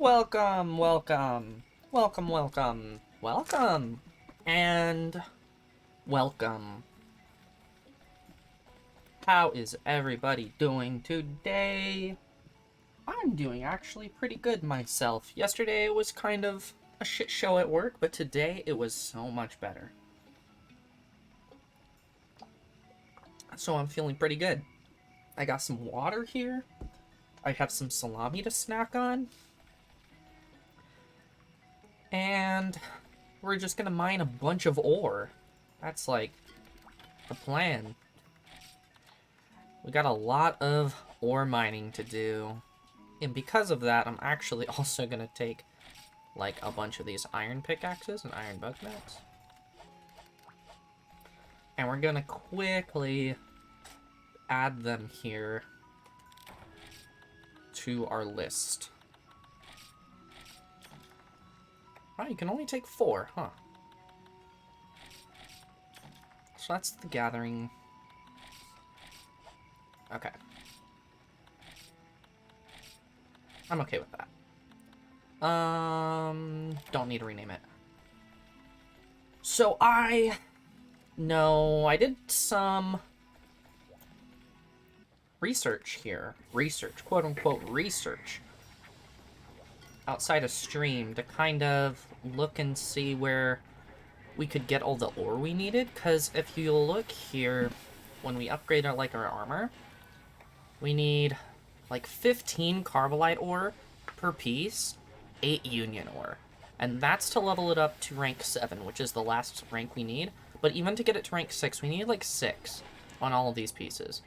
Welcome, welcome, welcome, welcome, welcome, and welcome. How is everybody doing today? I'm doing actually pretty good myself. Yesterday was kind of a shit show at work, but today it was so much better. So I'm feeling pretty good. I got some water here. I have some salami to snack on. And we're just gonna mine a bunch of ore. That's like the plan. We got a lot of ore mining to do. And because of that, I'm actually also gonna take like a bunch of these iron pickaxes and iron bucknets. And we're gonna quickly add them here to our list. Oh, you can only take 4, huh? So that's the gathering. Okay. I'm okay with that. Don't need to rename it. So I did some research here. Research, quote unquote research. Outside of stream to kind of look and see where we could get all the ore we needed. Because if you look here, when we upgrade our armor, we need like 15 carbolite ore per piece, 8 union ore. And that's to level it up to rank 7, which is the last rank we need. But even to get it to rank 6, we need like 6 on all of these pieces.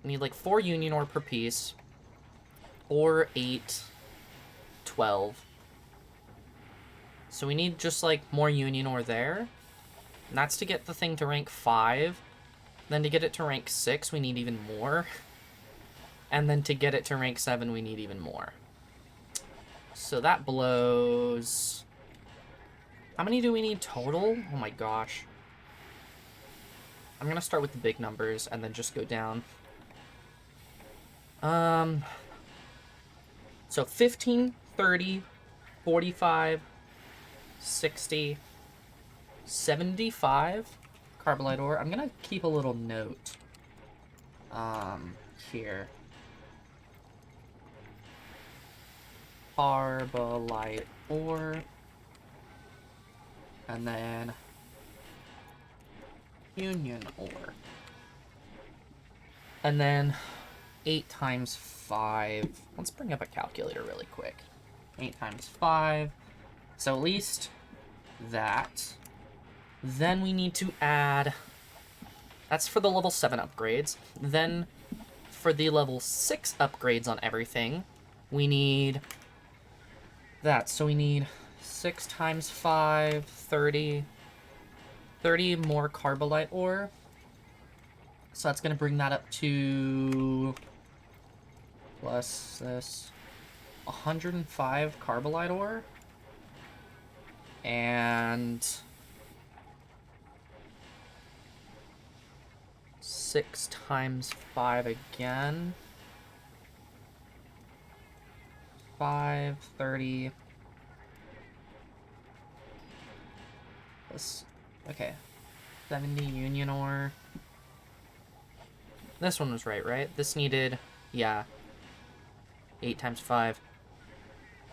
We need like 4 union ore per piece, or 8, 12. So we need just like more union ore there. And that's to get the thing to rank 5. Then to get it to rank 6, we need even more. And then to get it to rank 7, we need even more. So that blows... How many do we need total? Oh my gosh. I'm gonna start with the big numbers and then just go down. So 15, 30, 45, 60, 75 carbolite ore. I'm gonna keep a little note here. Carbolite ore, and then union ore, and then 8 times 5. Let's bring up a calculator really quick. 8 times 5, so at least that. Then we need to add, that's for the level 7 upgrades. Then for the level 6 upgrades on everything, we need that. So we need 6 times 5, 30. 30 more carbolite ore. So that's going to bring that up to, plus this, 105 carbolite ore. And 6 times 5 again. 5, 30. This, okay. 70 union ore. This one was right? This needed, yeah, 8 times 5.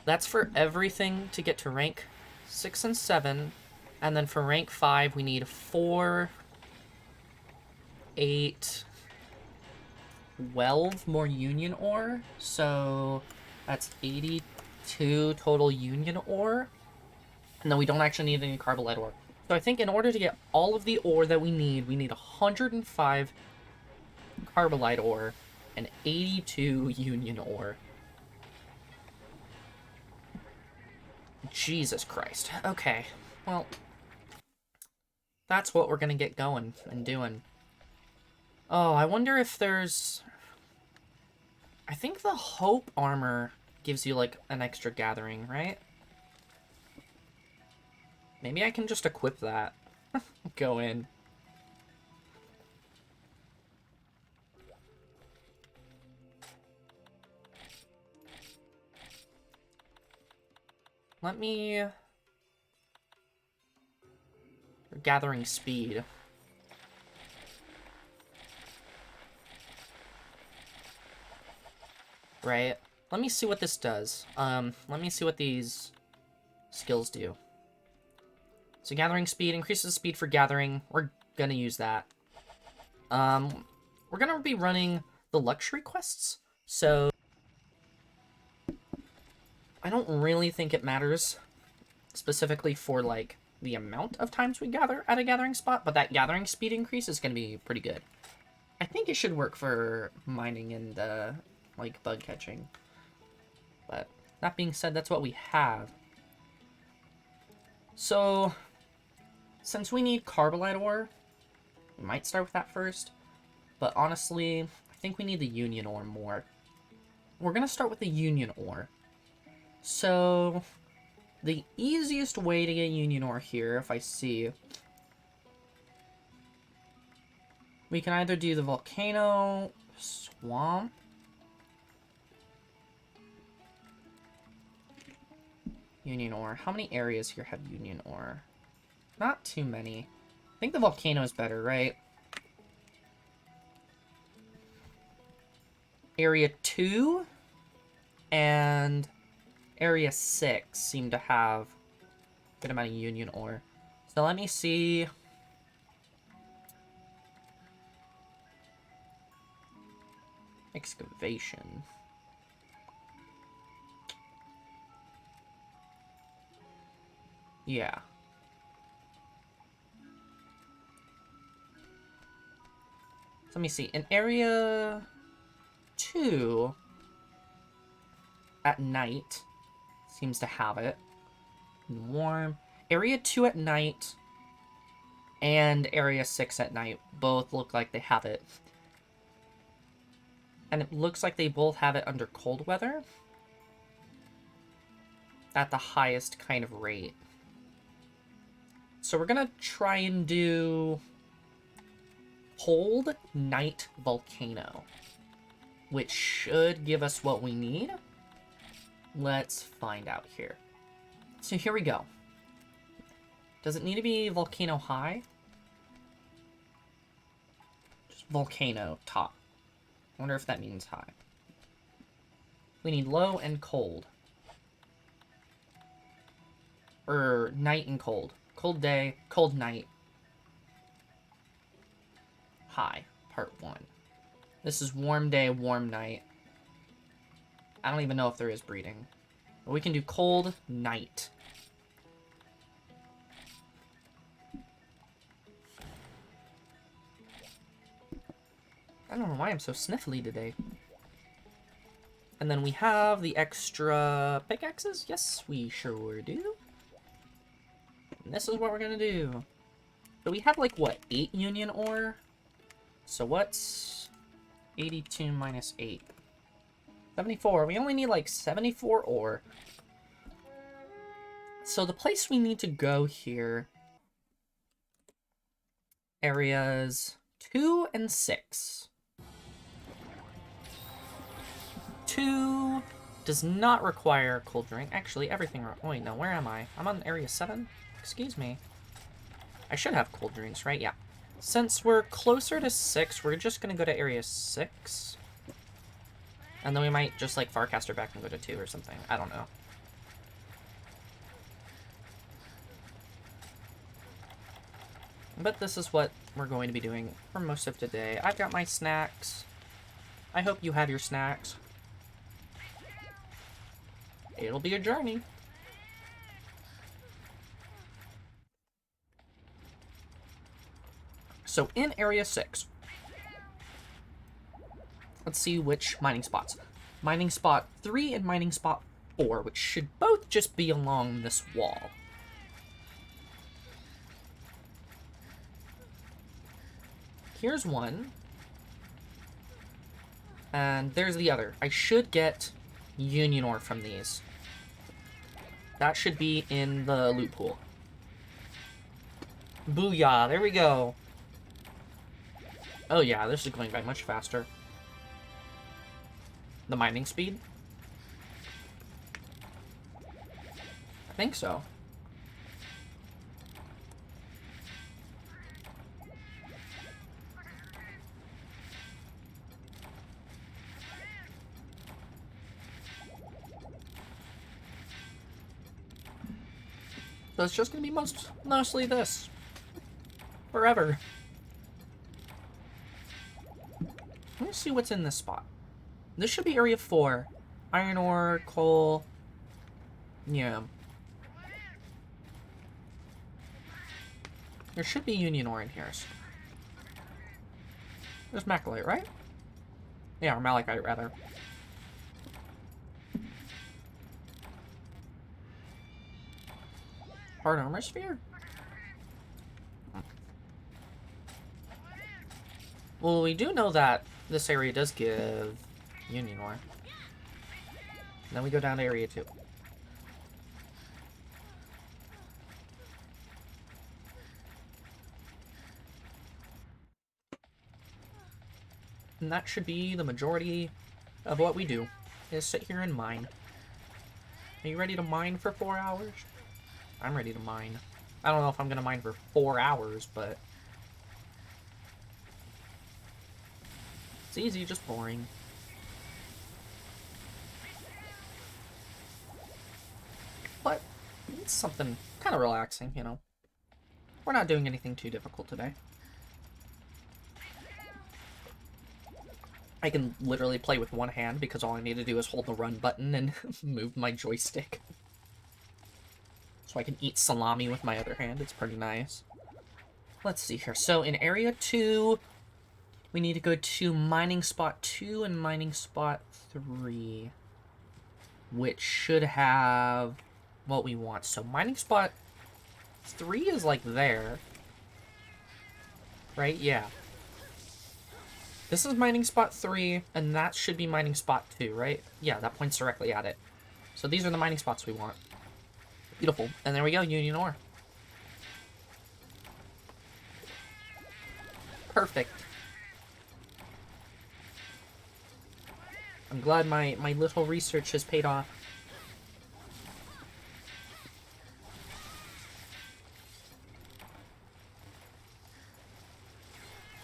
That's for everything to get to rank 6 and 7. And then for rank 5, we need 4, 8, 12 more union ore. So that's 82 total union ore. And then we don't actually need any carbolite ore. So I think in order to get all of the ore that we need 105 carbolite ore and 82 union ore. Jesus Christ. Okay, well, that's what we're gonna get going and doing. Oh, I wonder if there's... I think the Hope armor gives you, like, an extra gathering, right? Maybe I can just equip that. Go in. let me... Gathering speed. Right? Let me see what this does. Let me see what these skills do. So gathering speed increases speed for gathering. We're gonna use that. We're gonna be running the luxury quests, so I don't really think it matters specifically for, like, the amount of times we gather at a gathering spot, but that gathering speed increase is gonna be pretty good. I think it should work for mining and, like, bug catching. But that being said, that's what we have. So, since we need Carbolite ore, we might start with that first. But honestly, I think we need the Union ore more. We're going to start with the Union ore. So, the easiest way to get Union ore here, if I see... We can either do the volcano, swamp... Union ore. How many areas here have Union ore? Not too many. I think the volcano is better, right? Area 2 and Area 6 seem to have a good amount of Union ore. So let me see. Excavation. Yeah. So let me see. In Area 2, at night, seems to have it. Warm. Area 2 at night and Area 6 at night both look like they have it. And it looks like they both have it under cold weather. At the highest kind of rate. So we're gonna try and do Cold Night Volcano, which should give us what we need. Let's find out here. So here we go. Does it need to be Volcano High? Just Volcano Top. I wonder if that means high. We need low and cold. Or night and cold. Cold day, cold night. High, part 1. This is warm day, warm night. I don't even know if there is breeding. But we can do cold night. I don't know why I'm so sniffly today. And then we have the extra pickaxes. Yes, we sure do. And this is what we're gonna do. So we have, like, what, 8 Union ore? So what's 82 minus 8? 74. We only need, like, 74 ore. So the place we need to go here... Areas 2 and 6. 2 does not require a cold drink. Actually, everything... Oh, wait, no, where am I? I'm on Area 7? Excuse me. I should have cold drinks, right? Yeah. Since we're closer to 6, we're just gonna go to Area 6. And then we might just, like, Farcaster back and go to 2 or something. I don't know. But this is what we're going to be doing for most of today. I've got my snacks. I hope you have your snacks. It'll be a journey. So in Area 6, let's see which mining spots. Mining spot 3 and mining spot 4, which should both just be along this wall. Here's one. And there's the other. I should get Union ore from these. That should be in the loot pool. Booyah, there we go. Oh yeah, this is going by much faster. The mining speed. I think so. So it's just gonna be mostly this. Forever. Let me see what's in this spot. This should be area 4. Iron ore, coal. Yeah. There should be union ore in here. There's macrolite, right? Yeah, or malachite, rather. Hard armor sphere? Well, we do know that this area does give union ore. Then we go down to area 2. And that should be the majority of what we do, is sit here and mine. Are you ready to mine for 4 hours? I'm ready to mine. I don't know if I'm gonna mine for 4 hours, but... it's easy, just boring. But it's something kind of relaxing, you know. We're not doing anything too difficult today. I can literally play with one hand because all I need to do is hold the run button and move my joystick. So I can eat salami with my other hand. It's pretty nice. Let's see here. So in area 2, we need to go to mining spot 2 and mining spot 3, which should have what we want. So mining spot 3 is like there. Right? Yeah. This is mining spot 3, and that should be mining spot 2, right? Yeah, that points directly at it. So these are the mining spots we want. Beautiful. And there we go, union ore. Perfect. I'm glad my little research has paid off.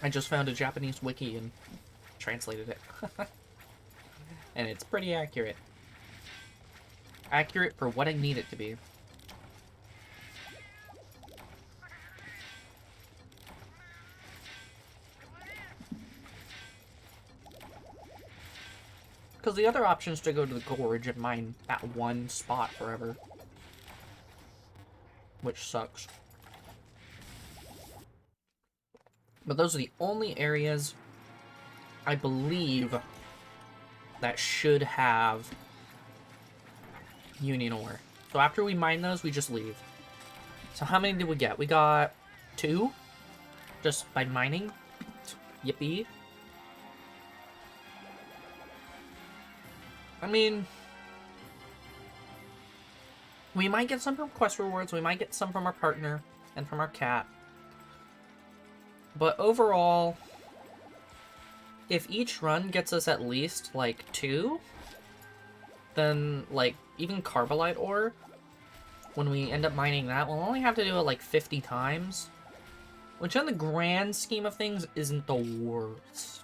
I just found a Japanese wiki and translated it. And it's pretty accurate. Accurate for what I need it to be. Because the other option is to go to the gorge and mine that one spot forever. Which sucks. But those are the only areas, I believe, that should have union ore. So after we mine those, we just leave. So how many did we get? We got 2? Just by mining? Yippee. I mean, we might get some from quest rewards, we might get some from our partner, and from our cat. But overall, if each run gets us at least, like, 2, then, like, even carbolite ore, when we end up mining that, we'll only have to do it, like, 50 times. Which, in the grand scheme of things, isn't the worst.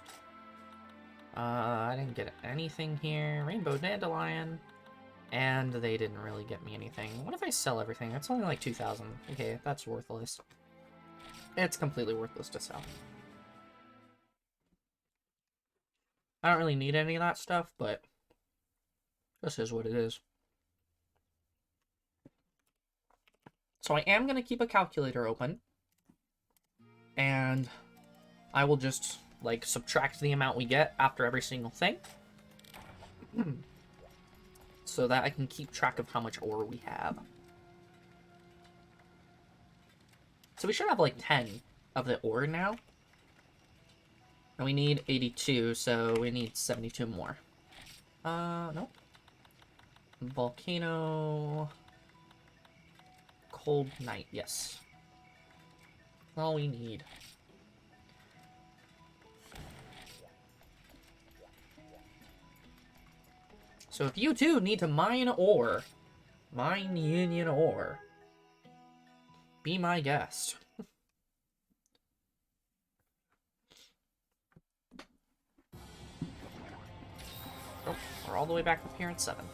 I didn't get anything here. Rainbow Dandelion. And they didn't really get me anything. What if I sell everything? That's only like 2,000. Okay, that's worthless. It's completely worthless to sell. I don't really need any of that stuff, but this is what it is. So I am going to keep a calculator open. And I will just, like, subtract the amount we get after every single thing. So that I can keep track of how much ore we have. So we should have, like, 10 of the ore now. And we need 82, so we need 72 more. Nope. Volcano... Cold night, yes. All we need. So if you too need to mine ore, Mine Union ore. Be my guest. Oh, we're all the way back up here at 7.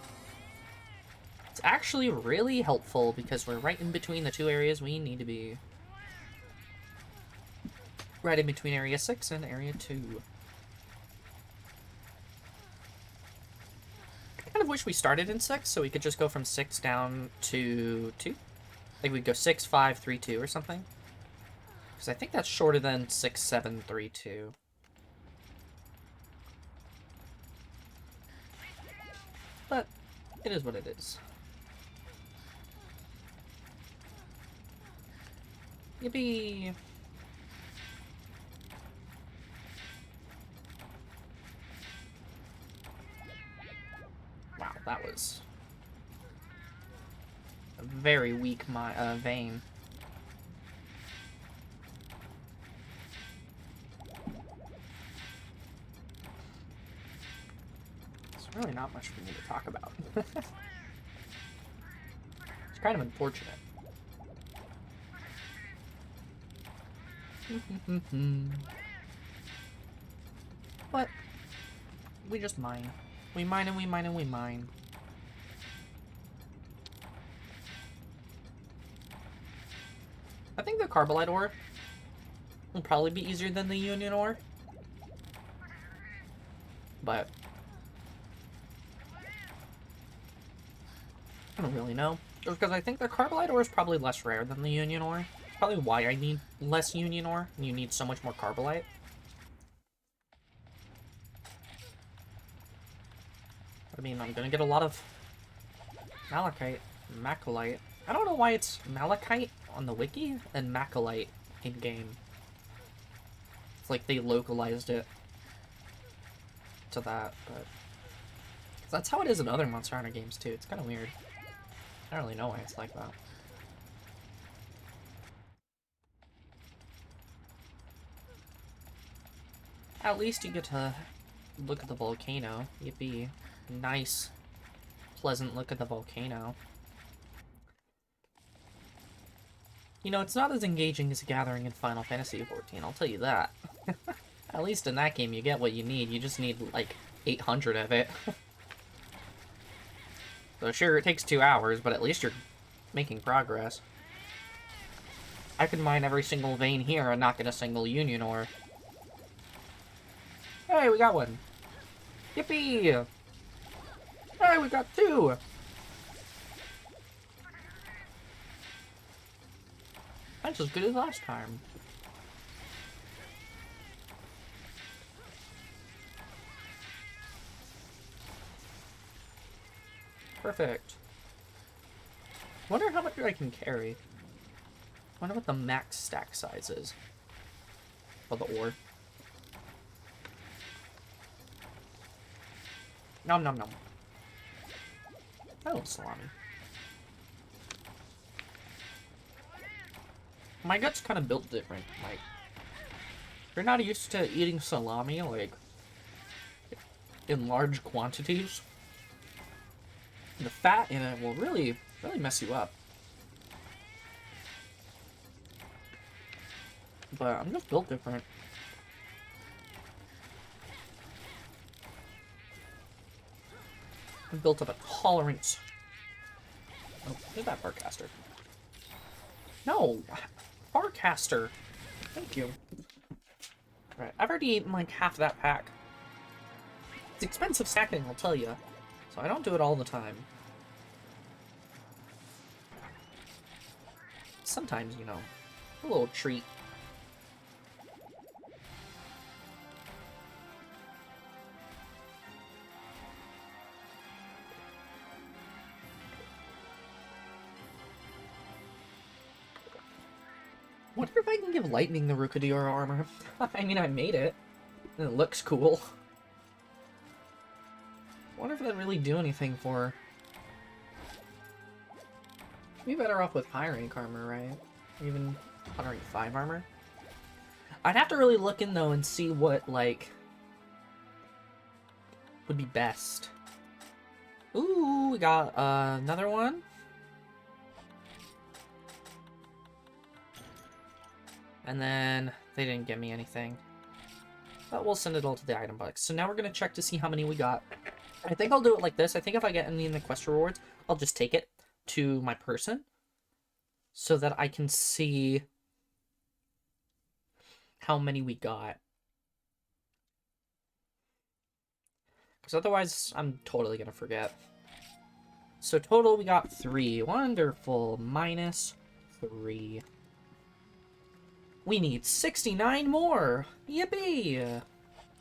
It's actually really helpful because we're right in between the two areas we need to be. Right in between Area 6 and Area 2. I kind of wish we started in 6 so we could just go from 6 down to 2. Like we'd go 6, 5, 3, 2 or something. Because I think that's shorter than 6, 7, 3, 2. But it is what it is. Yippee! Wow, that was a very weak vein. There's really not much for me to talk about. It's kind of unfortunate. But we just mine. We mine and we mine and we mine. I think the Carbolite ore will probably be easier than the Union ore. But I don't really know. Just because I think the Carbolite ore is probably less rare than the Union ore. Probably why I need less Union ore, and you need so much more Carbolite. I mean, I'm gonna get a lot of Malachite, Macalite. I don't know why it's Malachite on the wiki and Macalite in-game. It's like they localized it to that, but that's how it is in other Monster Hunter games too. It's kind of weird. I don't really know why it's like that. At least you get to look at the volcano. Yippee. Nice, pleasant look at the volcano. You know, it's not as engaging as Gathering in Final Fantasy XIV, I'll tell you that. At least in that game you get what you need. You just need, like, 800 of it. So sure, it takes 2 hours, but at least you're making progress. I could mine every single vein here and not get a single Union ore. Hey, we got one! Yippee! Hey, we got 2! That's as good as last time. Perfect. Wonder how much I can carry. Wonder what the max stack size is. Of the ore. Nom nom nom. Oh, salami. My gut's kind of built different. Like, if you're not used to eating salami, like, in large quantities, the fat in it will really mess you up. But I'm just built different. I built up a tolerance. Oh, look at that Farcaster. No! Farcaster! Thank you. Alright, I've already eaten like half that pack. It's expensive snacking, I'll tell you. So I don't do it all the time. Sometimes, you know, a little treat. Wonder if I can give Lightning the Rukadiora armor. I mean, I made it. And it looks cool. Wonder if that'd really do anything for her. Be better off with high rank armor, right? Even 105 armor? I'd have to really look in, though, and see what, like, would be best. Ooh, we got another one. And then they didn't give me anything. But we'll send it all to the item box. So now we're going to check to see how many we got. I think I'll do it like this. I think if I get any in the quest rewards, I'll just take it to my person so that I can see how many we got. Because otherwise, I'm totally going to forget. So total, we got 3. Wonderful. Minus 3. We need 69 more! Yippee!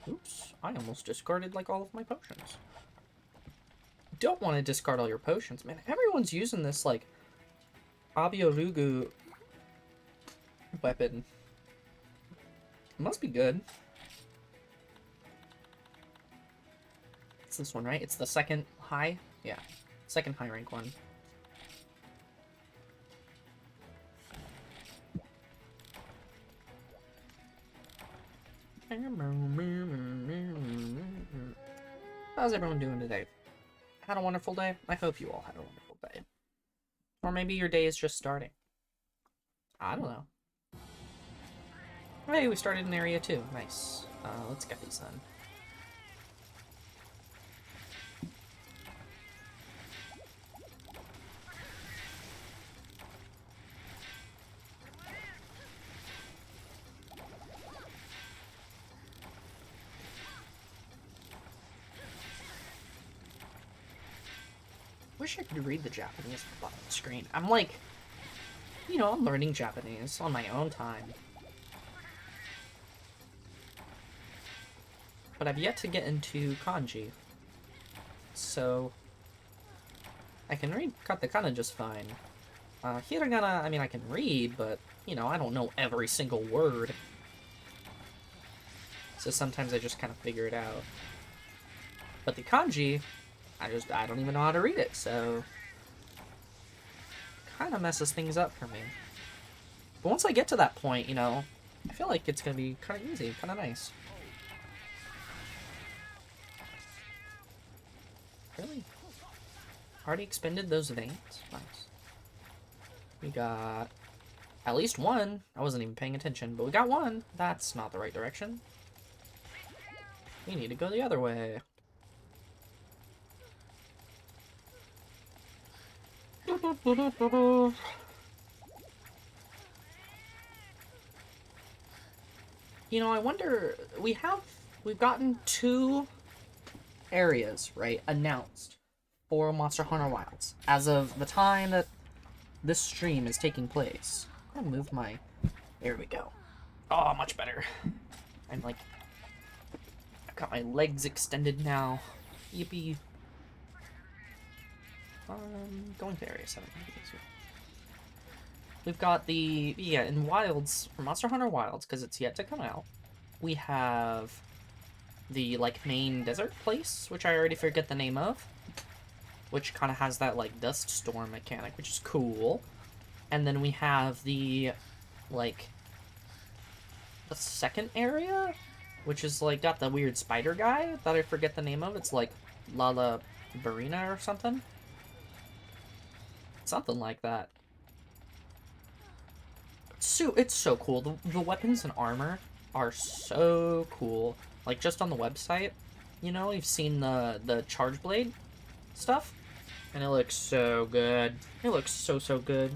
Oops, I almost discarded, like, all of my potions. Don't want to discard all your potions. Man, everyone's using this, like, Abiorugu weapon. It must be good. It's this one, right? It's the second high? Yeah. Second high rank one. How's everyone doing today? Had a wonderful day? I hope you all had a wonderful day. Or maybe your day is just starting. I don't know. Hey, we started an area too. Nice. Let's get these then. Wish I could read the Japanese at the bottom of the screen. I'm like, you know, I'm learning Japanese on my own time. But I've yet to get into kanji. So, I can read katakana just fine. Hiragana, I mean, I can read, but, you know, I don't know every single word. So sometimes I just kind of figure it out. But the kanji, I don't even know how to read it, so kind of messes things up for me. But once I get to that point, you know, I feel like it's gonna be kind of easy, kind of nice. Really? Already expended those veins? Nice. We got at least one. I wasn't even paying attention, but we got one. That's not the right direction. We need to go the other way. You know, I wonder, we've gotten 2 areas, right, announced for Monster Hunter Wilds as of the time that this stream is taking place. I'm gonna move my, there we go. Oh, much better. I'm like, I've got my legs extended now. Yippee. Going to Area 7. We've got the, yeah, in Wilds, for Monster Hunter Wilds, because it's yet to come out, we have the, like, main desert place, which I already forget the name of, which kind of has that, like, dust storm mechanic, which is cool. And then we have the, like, the second area, which is, like, got the weird spider guy that I forget the name of. It's, like, Lala Barina or something. Something like that. It's so cool. The weapons and armor are so cool. Like, just on the website, you know, you've seen the Charge Blade stuff, and it looks so good. It looks so good.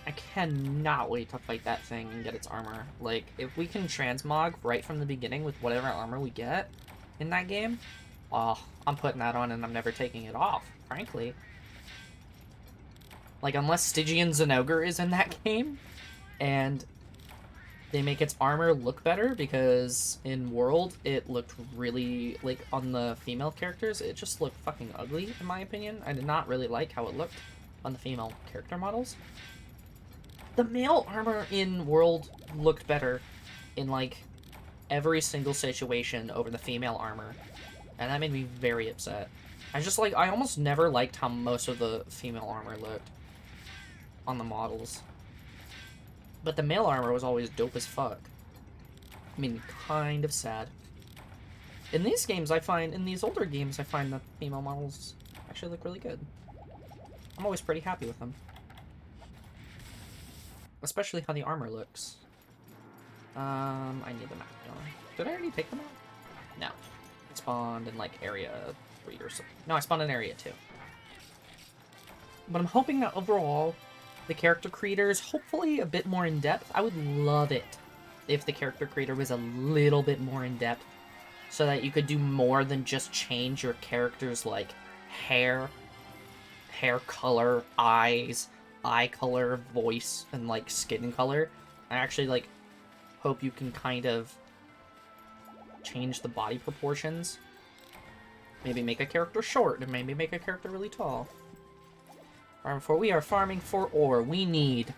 I cannot wait to fight that thing and get its armor. Like, if we can transmog right from the beginning with whatever armor we get in that game, oh, I'm putting that on and I'm never taking it off, frankly. Like, unless Stygian Zenogre is in that game, and they make its armor look better, because in World, it looked really, like, on the female characters, it just looked fucking ugly, in my opinion. I did not really like how it looked on the female character models. The male armor in World looked better in, like, every single situation over the female armor, and that made me very upset. I almost never liked how most of the female armor looked on the models. But the male armor was always dope as fuck. I mean, kind of sad. In these games, in these older games, I find that female models actually look really good. I'm always pretty happy with them. especially how the armor looks. I need the map, don't I? Did I already take the map? No. It spawned in, like, area 3 or something. No, I spawned in area 2. But I'm hoping that overall, the character creator is hopefully a bit more in-depth. I would love it if the character creator was a little bit more in-depth, so that you could do more than just change your character's, like, hair color, eyes, eye color, voice, and, like, skin color. I actually, like, hope you can kind of change the body proportions. Maybe make a character short, and maybe make a character really tall. We are farming for ore. We need,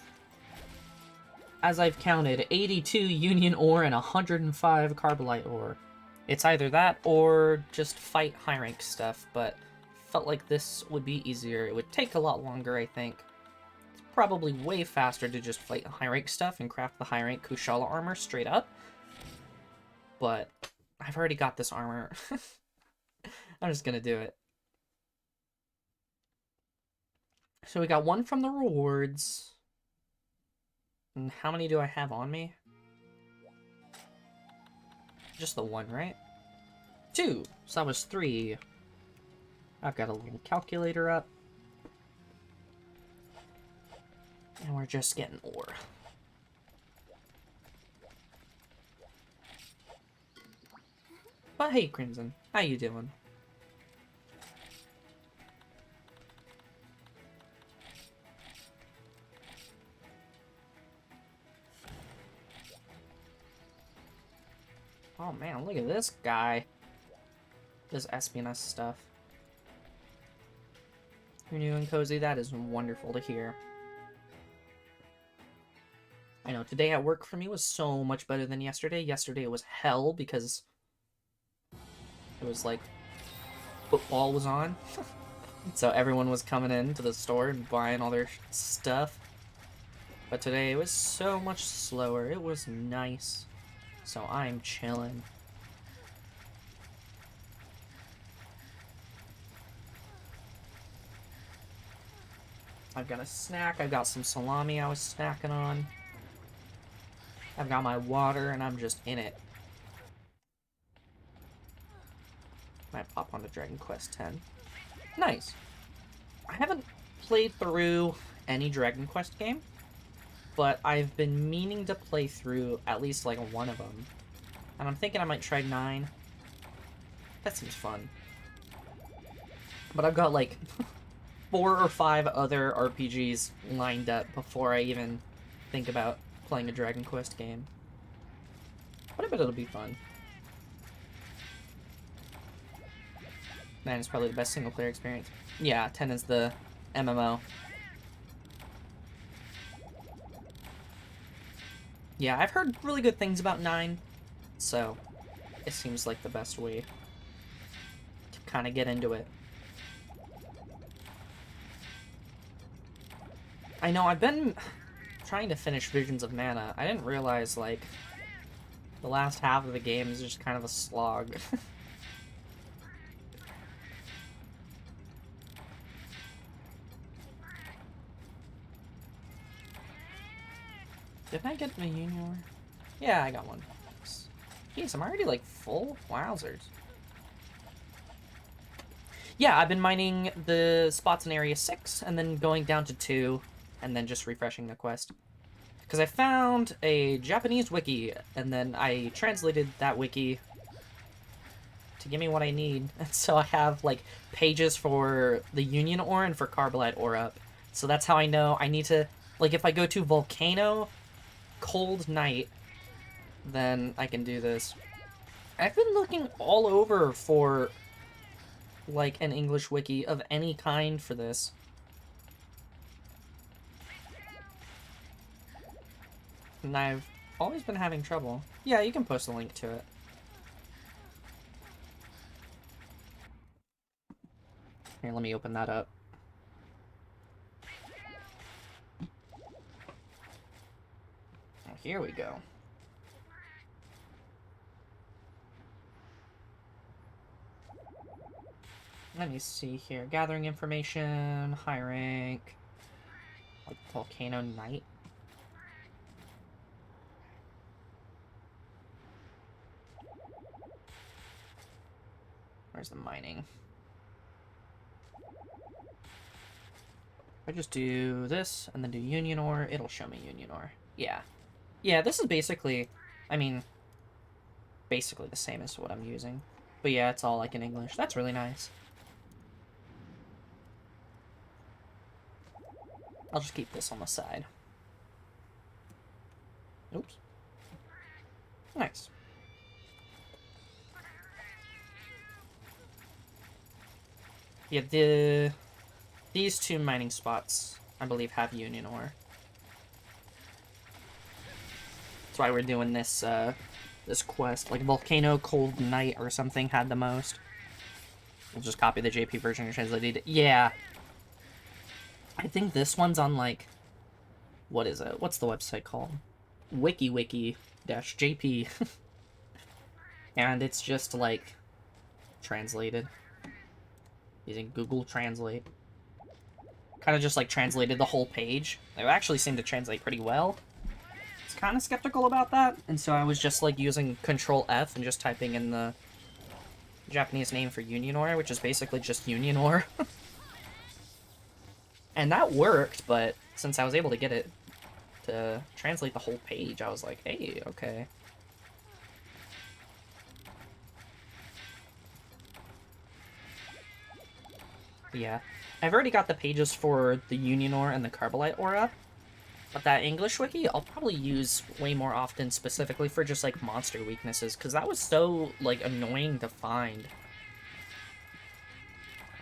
as I've counted, 82 union ore and 105 carbolite ore. It's either that or just fight high rank stuff, but felt like this would be easier. It would take a lot longer, I think. It's probably way faster to just fight high rank stuff and craft the high rank Kushala armor straight up. But I've already got this armor. I'm just gonna do it. So we got one from the rewards. And how many do I have on me? Just the one, right? 2. So that was 3. I've got a little calculator up. And we're just getting ore. But hey, Crimson. How you doing? Oh man, look at this guy. This espionage stuff. You're new and cozy, that is wonderful to hear. I know, today at work for me was so much better than yesterday. Yesterday was hell because it was like football was on. So everyone was coming into the store and buying all their stuff. But today it was so much slower. It was nice. So I'm chilling. I've got a snack. I've got some salami I was snacking on. I've got my water and I'm just in it. Might pop onto Dragon Quest X. Nice. I haven't played through any Dragon Quest game, but I've been meaning to play through at least like one of them. And I'm thinking I might try 9. That seems fun. But I've got like 4 or 5 other RPGs lined up before I even think about playing a Dragon Quest game. But I bet it'll be fun. Man, it's probably the best single player experience. Yeah, 10 is the MMO. Yeah, I've heard really good things about 9, so it seems like the best way to kind of get into it. I know, I've been trying to finish Visions of Mana. I didn't realize, like, the last half of the game is just kind of a slog. Didn't I get the Union? Yeah, I got one. Jeez, I'm already, like, full? Wowzers. Yeah, I've been mining the spots in Area 6, and then going down to 2, and then just refreshing the quest. Because I found a Japanese wiki, and then I translated that wiki to give me what I need. And so I have, like, pages for the Union ore and for Carbolite ore up. So that's how I know I need to... Like, if I go to Volcano, Cold Night, then I can do this. I've been looking all over for, like, an English wiki of any kind for this. And I've always been having trouble. Yeah, you can post a link to it. Here, let me open that up. Here we go. Let me see here. Gathering information, high rank, like Volcano Night. Where's the mining? If I just do this and then do union ore, it'll show me union ore. Yeah. Yeah, this is basically, I mean, basically the same as what I'm using. But yeah, it's all like in English. That's really nice. I'll just keep this on the side. Oops. Nice. Yeah, these two mining spots, I believe, have union ore. That's why we're doing this, this quest. Like, Volcano Cold Night or something had the most. We'll just copy the JP version and translate it. Yeah. I think this one's on, like... What is it? What's the website called? WikiWiki-JP. And it's just, like, translated. Using Google Translate. Kind of just, like, translated the whole page. It actually seemed to translate pretty well. I was kind of skeptical about that, and so I was just, like, using Control F and just typing in the Japanese name for union ore, which is basically just union ore. And that worked, but since I was able to get it to translate the whole page, I was like, hey, okay. Yeah. I've already got the pages for the union ore and the carbolite ore up, but that English wiki I'll probably use way more often, specifically for just, like, monster weaknesses, because that was so, like, annoying to find.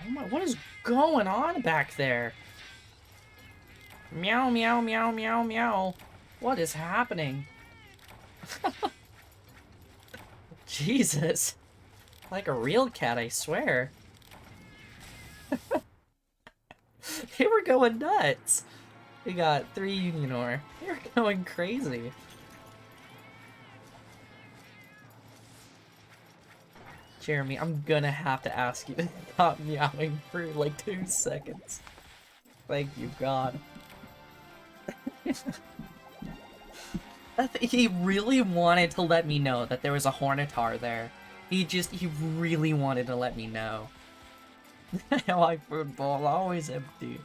Oh my, what is going on back there? Meow, meow, meow, meow, meow. What is happening? Jesus. Like a real cat, I swear. They were going nuts. We got 3 union ore. They were going crazy. Jeremy, I'm gonna have to ask you to stop meowing for like 2 seconds. Thank you, God. He really wanted to let me know that there was a Hornitar there. He really wanted to let me know. My food bowl always empty.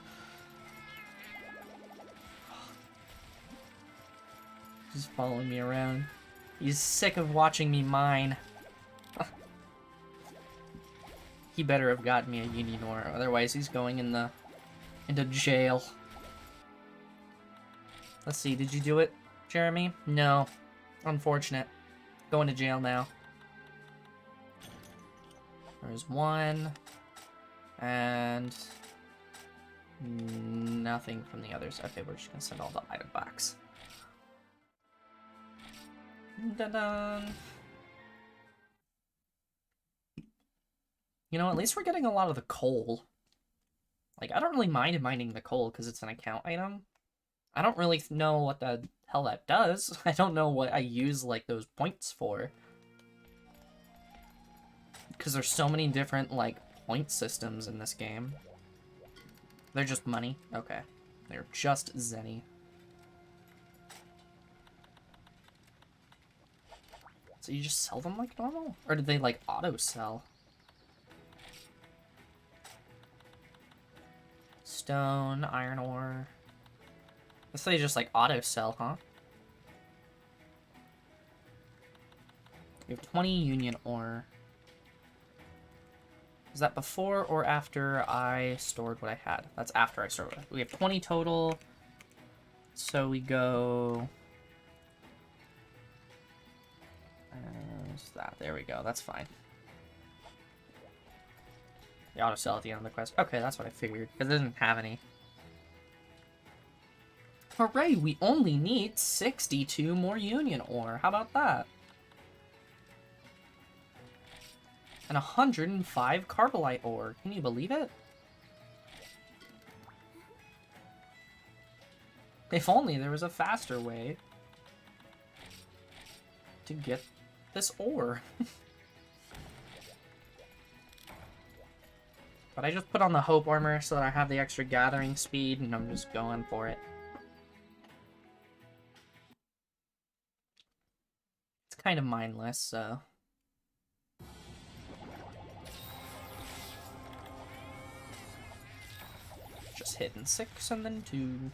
Just following me around. He's sick of watching me mine. He better have gotten me a union ore, otherwise he's going into jail. Let's see, did you do it, Jeremy? No. Unfortunate. Going to jail now. There's 1. And... nothing from the others. Okay, we're just gonna send all the item box. Dun-dun! You know, at least we're getting a lot of the coal. Like, I don't really mind mining the coal because it's an account item. I don't really know what the hell that does. I don't know what I use, like, those points for. Because there's so many different, like, point systems in this game. They're just money? Okay. They're just zenny. So you just sell them like normal? Or did they, like, auto-sell? Stone, iron ore... Let's say just like auto sell, huh? We have 20 union ore. Is that before or after I stored what I had? That's after I stored what I had. We have 20 total. So we go... What's that? There we go. That's fine. The auto sell at the end of the quest. Okay, that's what I figured. Because it didn't have any. Hooray, we only need 62 more union ore. How about that? And 105 carbolite ore. Can you believe it? If only there was a faster way to get this ore. But I just put on the hope armor so that I have the extra gathering speed, and I'm just going for it. Kind of mindless, so... hidden 6 and then 2.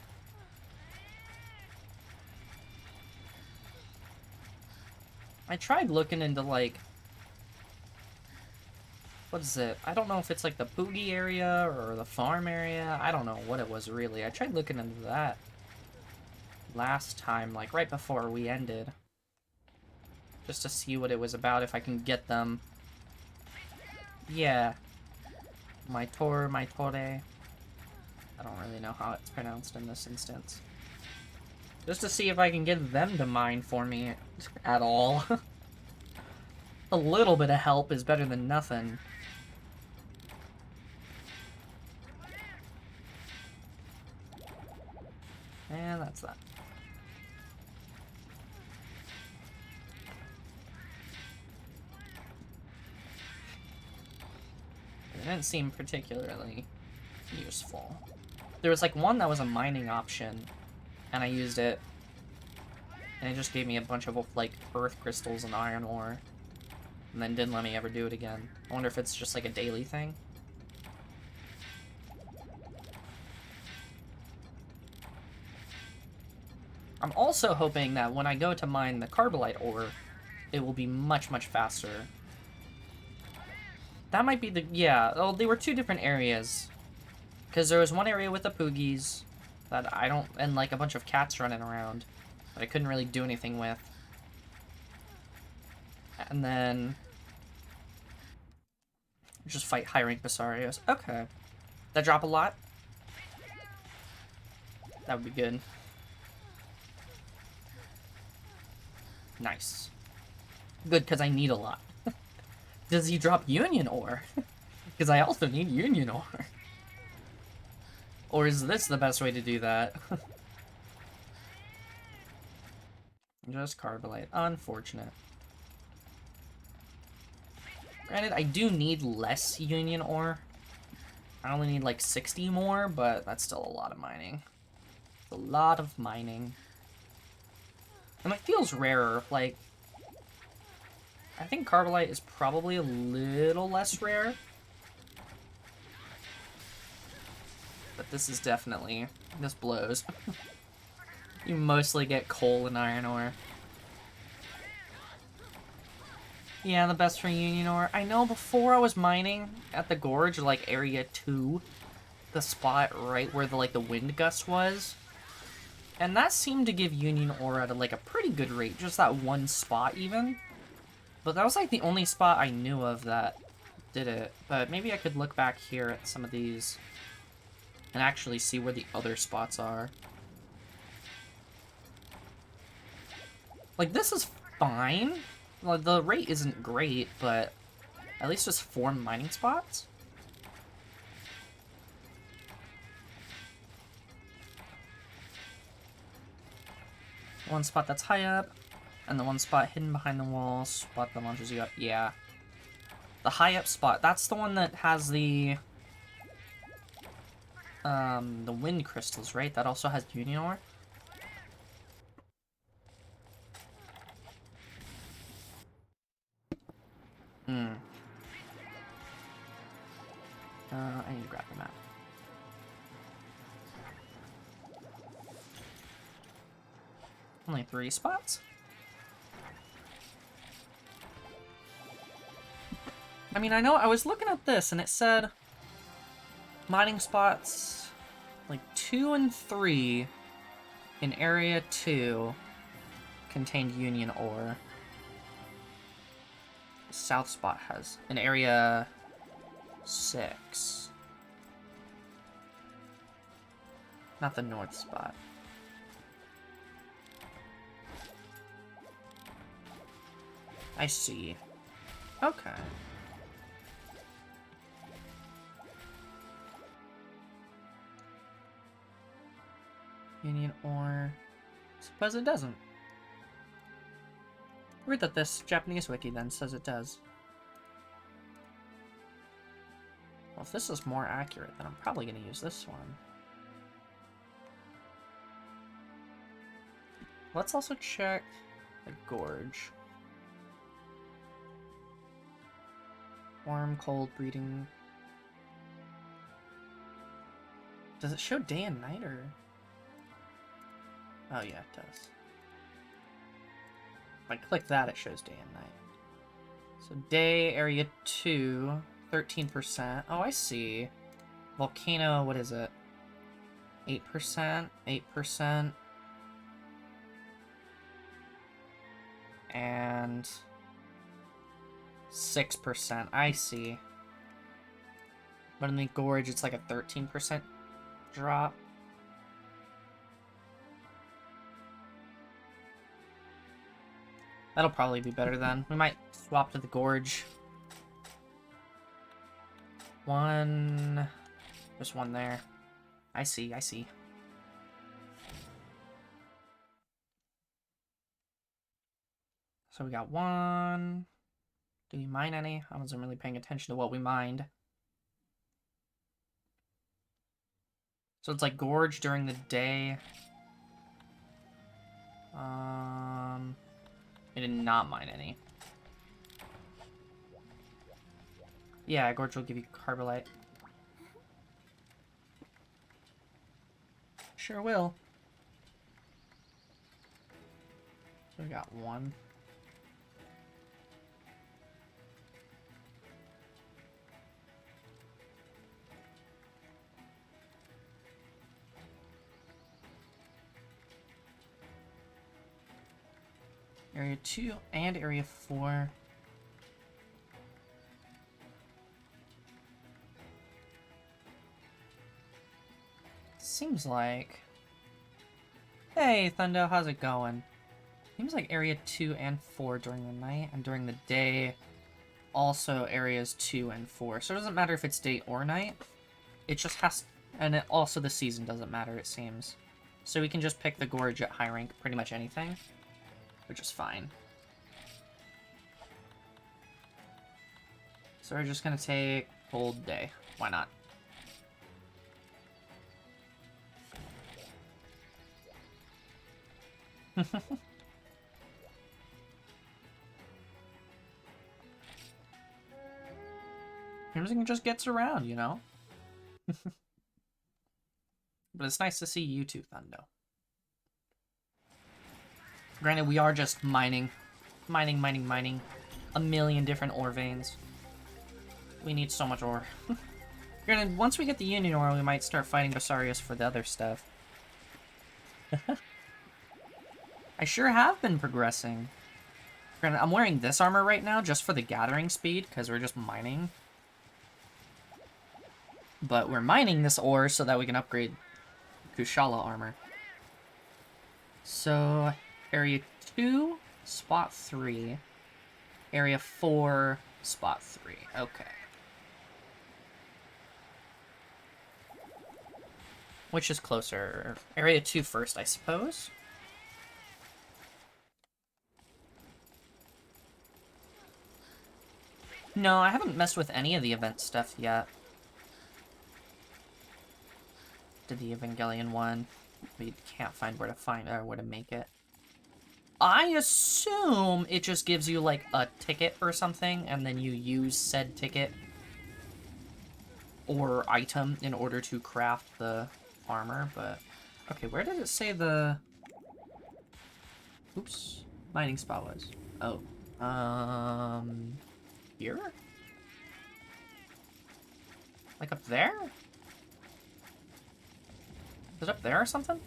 I tried looking into, like... What is it? I don't know if it's, like, the Boogie area or the farm area. I don't know what it was, really. I tried looking into that last time, like, right before we ended. Just to see what it was about, if I can get them. Yeah. My Tore. I don't really know how it's pronounced in this instance. Just to see if I can get them to mine for me at all. A little bit of help is better than nothing. And that's that. It didn't seem particularly useful. There was like one that was a mining option, and I used it, and it just gave me a bunch of like earth crystals and iron ore, and then didn't let me ever do it again. I wonder if it's just like a daily thing. I'm also hoping that when I go to mine the Carbolite ore, it will be much, much faster. That might be the... Yeah, oh, they were two different areas. Because there was one area with the Poogies that I don't... And, like, a bunch of cats running around that I couldn't really do anything with. And then... just fight high-rank Basarios. Okay. That drop a lot? That would be good. Nice. Good, because I need a lot. Does he drop Union ore? Because I also need Union ore. Or is this the best way to do that? Just Carbolite. Unfortunate. Granted, I do need less Union ore. I only need like 60 more, but that's still a lot of mining. A lot of mining. And it feels rarer, like... I think Carbolite is probably a little less rare. But this is definitely... This blows. You mostly get coal and iron ore. Yeah, the best for Union ore. I know before I was mining at the Gorge, like Area 2, the spot right where the, like, the wind gust was. And that seemed to give Union ore at, like, a pretty good rate. Just that one spot, even. But that was, like, the only spot I knew of that did it. But maybe I could look back here at some of these and actually see where the other spots are. Like, this is fine. Like, the rate isn't great, but at least just 4 mining spots. One spot that's high up. And the one spot hidden behind the wall, spot that launches you up. Yeah. The high up spot, that's the one that has the wind crystals, right? That also has Union ore. I need to grab the map. Only 3 spots? I mean, I know I was looking at this and it said mining spots like 2 and 3 in Area 2 contained Union ore. The south spot has in Area 6. Not the north spot. I see. Okay. Union ore. Suppose it doesn't. Weird that this Japanese wiki then says it does. Well, if this is more accurate, then I'm probably going to use this one. Let's also check the gorge. Warm, cold, breeding. Does it show day and night, or? Oh yeah, it does. If I click that, it shows day and night. So day, area 2, 13%. Oh, I see. Volcano, what is it? 8%, 8%. And 6%. I see. But in the gorge, it's like a 13% drop. That'll probably be better then. We might swap to the gorge. One... There's one there. I see, I see. So we got one. Did we mine any? I wasn't really paying attention to what we mined. So it's like gorge during the day. I did not mine any. Yeah, gorge will give you carbolite. Sure will. So we got one. Area 2 and Area 4. Seems like... Hey, Thundo, how's it going? Seems like Area 2 and 4 during the night, and during the day, also Areas 2 and 4. So it doesn't matter if it's day or night. It just has... And it also the season doesn't matter, it seems. So we can just pick the gorge at high rank, pretty much anything. Which is fine. So we're just gonna take cold day. Why not? Everything just gets around, you know? But it's nice to see you too, Thundo. Granted, we are just mining. Mining. A million different ore veins. We need so much ore. Granted, once we get the Union ore, we might start fighting Basarius for the other stuff. I sure have been progressing. Granted, I'm wearing this armor right now just for the gathering speed, because we're just mining. But we're mining this ore so that we can upgrade Kushala armor. So... Area 2, spot 3. Area 4, spot 3. Okay. Which is closer? Area 2 first, I suppose? No, I haven't messed with any of the event stuff yet. Did the Evangelion one. We can't find where to make it. I assume it just gives you, like, a ticket or something, and then you use said ticket or item in order to craft the armor, but... Okay, where did it say the... Oops. Mining spot was? Oh. Here? Like up there? Is it up there or something?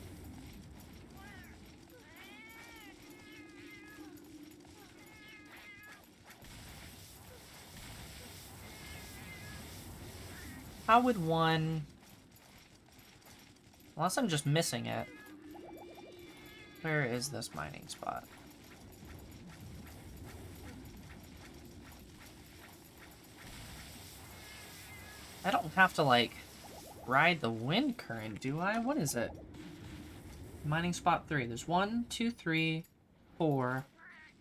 How would one... Unless I'm just missing it. Where is this mining spot? I don't have to, like, ride the wind current, do I? What is it? Mining spot 3. There's 1, 2, 3, 4.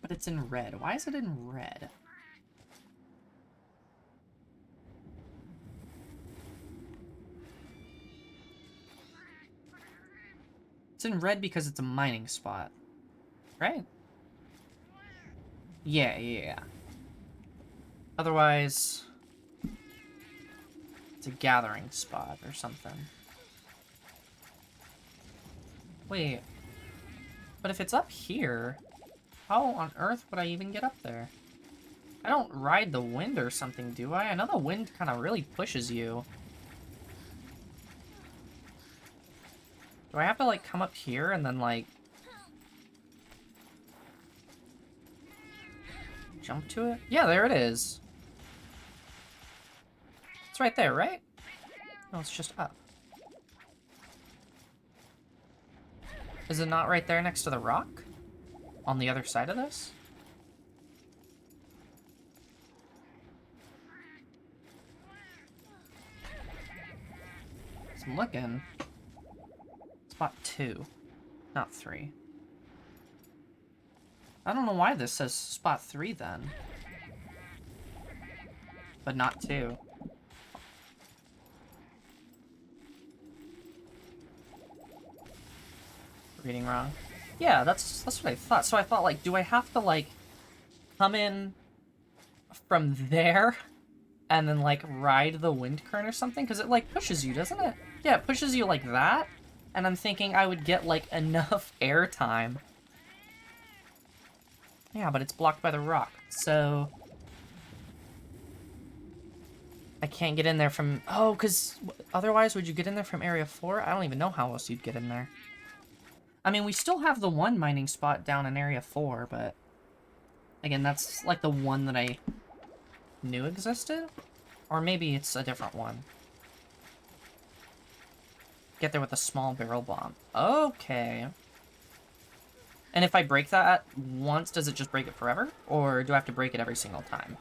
But it's in red. Why is it in red? It's in red because it's a mining spot. Right? Yeah. Otherwise... It's a gathering spot or something. Wait. But if it's up here, how on earth would I even get up there? I don't ride the wind or something, do I? I know the wind kind of really pushes you. Do I have to, like, come up here and then, like... jump to it? Yeah, there it is. It's right there, right? No, it's just up. Is it not right there next to the rock? On the other side of this? I'm looking. Spot 2, not 3. I don't know why this says spot 3 then. But not 2. Reading wrong. Yeah, that's what I thought. So I thought, like, do I have to, like, come in from there and then, like, ride the wind current or something? Because it, like, pushes you, doesn't it? Yeah, it pushes you like that. And I'm thinking I would get, like, enough air time. Yeah, but it's blocked by the rock, so... I can't get in there from... Oh, because otherwise would you get in there from Area 4? I don't even know how else you'd get in there. I mean, we still have the one mining spot down in Area 4, but... Again, that's, like, the one that I knew existed? Or maybe it's a different one. Get there with a small barrel bomb. Okay. And if I break that once, does it just break it forever? Or do I have to break it every single time?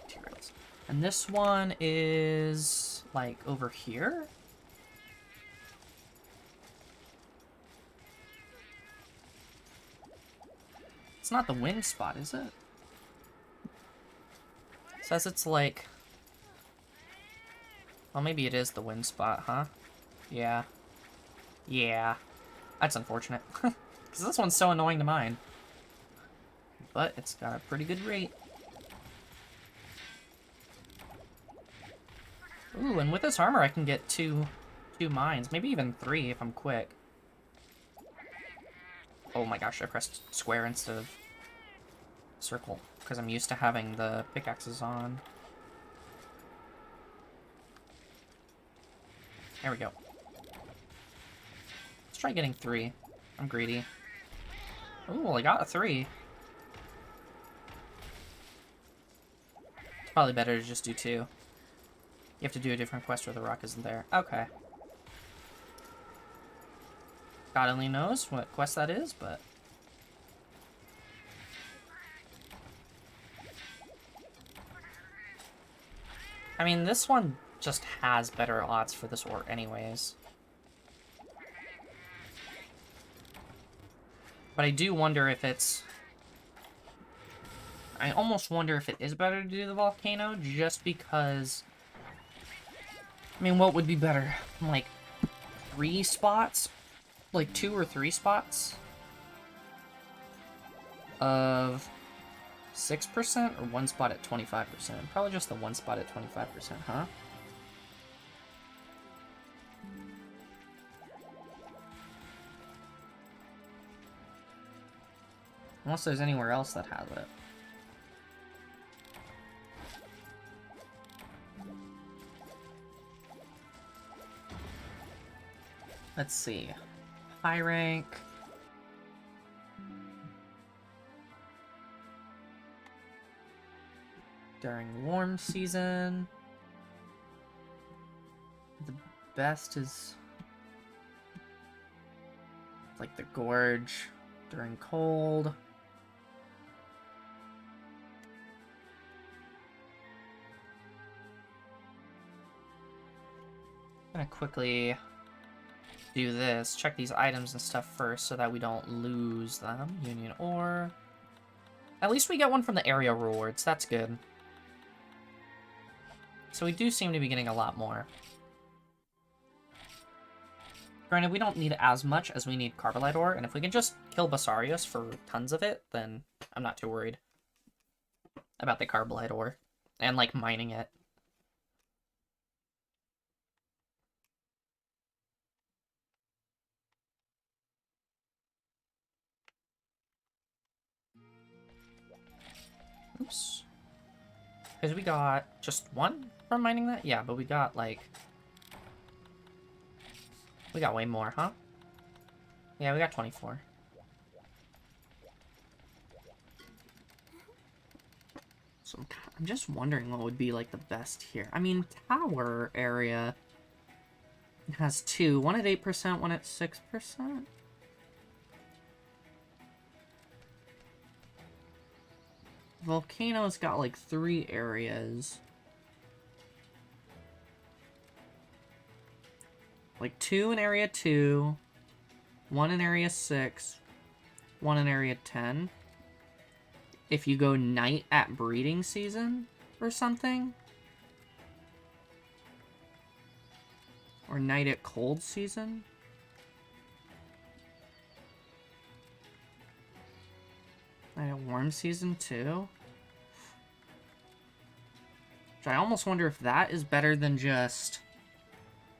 Materials. And this one is, like, over here? It's not the wind spot, is it? It says it's like... Well, maybe it is the wind spot, huh? Yeah. Yeah. That's unfortunate. Because this one's so annoying to mine. But it's got a pretty good rate. Ooh, and with this armor I can get two mines. Maybe even 3 if I'm quick. Oh my gosh, I pressed square instead of circle. Because I'm used to having the pickaxes on. There we go. Let's try getting 3. I'm greedy. Ooh, well, I got a 3. It's probably better to just do 2. You have to do a different quest where the rock isn't there. Okay. God only knows what quest that is, but... I mean, this one just has better odds for this ore anyways. But I do wonder if it's... I almost wonder if it is better to do the volcano, just because... I mean, what would be better? Like, 3 spots? Like, 2 or 3 spots? Of 6%? Or 1 spot at 25%? Probably just the 1 spot at 25%, huh? Unless there's anywhere else that has it. Let's see. High rank. During warm season. The best is like the gorge during cold. I'm gonna quickly do this, check these items and stuff first so that we don't lose them. Union ore. At least we get one from the area rewards, that's good. So we do seem to be getting a lot more. Granted, we don't need as much as we need Carbolite ore, and if we can just kill Basarios for tons of it, then I'm not too worried about the Carbolite ore and, like, mining it. Oops. Because we got just one from mining that? Yeah, but we got, like... We got way more, huh? Yeah, we got 24. So I'm just wondering what would be, like, the best here. I mean, tower area has two. One at 8%, one at 6%. Volcano's got, like, 3 areas. Like, 2 in area 2, 1 in area 6, 1 in area 10. If you go night at breeding season or something. Or night at cold season. Night at warm season too. Which I almost wonder if that is better than just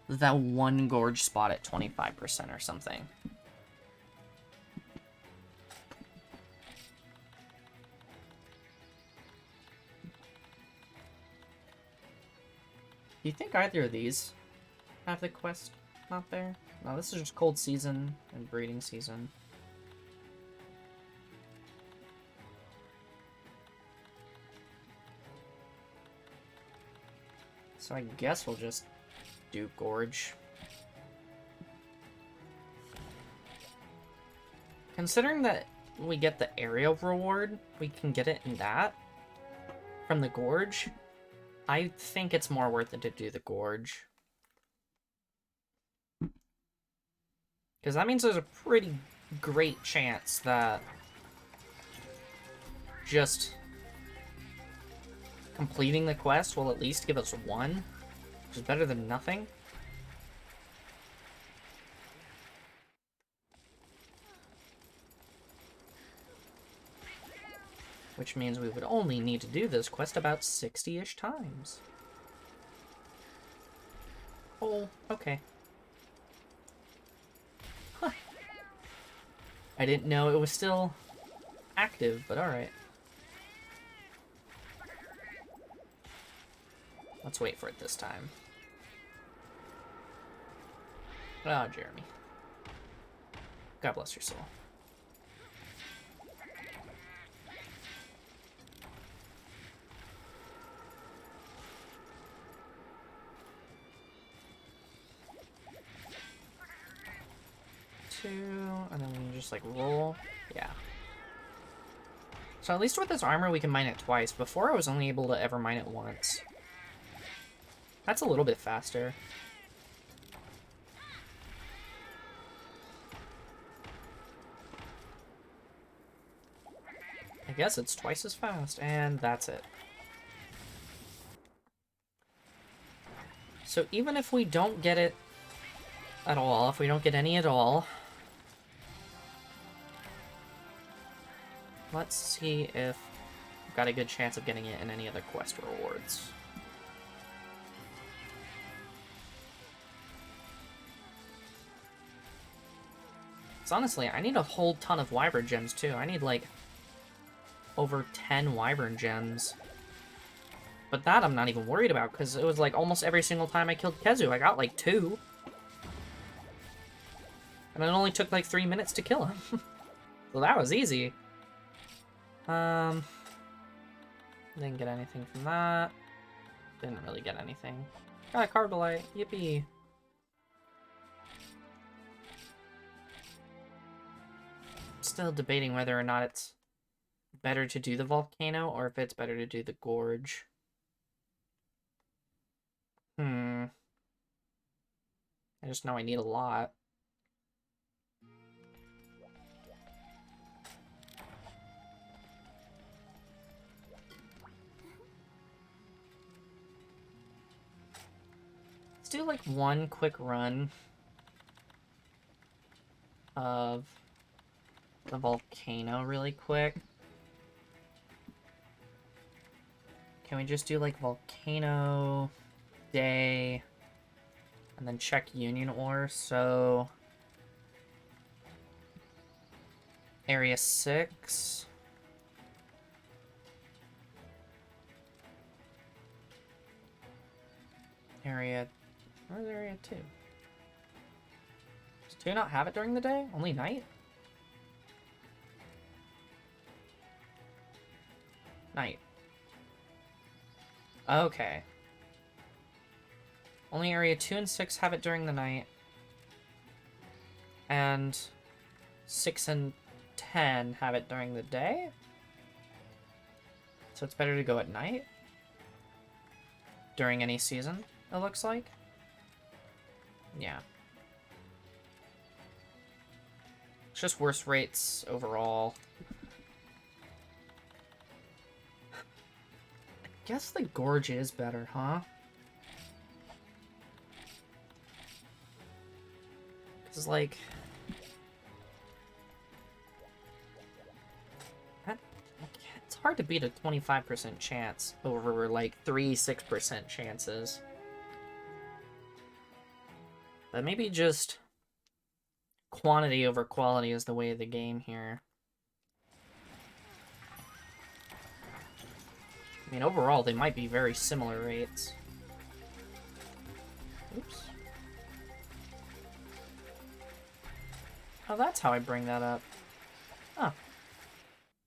that one gorge spot at 25% or something. Do you think either of these have the quest not there? No, this is just cold season and breeding season. So I guess we'll just do gorge. Considering that we get the area reward, we can get it in that from the gorge. I think it's more worth it to do the gorge. Because that means there's a pretty great chance that just completing the quest will at least give us 1, which is better than nothing. Which means we would only need to do this quest about 60-ish times. Oh, okay. Huh. I didn't know it was still active, but alright. Let's wait for it this time. Oh, Jeremy. God bless your soul. Two, and then we just like roll. Yeah. So at least with this armor we can mine it twice. Before I was only able to ever mine it once. That's a little bit faster. I guess it's twice as fast, and that's it. So even if we don't get it at all, if we don't get any at all, let's see if we've got a good chance of getting it in any other quest rewards. So honestly, I need a whole ton of wyvern gems too. I need like over 10 wyvern gems. But that I'm not even worried about, because it was like almost every single time I killed Kezu, I got like 2. And it only took like 3 minutes to kill him. So that was easy. Didn't get anything from that. Didn't really get anything. Got a Carbolite. Yippee. Still debating whether or not it's better to do the volcano or if it's better to do the gorge. I just know I need a lot. Let's do like one quick run of the volcano really quick. Can we just do like volcano day and then check union ore? So area 6, Area... Where's Area 2? Does 2 not have it during the day? Only night? Night. Okay. Only Area 2 and 6 have it during the night. And 6 and 10 have it during the day? So it's better to go at night? During any season, it looks like. Yeah. It's just worse rates overall. I guess the Gorge is better, huh? Because, like... It's hard to beat a 25% chance over, like, 6% chances. But maybe just quantity over quality is the way of the game here. I mean, overall, they might be very similar rates. Oops. Oh, that's how I bring that up. Huh.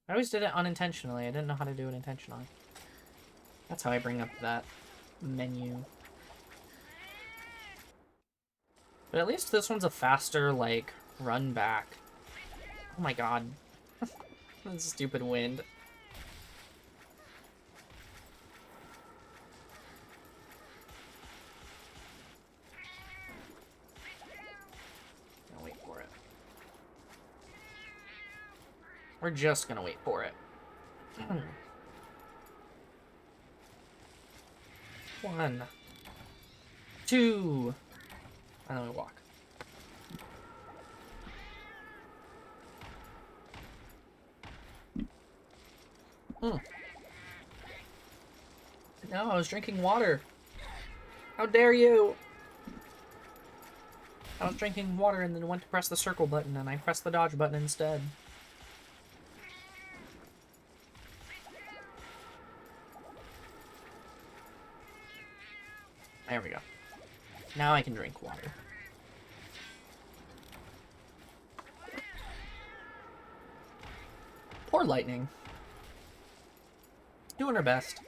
I always did it unintentionally. I didn't know how to do it intentionally. That's how I bring up that menu. But at least this one's a faster, like, run back. Oh my god. That stupid wind. I'll wait for it. We're just gonna wait for it. 1, 2, and then we walk. No, I was drinking water. How dare you! I was drinking water and then went to press the circle button and I pressed the dodge button instead. There we go. Now I can drink water. Poor Lightning. Doing her best.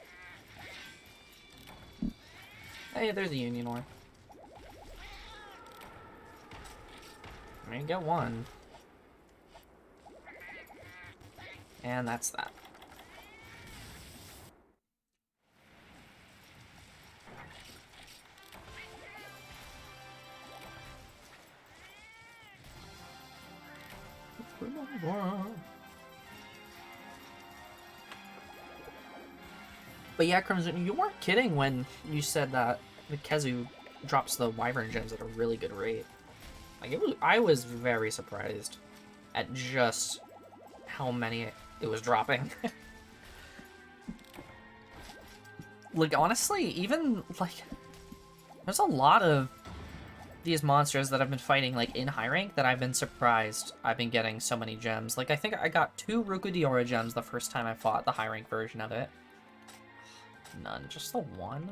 Hey, there's a Union Ore. I mean, get one. And that's that. But yeah, Crimson, you weren't kidding when you said that the Kezu drops the Wyvern gems at a really good rate. Like, I was very surprised at just how many it was dropping. Like, honestly, even, like, there's a lot of these monsters that I've been fighting, like, in high rank that I've been surprised I've been getting so many gems. Like, I think I got 2 Rukudiora gems the first time I fought the high rank version of it. None, just the 1?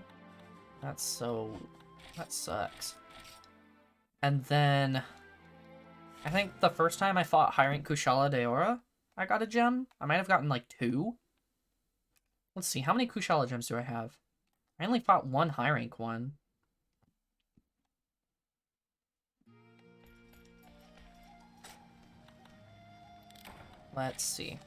That sucks. And then, I think the first time I fought high rank Kushala Daora, I got a gem. I might have gotten, like, 2. Let's see, how many Kushala gems do I have? I only fought 1 high rank one. Let's see.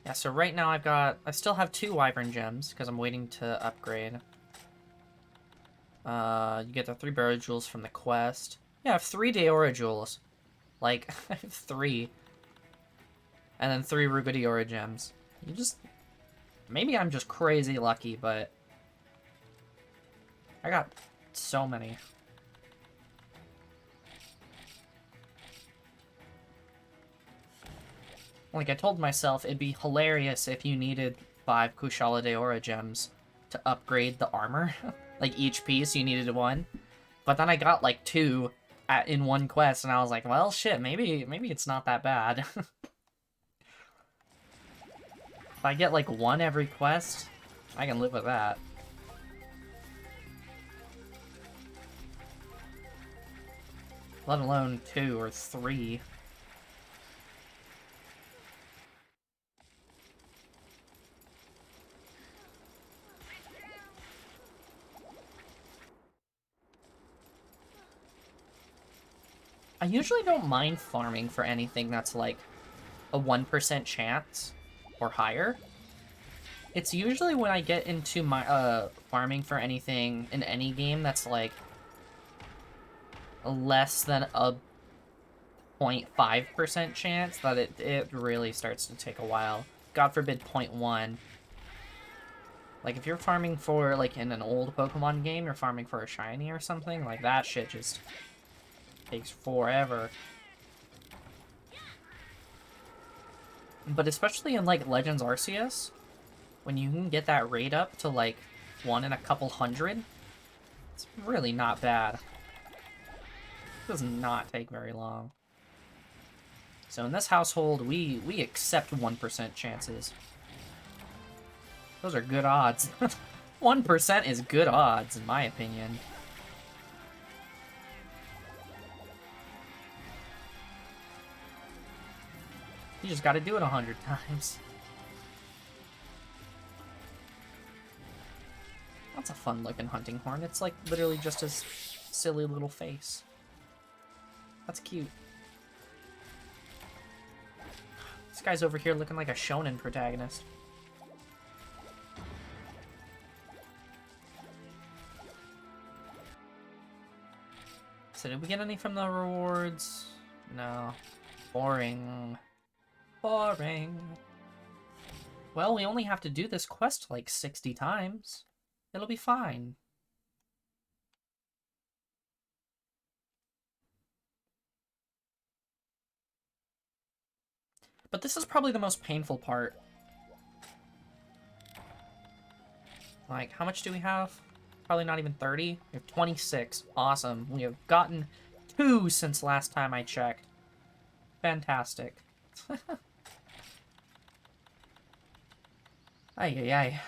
Yeah, so right now I still have 2 Wyvern gems, because I'm waiting to upgrade. You get the 3 Barrow Jewels from the quest. Yeah, I have 3 Daora Jewels. Like, I have 3. And then 3 Rukudiora gems. You just... Maybe I'm just crazy lucky, but... I got so many. Like, I told myself it'd be hilarious if you needed 5 Kushala Daora gems to upgrade the armor. Like, each piece you needed 1. But then I got, like, 2 in one quest, and I was like, well, shit, maybe it's not that bad. If I get, like, 1 every quest, I can live with that. let alone 2 or 3. I usually don't mind farming for anything that's like a 1% chance or higher. It's usually when I get into my farming for anything in any game that's like less than a 0.5% chance that it really starts to take a while. God forbid 0.1. Like, if you're farming for, like, in an old Pokemon game, you're farming for a shiny or something, like, that shit just takes forever. But especially in, like, Legends Arceus, when you can get that rate up to, like, 1 in a couple hundred, it's really not bad. It does not take very long. So in this household, we accept 1% chances. Those are good odds. 1% is good odds, in my opinion. You just gotta do it 100 times. That's a fun-looking hunting horn. It's like literally just a silly little face. That's cute. This guy's over here looking like a shonen protagonist. So did we get any from the rewards? No. Boring. Boring. Well, we only have to do this quest like 60 times. It'll be fine. But this is probably the most painful part. Like, how much do we have? Probably not even 30. We have 26. Awesome. We have gotten 2 since last time I checked. Fantastic. Ay, ay, ay.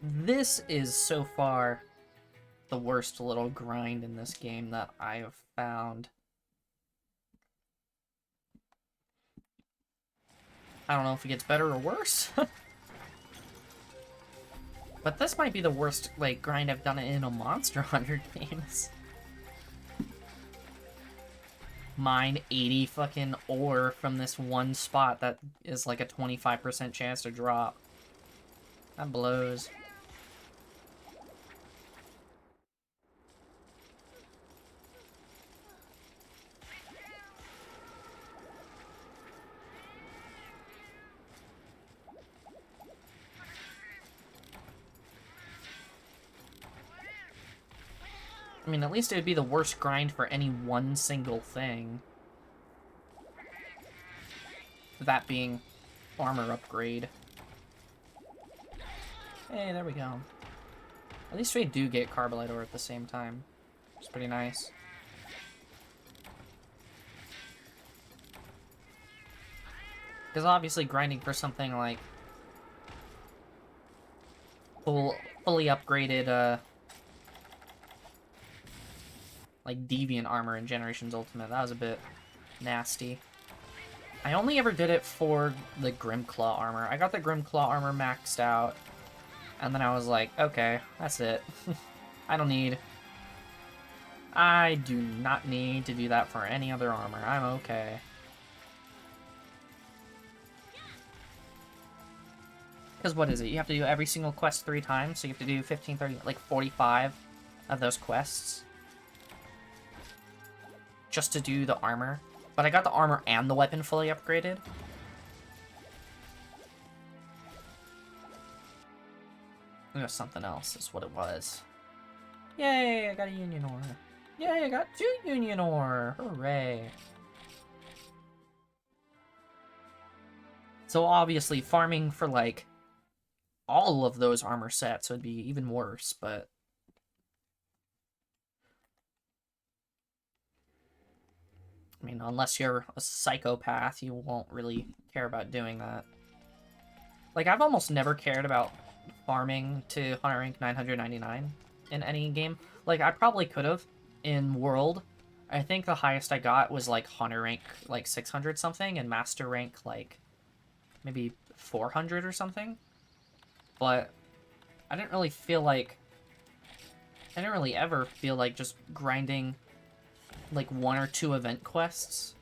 This is so far the worst little grind in this game that I have found. I don't know if it gets better or worse. But this might be the worst, like, grind I've done in a Monster Hunter games. Mine 80 fucking ore from this one spot that is like a 25% chance to drop. That blows. I mean, at least it would be the worst grind for any one single thing. That being armor upgrade. Hey, there we go. At least we do get Carbolite ore at the same time. It's pretty nice. Because obviously grinding for something like fully upgraded, like Deviant armor in Generations Ultimate, that was a bit nasty. I only ever did it for the Grimclaw armor. I got the Grimclaw armor maxed out, and then I was like, okay, that's it. I do not need to do that for any other armor. I'm okay. Because what is it? You have to do every single quest 3 times, so you have to do 15, 30, like 45 of those quests. Just to do the armor. But I got the armor and the weapon fully upgraded. It was something else, is what it was. Yay, I got a Union Ore. Yay, I got 2 Union Ore. Hooray. So obviously, farming for, like, all of those armor sets would be even worse, but... I mean, unless you're a psychopath, you won't really care about doing that. Like, I've almost never cared about farming to Hunter rank 999 in any game. Like, I probably could have in World. I think the highest I got was, like, Hunter rank, like, 600 something, and Master rank, like, maybe 400 or something. But I didn't really feel like... I didn't really ever feel like just grinding, like, 1 or 2 event quests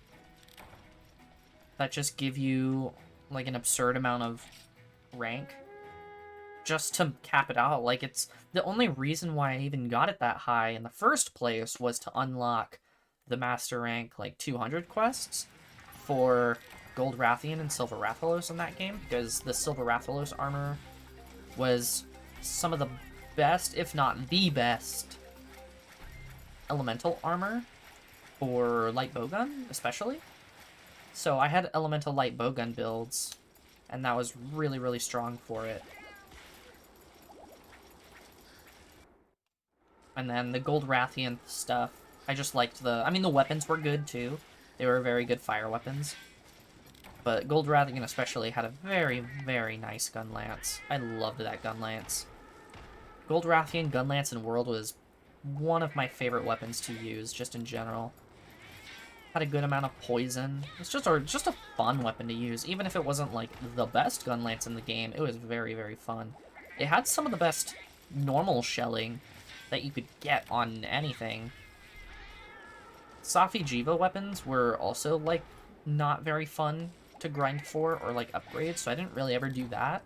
that just give you, like, an absurd amount of rank just to cap it out. Like, it's the only reason why I even got it that high in the first place was to unlock the master rank, like, 200 quests for Gold Rathian and Silver Rathalos in that game, because the Silver Rathalos armor was some of the best, if not the best, elemental armor for light bowgun, especially. So I had elemental light bowgun builds, and that was really, really strong for it. And then the Gold Rathian stuff, I just liked the... I mean, the weapons were good, too. They were very good fire weapons. But Gold Rathian especially had a very, very nice gun lance. I loved that gun lance. Gold Rathian gun lance in World was one of my favorite weapons to use, just in general. Had a good amount of poison. It's just a fun weapon to use. Even if it wasn't, like, the best gun lance in the game, it was very, very fun. It had some of the best normal shelling that you could get on anything. SylViiVods weapons were also, like, not very fun to grind for or, like, upgrade, so I didn't really ever do that.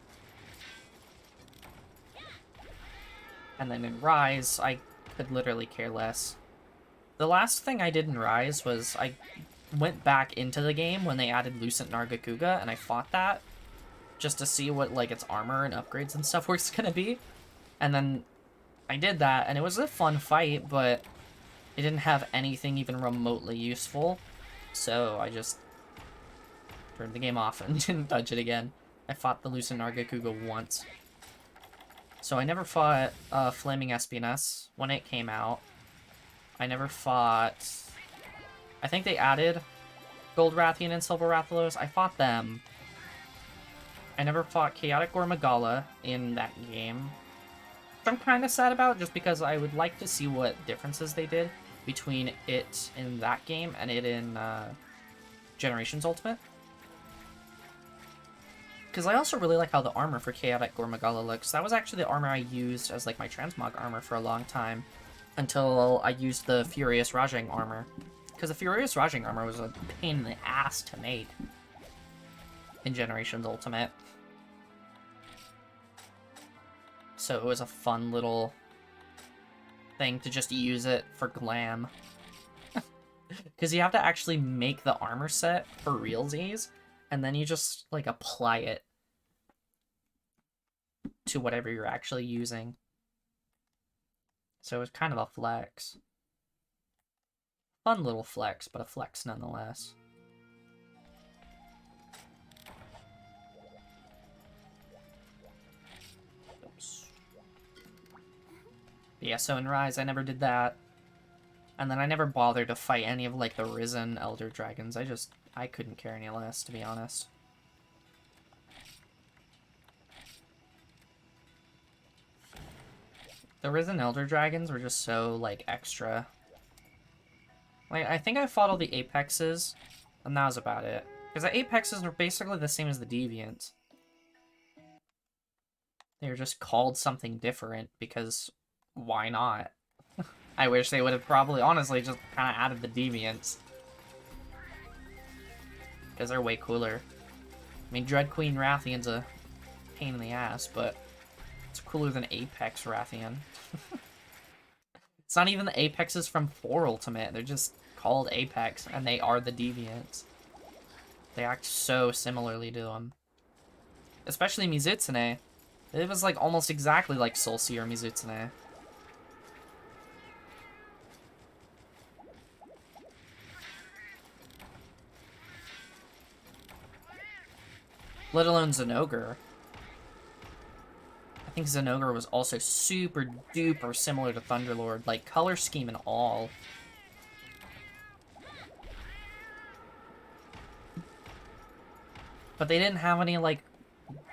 And then in Rise, I could literally care less. The last thing I did in Rise was I went back into the game when they added Lucent Nargacuga, and I fought that just to see what, like, its armor and upgrades and stuff was gonna be. And then I did that, and it was a fun fight, but it didn't have anything even remotely useful, so I just turned the game off and didn't touch it again. I fought the Lucent Nargacuga once. So I never fought Flaming Espioness when it came out. I never fought... I think they added Gold Rathian and Silver Rathalos. I fought them. I never fought Chaotic Gormagala in that game. Which I'm kind of sad about, just because I would like to see what differences they did between it in that game and it in Generations Ultimate. Because I also really like how the armor for Chaotic Gormagala looks. That was actually the armor I used as, like, my transmog armor for a long time, until I used the Furious Rajang armor. Because the Furious Rajang armor was a pain in the ass to make in Generations Ultimate. So it was a fun little thing to just use it for glam. Because you have to actually make the armor set for realsies, and then you just, like, apply it to whatever you're actually using. So it was kind of a flex. Fun little flex, but a flex nonetheless. Oops. Yeah, so in Rise, I never did that. And then I never bothered to fight any of, like, the Risen Elder Dragons. I couldn't care any less, to be honest. The Risen Elder Dragons were just so, like, extra. Like, I think I fought all the Apexes, and that was about it. Because the Apexes were basically the same as the Deviants. They were just called something different, because why not? I wish they would have probably, honestly, just kind of added the Deviants. Because they're way cooler. I mean, Dread Queen Rathian's a pain in the ass, but it's cooler than Apex Rathian. It's not even the Apexes from 4 Ultimate, they're just called Apex, and they are the Deviants. They act so similarly to them. Especially Mizutsune. It was, like, almost exactly like Soulseer Mizutsune. Let alone Zenogre. I think Zenogre was also super duper similar to Thunderlord, like color scheme and all. But they didn't have any, like,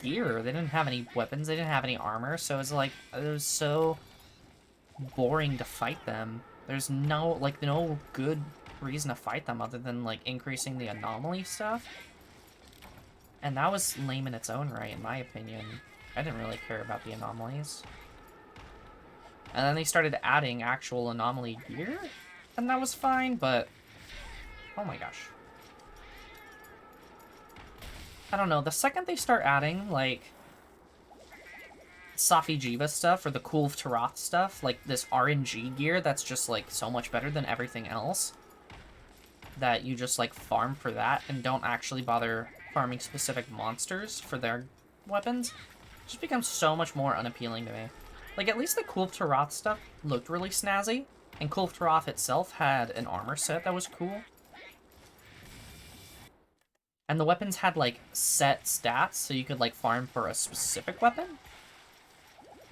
gear. They didn't have any weapons. They didn't have any armor. So it's like, it was so boring to fight them. There's no, like, no good reason to fight them other than, like, increasing the anomaly stuff. And that was lame in its own right, in my opinion. I didn't really care about the anomalies. And then they started adding actual anomaly gear, and that was fine, but... oh my gosh. I don't know, the second they start adding, like... SylViiVods stuff, or the Cool of Taroth stuff, like this RNG gear that's just, like, so much better than everything else, that you just, like, farm for that, and don't actually bother farming specific monsters for their weapons, just becomes so much more unappealing to me. Like, at least the Cool of Taroth stuff looked really snazzy, and Cool of Taroth itself had an armor set that was cool. And the weapons had, like, set stats, so you could, like, farm for a specific weapon.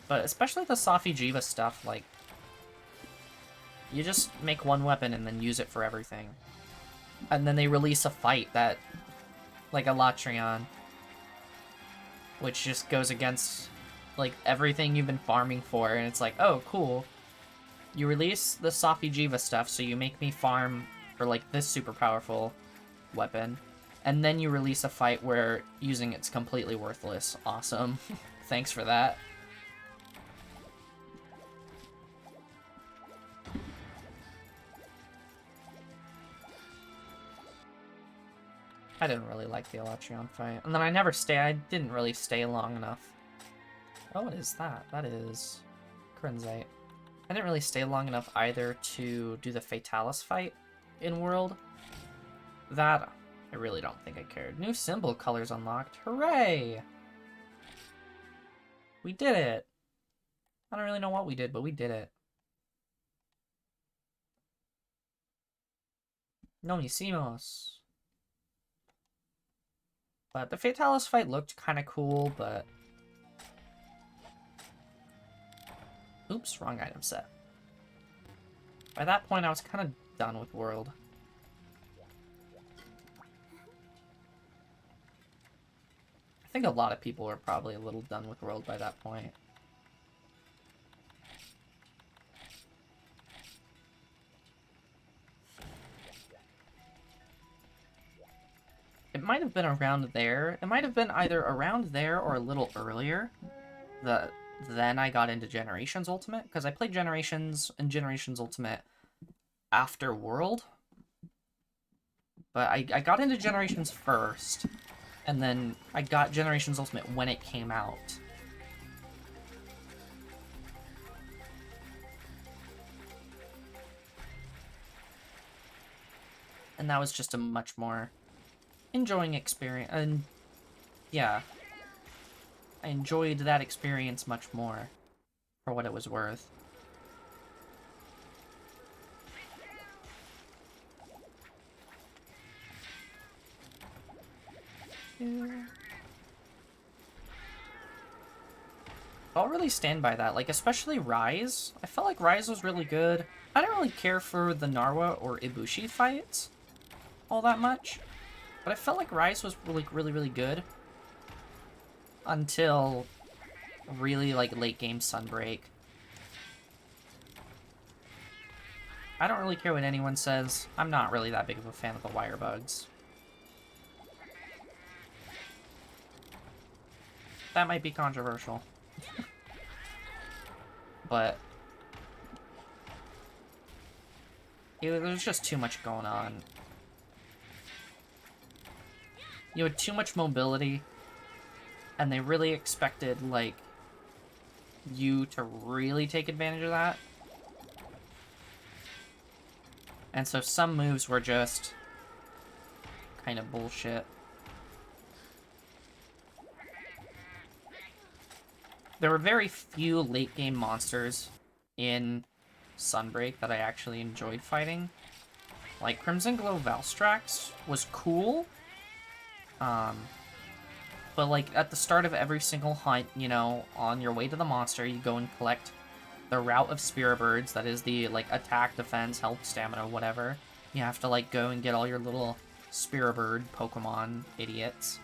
But especially the SylViiVods stuff, like, you just make one weapon and then use it for everything. And then they release a fight that, like a Latrion, which just goes against, like, everything you've been farming for, and it's like, oh, cool. You release the SylViiVods stuff, so you make me farm for, like, this super powerful weapon, and then you release a fight where using it's completely worthless. Awesome. Thanks for that. I didn't really like the Elatrion fight. And then I didn't really stay long enough. Oh, what is that? That is Krenzite. I didn't really stay long enough either to do the Fatalis fight in World. That, I really don't think I cared. New symbol colors unlocked. Hooray! We did it! I don't really know what we did, but we did it. No hicimos. But the Fatalis fight looked kind of cool, but... oops, wrong item set. By that point, I was kind of done with World. I think a lot of people were probably a little done with World by that point. It might have been around there. It might have been either around there or a little earlier. Then I got into Generations Ultimate, because I played Generations and Generations Ultimate after World. But I got into Generations first, and then I got Generations Ultimate when it came out. And that was just a much more enjoying experience, and yeah, I enjoyed that experience much more for what it was worth. Yeah. I'll really stand by that, like, especially Rise. I felt like Rise was really good. I didn't really care for the Narwa or Ibushi fights all that much, but I felt like Rise was really good until really, like, late game Sunbreak. I don't really care what anyone says. I'm not really that big of a fan of the wire bugs. That might be controversial. But there's just too much going on. You had too much mobility, and they really expected, like, you to really take advantage of that. And so some moves were just kind of bullshit. There were very few late-game monsters in Sunbreak that I actually enjoyed fighting. Like, Crimson Glow Valstrax was cool. But, like, at the start of every single hunt, you know, on your way to the monster, you go and collect the Route of Spirit Birds. That is the, like, attack, defense, health, stamina, whatever. You have to, like, go and get all your little Spirit Bird Pokemon idiots.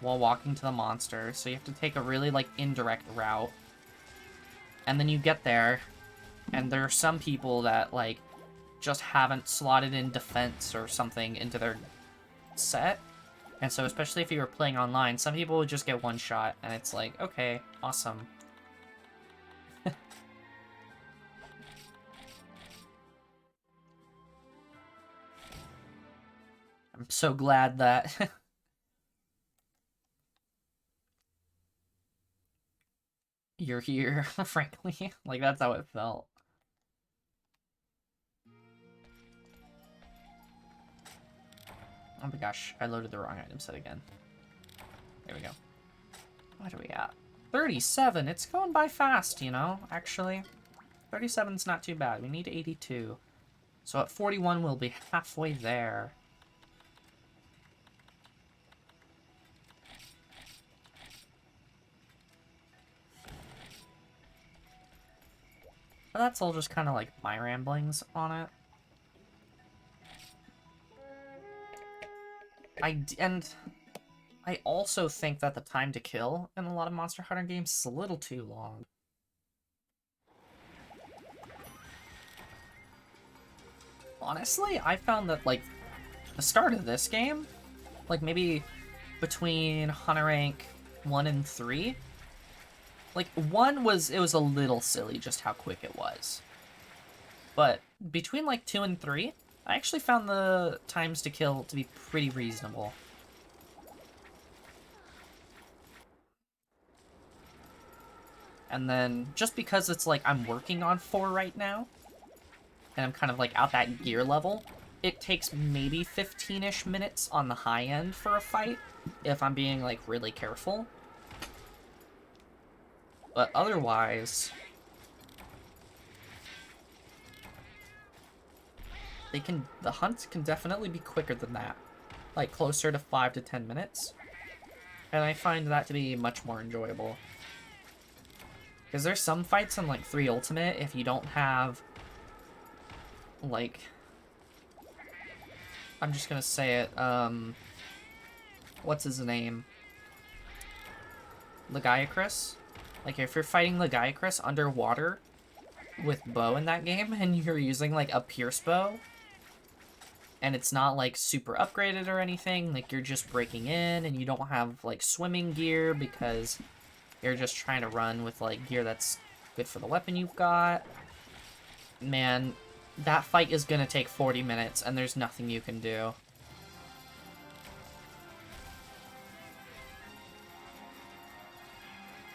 while walking to the monster, so you have to take a really, like, indirect route. And then you get there, and there are some people that, like, just haven't slotted in defense or something into their set. And so, especially if you were playing online, some people would just get one shot, and it's like, okay, awesome. I'm so glad that you're here, frankly. Like, that's how it felt. Oh my gosh, I loaded the wrong item set again. There we go. What are we at? 37! It's going by fast, you know, actually. 37's not too bad. We need 82. So at 41, we'll be halfway there. But that's all just kind of like my ramblings on it. I also think that the time to kill in a lot of Monster Hunter games is a little too long. Honestly, I found that, like, the start of this game, like, maybe between Hunter Rank 1 and 3, like, 1 was, it was a little silly just how quick it was. But between, like, 2 and 3, I actually found the times to kill to be pretty reasonable. And then, just because it's like I'm working on 4 right now, and I'm kind of like out that gear level, it takes maybe 15-ish minutes on the high end for a fight, if I'm being like really careful. But otherwise, the hunts can definitely be quicker than that. Like closer to 5 to 10 minutes. And I find that to be much more enjoyable. Because there's some fights in, like, 3 Ultimate, if you don't have, like... I'm just gonna say it, what's his name? Lagiacrus? Like, if you're fighting Lagiacrus underwater with bow in that game, and you're using, like, a pierce bow, and it's not, like, super upgraded or anything, like, you're just breaking in, and you don't have, like, swimming gear, because... you're just trying to run with, like, gear that's good for the weapon you've got. Man, that fight is gonna take 40 minutes, and there's nothing you can do.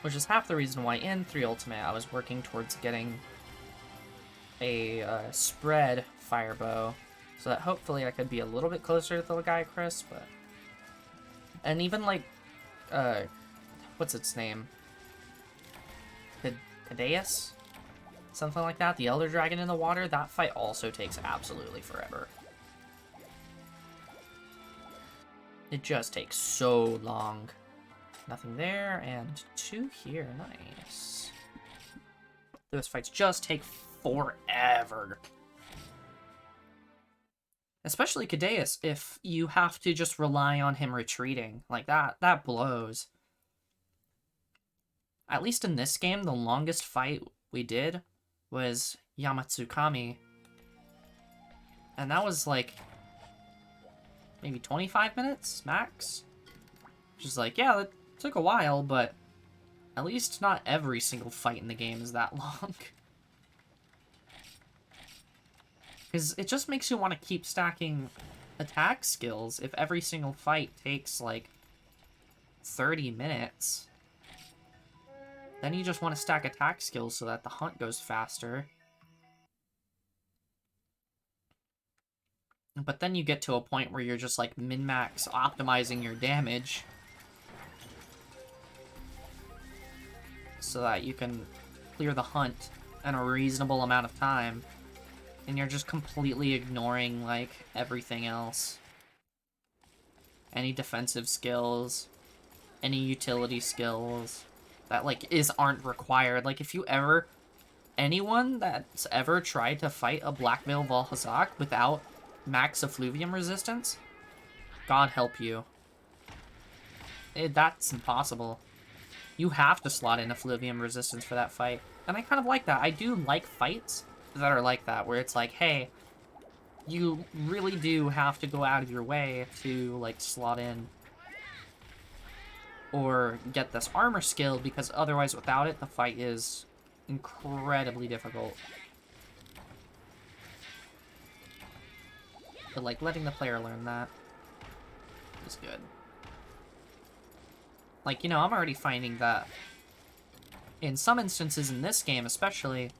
Which is half the reason why in 3 Ultimate I was working towards getting a spread firebow, so that hopefully I could be a little bit closer to the Lagiacrus, but... and even, like, what's its name? Cadeus? Something like that. The Elder Dragon in the water. That fight also takes absolutely forever. It just takes so long. Nothing there, and 2 here. Nice. Those fights just take forever. Especially Cadeus, if you have to just rely on him retreating. Like, that blows. At least in this game, the longest fight we did was Yamatsukami. And that was, like, maybe 25 minutes, max? Which is like, yeah, that took a while, but at least not every single fight in the game is that long. Because it just makes you want to keep stacking attack skills if every single fight takes, like, 30 minutes. Then you just want to stack attack skills so that the hunt goes faster. But then you get to a point where you're just, like, min-max optimizing your damage. So that you can clear the hunt in a reasonable amount of time. And you're just completely ignoring, like, everything else. Any defensive skills. Any utility skills. That, like, aren't required. Like, if you ever... anyone that's ever tried to fight a Black Veil Valhazak without max effluvium resistance, God help you. that's impossible. You have to slot in Effluvium resistance for that fight. And I kind of like that. I do like fights that are like that, where it's like, hey, you really do have to go out of your way to, like, slot in or get this armor skill, because otherwise, without it, the fight is incredibly difficult. But, like, letting the player learn that is good. Like, you know, I'm already finding that in some instances in this game, especially,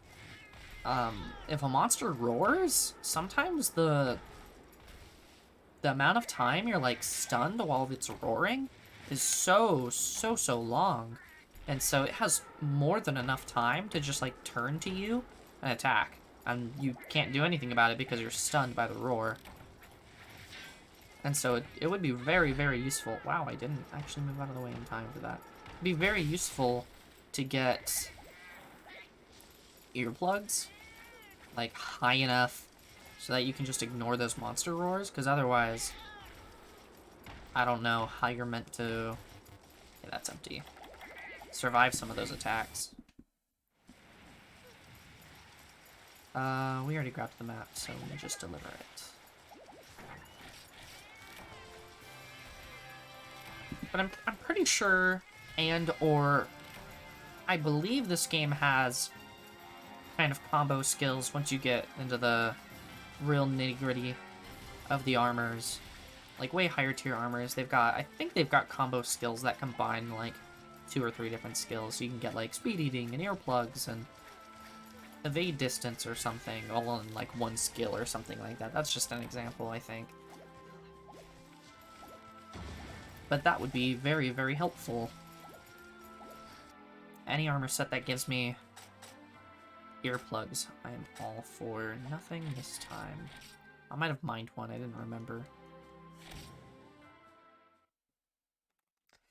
if a monster roars, sometimes the amount of time you're, like, stunned while it's roaring is so long. And so it has more than enough time to just, like, turn to you and attack. And you can't do anything about it because you're stunned by the roar. And so it would be very, very useful. Wow, I didn't actually move out of the way in time for that. It'd be very useful to get earplugs, like, high enough so that you can just ignore those monster roars, because otherwise, I don't know how you're meant to... Yeah, that's empty. Survive some of those attacks. We already grabbed the map, so we'll just deliver it. But I'm pretty sure, or I believe this game has kind of combo skills once you get into the real nitty-gritty of the armors. Like, way higher tier armors, I think they've got combo skills that combine, like, 2 or 3 different skills. So you can get, like, speed eating and earplugs and evade distance or something, all in, like, one skill or something like that. That's just an example, I think. But that would be very, very helpful. Any armor set that gives me earplugs, I am all for. Nothing this time. I might have mined one, I didn't remember.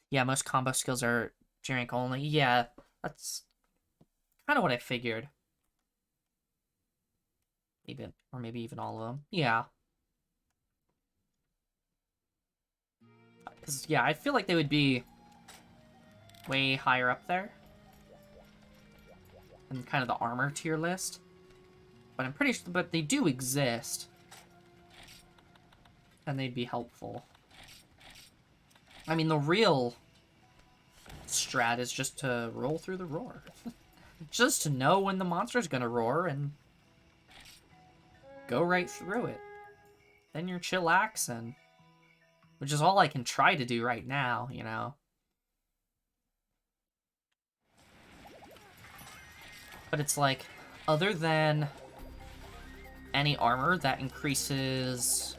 Yeah, most combo skills are G-rank only. Yeah, that's kind of what I figured. Or maybe even all of them. Yeah. Because, yeah, I feel like they would be way higher up there in kind of the armor tier list. But I'm pretty sure, but they do exist. And they'd be helpful. I mean, the real strat is just to roll through the roar. Just to know when the monster's gonna roar and go right through it. Then you're chillaxing. Which is all I can try to do right now, you know? But it's like, other than any armor that increases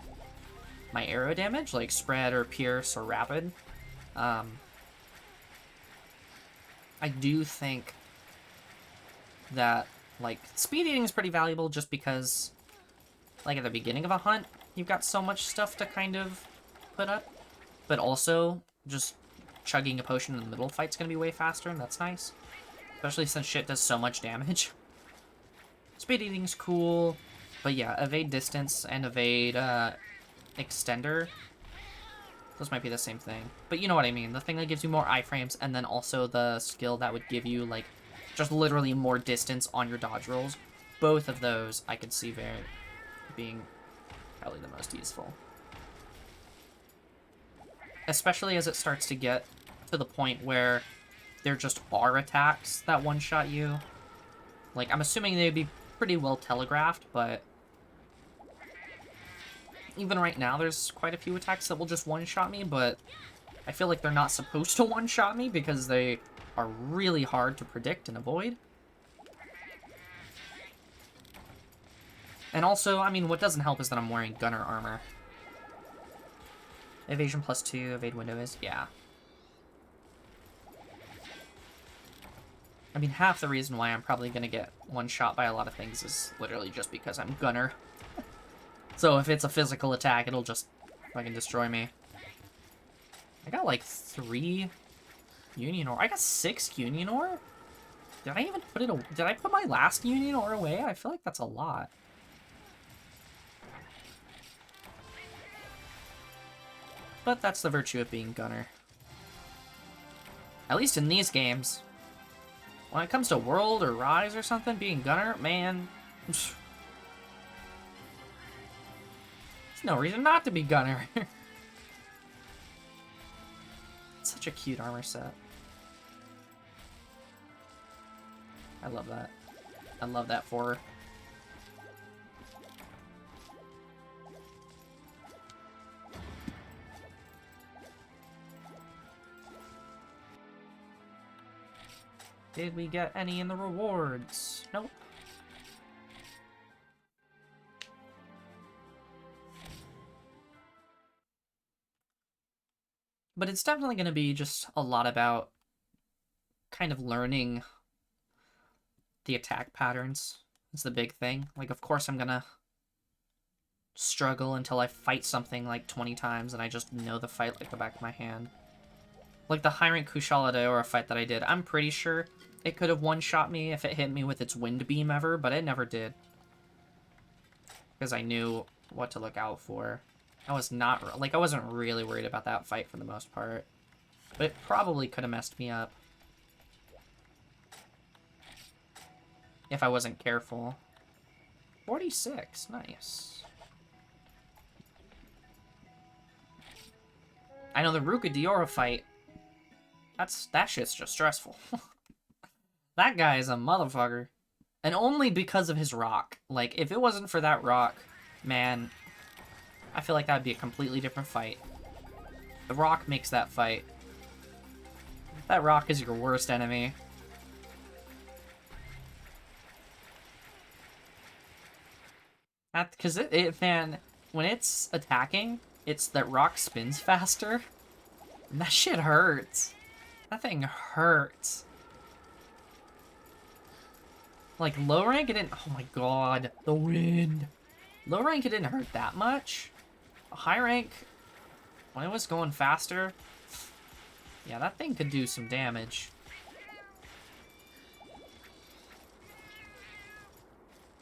my arrow damage, like spread or pierce or rapid, I do think that, like, speed eating is pretty valuable just because, like, at the beginning of a hunt, you've got so much stuff to kind of put up, but also just chugging a potion in the middle of the fight's gonna be way faster, and that's nice. Especially since shit does so much damage. Speed eating's cool, but yeah, evade distance and evade extender, those might be the same thing. But you know what I mean, the thing that gives you more iframes, and then also the skill that would give you, like, just literally more distance on your dodge rolls. Both of those I could see being probably the most useful. Especially as it starts to get to the point where there just are attacks that one-shot you. Like, I'm assuming they'd be pretty well telegraphed, but even right now there's quite a few attacks that will just one-shot me, but I feel like they're not supposed to one-shot me because they are really hard to predict and avoid. And also, I mean, what doesn't help is that I'm wearing gunner armor. Evasion +2, evade window is, yeah. I mean, half the reason why I'm probably gonna get one shot by a lot of things is literally just because I'm gunner. So if it's a physical attack, it'll just fucking destroy me. I got like 3 Union Ore. I got 6 Union Ore? Did I even put it away? Did I put my last Union Ore away? I feel like that's a lot. But that's the virtue of being gunner. At least in these games. When it comes to World or Rise or something, being Gunner, man... There's no reason not to be Gunner. It's such a cute armor set. I love that. I love that for her. Did we get any in the rewards? Nope. But it's definitely going to be just a lot about kind of learning the attack patterns. Is the big thing. Like, of course I'm going to struggle until I fight something like 20 times and I just know the fight like the back of my hand. Like the high rank Kushala Daora fight that I did, I'm pretty sure it could have one-shot me if it hit me with its wind beam ever, but it never did. Because I knew what to look out for. I was not, like, I wasn't really worried about that fight for the most part. But it probably could have messed me up. If I wasn't careful. 46, nice. I know the Ruka Diora fight, that shit's just stressful. That guy is a motherfucker. And only because of his rock. Like, if it wasn't for that rock, man, I feel like that would be a completely different fight. The rock makes that fight. That rock is your worst enemy. Because man, when it's attacking, it's that rock spins faster. And that shit hurts. That thing hurts. Like, low rank, it didn't... Oh my god, the wind. Low rank, it didn't hurt that much. High rank, when it was going faster, yeah, that thing could do some damage.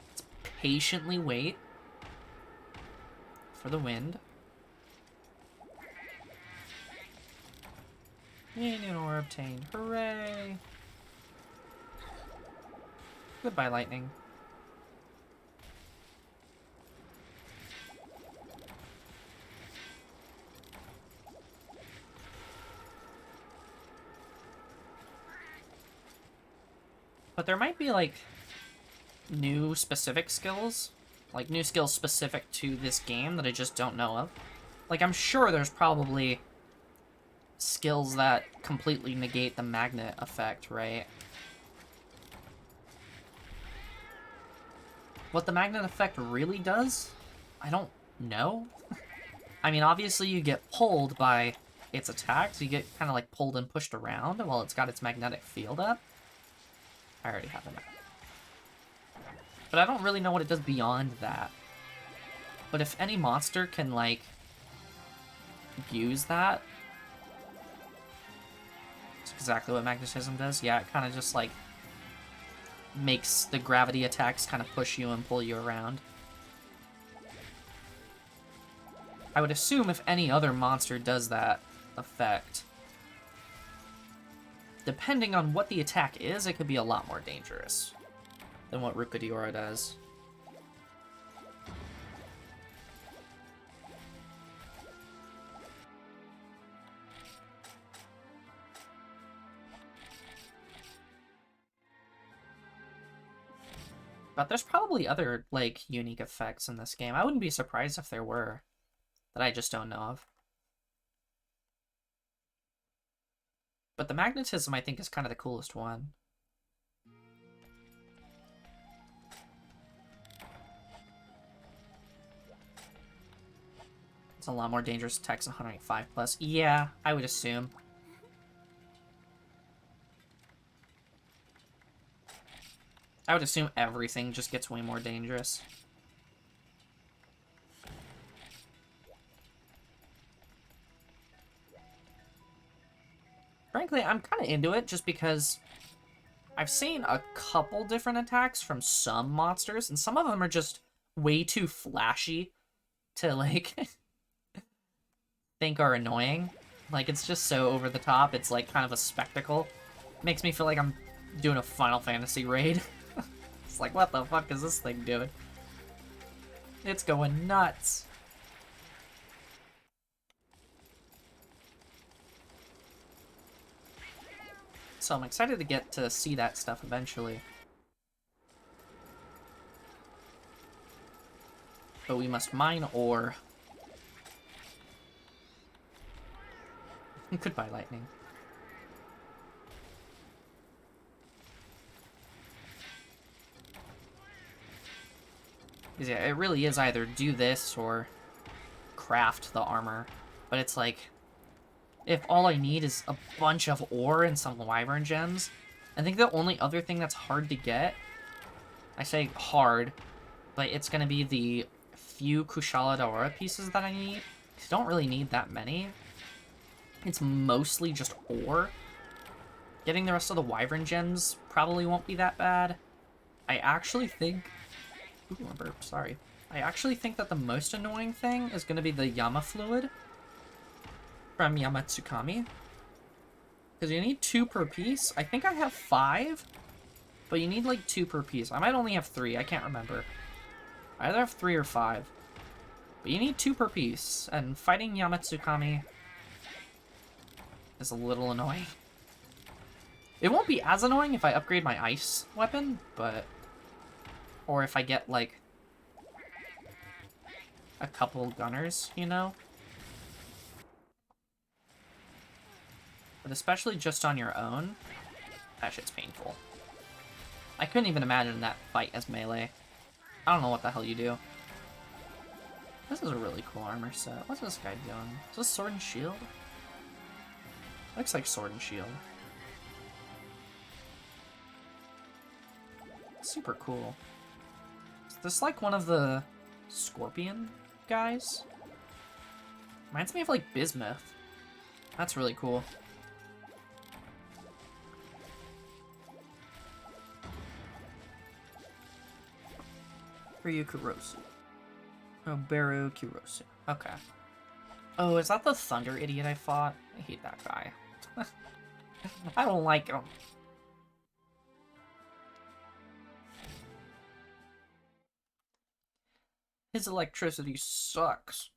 Let's patiently wait for the wind. Union ore obtained. Hooray! Goodbye, lightning. But there might be, like, new specific skills. Like, new skills specific to this game that I just don't know of. Like, I'm sure there's probably skills that completely negate the magnet effect, right? What the magnet effect really does? I don't know. I mean, obviously you get pulled by its attacks. You get kind of like pulled and pushed around while it's got its magnetic field up. I already have it. But I don't really know what it does beyond that. But if any monster can, like, use that... That's exactly what magnetism does. Yeah, it kind of just, like, makes the gravity attacks kind of push you and pull you around. I would assume if any other monster does that effect, depending on what the attack is, it could be a lot more dangerous than what Ruka Diora does. But there's probably other, like, unique effects in this game. I wouldn't be surprised if there were, that I just don't know of. But the magnetism, I think, is kind of the coolest one. It's a lot more dangerous attacks than 105+. Yeah, I would assume. I would assume everything just gets way more dangerous. Frankly, I'm kind of into it just because I've seen a couple different attacks from some monsters, and some of them are just way too flashy to, like, think are annoying. Like, it's just so over the top. It's like kind of a spectacle. Makes me feel like I'm doing a Final Fantasy raid. It's like, what the fuck is this thing doing? It's going nuts. So I'm excited to get to see that stuff eventually. But we must mine ore. Goodbye, lightning. Yeah, it really is either do this or craft the armor. But it's like, if all I need is a bunch of ore and some wyvern gems, I think the only other thing that's hard to get, I say hard, but it's going to be the few Kushala Daora pieces that I need. I don't really need that many. It's mostly just ore. Getting the rest of the wyvern gems probably won't be that bad. I actually think... Ooh, a burp, sorry. I actually think that the most annoying thing is going to be the Yama fluid from Yamatsukami. Because you need 2 per piece. I think I have 5, but you need like 2 per piece. I might only have 3, I can't remember. I either have 3 or 5. But you need 2 per piece, and fighting Yamatsukami is a little annoying. It won't be as annoying if I upgrade my ice weapon, but... Or if I get, like, a couple gunners, you know? But especially just on your own, that shit's painful. I couldn't even imagine that fight as melee. I don't know what the hell you do. This is a really cool armor set. What's this guy doing? Is this sword and shield? Looks like sword and shield. Super cool. Is this like one of the scorpion guys? Reminds me of like Bismuth. That's really cool. Ryu Kurosu. Oh, Baru Kurosu. Okay. Oh, is that the thunder idiot I fought? I hate that guy. I don't like him. His electricity sucks.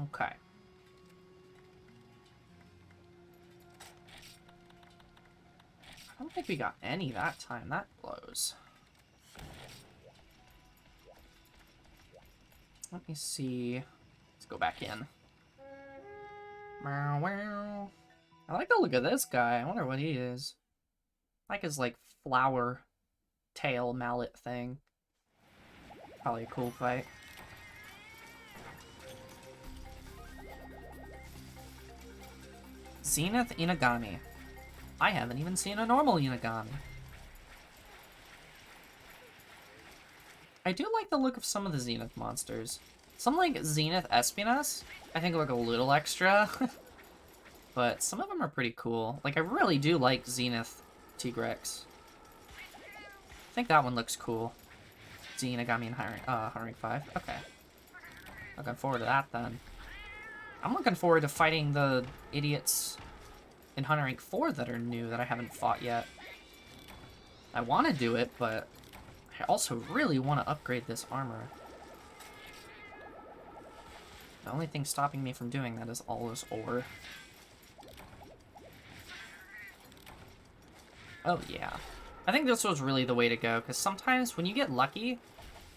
Okay. I don't think we got any that time. That blows. Let me see. Let's go back in. I like the look of this guy. I wonder what he is. I like his, like, flower tail mallet thing. Probably a cool fight. Zenith Inagami. I haven't even seen a normal Inagami. I do like the look of some of the Zenith monsters. Some like Zenith Espinas, I think look a little extra. But some of them are pretty cool. Like, I really do like Zenith Tigrex. I think that one looks cool. Zenagami and Hunting 5. Okay. Looking forward to that, then. I'm looking forward to fighting the idiots in Hunter Rank 4 that are new that I haven't fought yet. I want to do it, but I also really want to upgrade this armor. The only thing stopping me from doing that is all this ore. Oh, yeah. I think this was really the way to go, because sometimes when you get lucky,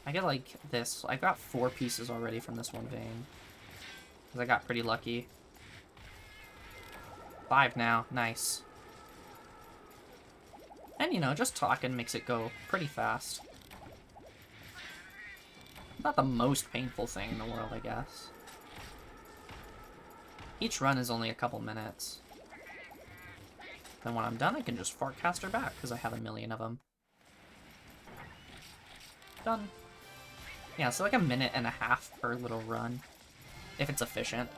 I get like this. I got 4 pieces already from this one vein. Because I got pretty lucky. 5 now. Nice. And, you know, just talking makes it go pretty fast. Not the most painful thing in the world, I guess. Each run is only a couple minutes. Then when I'm done, I can just forecast her back, because I have a million of them. Done. Yeah, so like a minute and a half per little run, if it's efficient.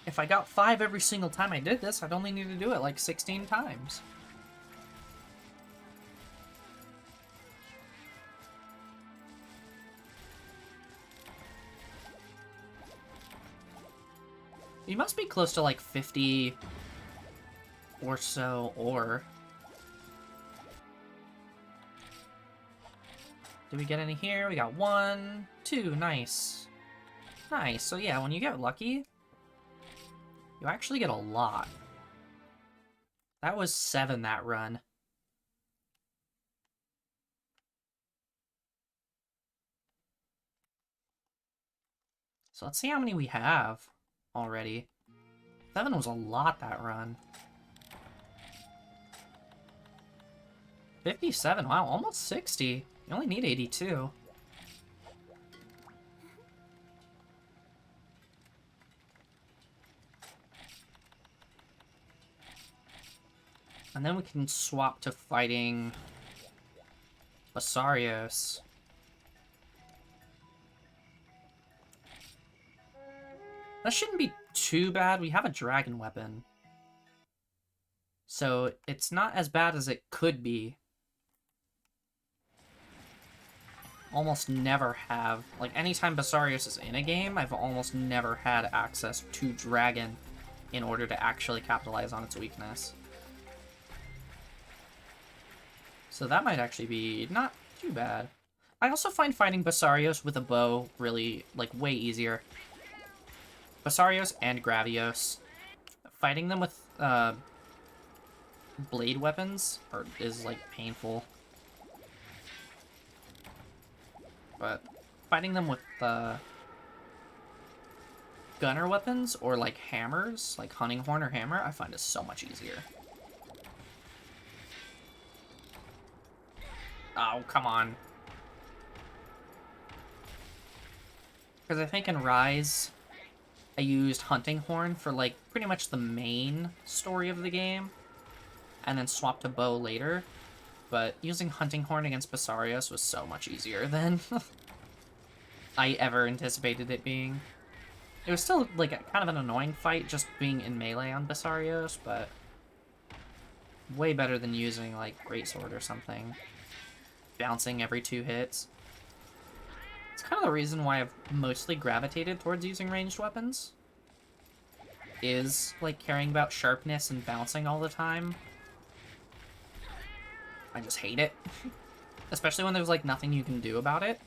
If I got 5 every single time I did this, I'd only need to do it like 16 times. You must be close to like 50 or so, or... Did we get any here? We got 1, 2, nice. Nice, so yeah, when you get lucky, you actually get a lot. That was 7 that run. So let's see how many we have already. 7 was a lot that run. 57, wow, almost 60. You only need 82. And then we can swap to fighting Basarios. That shouldn't be too bad. We have a dragon weapon. So it's not as bad as it could be. Almost never have. Like, anytime Basarios is in a game, I've almost never had access to dragon in order to actually capitalize on its weakness. So that might actually be not too bad. I also find fighting Basarios with a bow really, like, way easier. Basarios and Gravios. Fighting them with, blade weapons is, like, painful. But fighting them with, gunner weapons or, like, hammers, like hunting horn or hammer, I find is so much easier. Oh, come on. Because I think in Rise, I used hunting horn for, like, pretty much the main story of the game, and then swapped to bow later. But using hunting horn against Basarios was so much easier than I ever anticipated it being. It was still, like, kind of an annoying fight just being in melee on Basarios, but way better than using, like, greatsword or something. Bouncing every 2 hits. It's kind of the reason why I've mostly gravitated towards using ranged weapons. Is, like, caring about sharpness and bouncing all the time. I just hate it. Especially when there's, like, nothing you can do about it.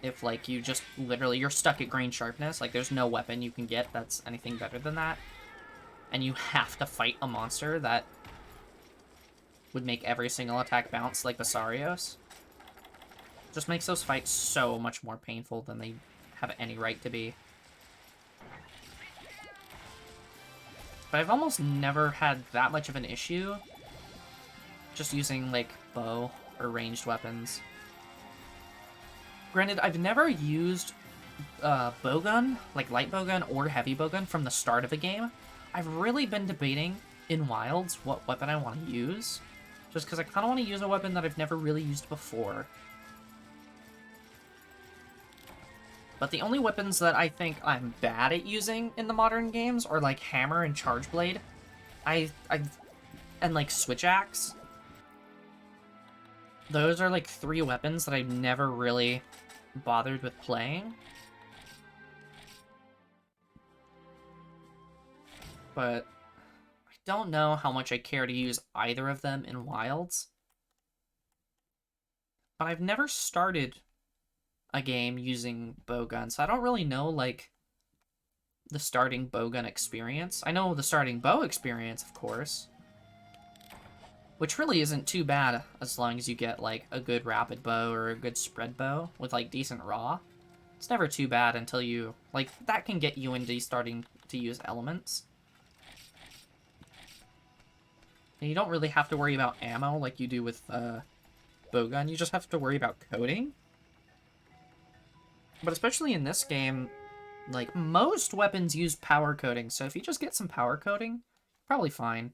If, like, you just literally, you're stuck at green sharpness, like, there's no weapon you can get that's anything better than that. And you have to fight a monster that would make every single attack bounce like Basarios. Just makes those fights so much more painful than they have any right to be. But I've almost never had that much of an issue just using, like, bow or ranged weapons. Granted, I've never used bowgun, like light bowgun or heavy bowgun from the start of a game. I've really been debating in Wilds what weapon I want to use. Just because I kind of want to use a weapon that I've never really used before. But the only weapons that I think I'm bad at using in the modern games are, like, hammer and charge blade. and, like, switch axe. Those are, like, 3 weapons that I've never really bothered with playing. But don't know how much I care to use either of them in Wilds. But I've never started a game using bowgun, so I don't really know, like, the starting bowgun experience. I know the starting bow experience, of course, which really isn't too bad as long as you get, like, a good rapid bow or a good spread bow with, like, decent raw. It's never too bad until you, like, that can get you into starting to use elements. And you don't really have to worry about ammo like you do with bowgun. You just have to worry about coding. But especially in this game, like, most weapons use power coding, so if you just get some power coding, probably fine.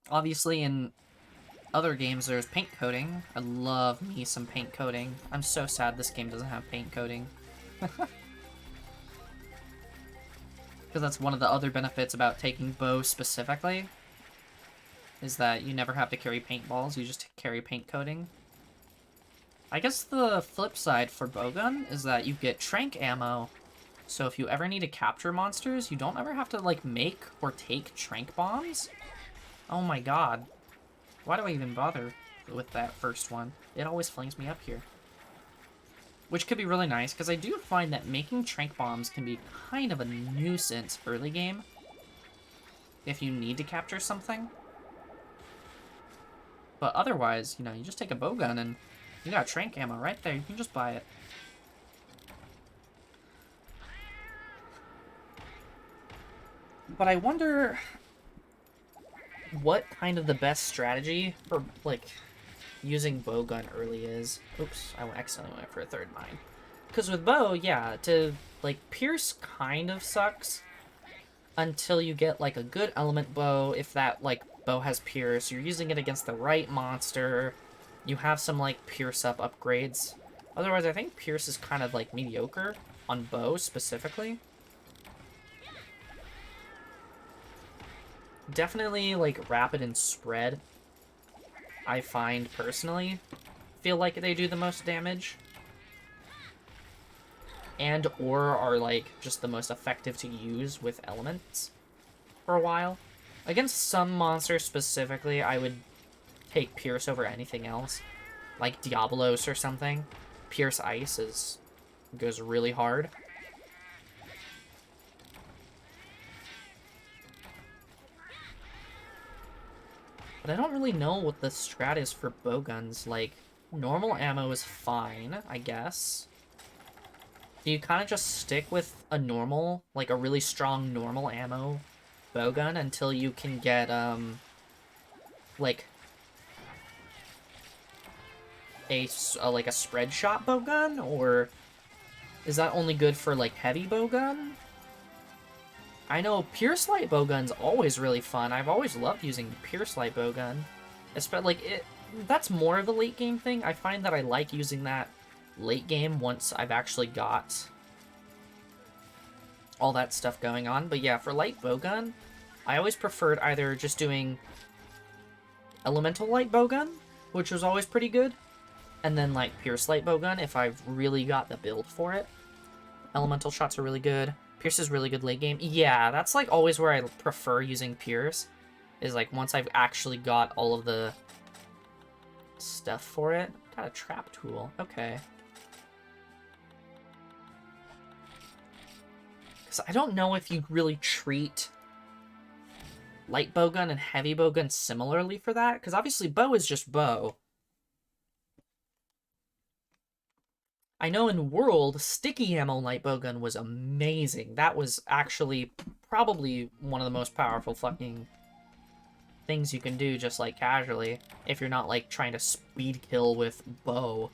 Obviously, in other games, there's paint coding. I love me some paint coding. I'm so sad this game doesn't have paint coding. Because that's one of the other benefits about taking bow specifically, is that you never have to carry paintballs, you just carry paint coating. I guess the flip side for bowgun is that you get trank ammo, so if you ever need to capture monsters, you don't ever have to, like, make or take trank bombs. Oh my god. Why do I even bother with that first one? It always flings me up here. Which could be really nice, because I do find that making trank bombs can be kind of a nuisance early game if you need to capture something. But otherwise, you know, you just take a bowgun and you got trank ammo right there. You can just buy it. But I wonder what kind of the best strategy for, like, using bowgun early is. Oops, I accidentally went for a third mine. Because with bow, yeah, like, pierce kind of sucks until you get, like, a good element bow. If that, like, bow has pierce, you're using it against the right monster. You have some, like, pierce up upgrades. Otherwise, I think pierce is kind of, like, mediocre on bow specifically. Definitely, like, rapid and spread, I find, personally, feel like they do the most damage. And or are, like, just the most effective to use with elements for a while. Against some monsters specifically, I would take Pierce over anything else. Like Diablos or something. Pierce Ice goes really hard. But I don't really know what the strat is for bowguns. Like, normal ammo is fine, I guess. You kind of just stick with a normal, like a really strong normal ammo bowgun until you can get, like a spread shot bowgun? Or is that only good for, like, heavy bowgun? I know Pierce Light Bowgun's always really fun. I've always loved using the Pierce Light Bowgun. That's more of a late game thing. I find that I like using that late game once I've actually got all that stuff going on. But yeah, for Light Bowgun, I always preferred either just doing Elemental Light Bowgun, which was always pretty good, and then, like, Pierce Light Bowgun if I've really got the build for it. Elemental shots are really good. Pierce is really good late game. Yeah, that's, like, always where I prefer using Pierce, is, like, once I've actually got all of the stuff for it. Got a trap tool. Okay. Because I don't know if you really treat light bowgun and heavy bowgun similarly for that, because obviously bow is just bow. I know in World, sticky ammo light bowgun was amazing. That was actually probably one of the most powerful fucking things you can do just, like, casually, if you're not, like, trying to speed kill with bow.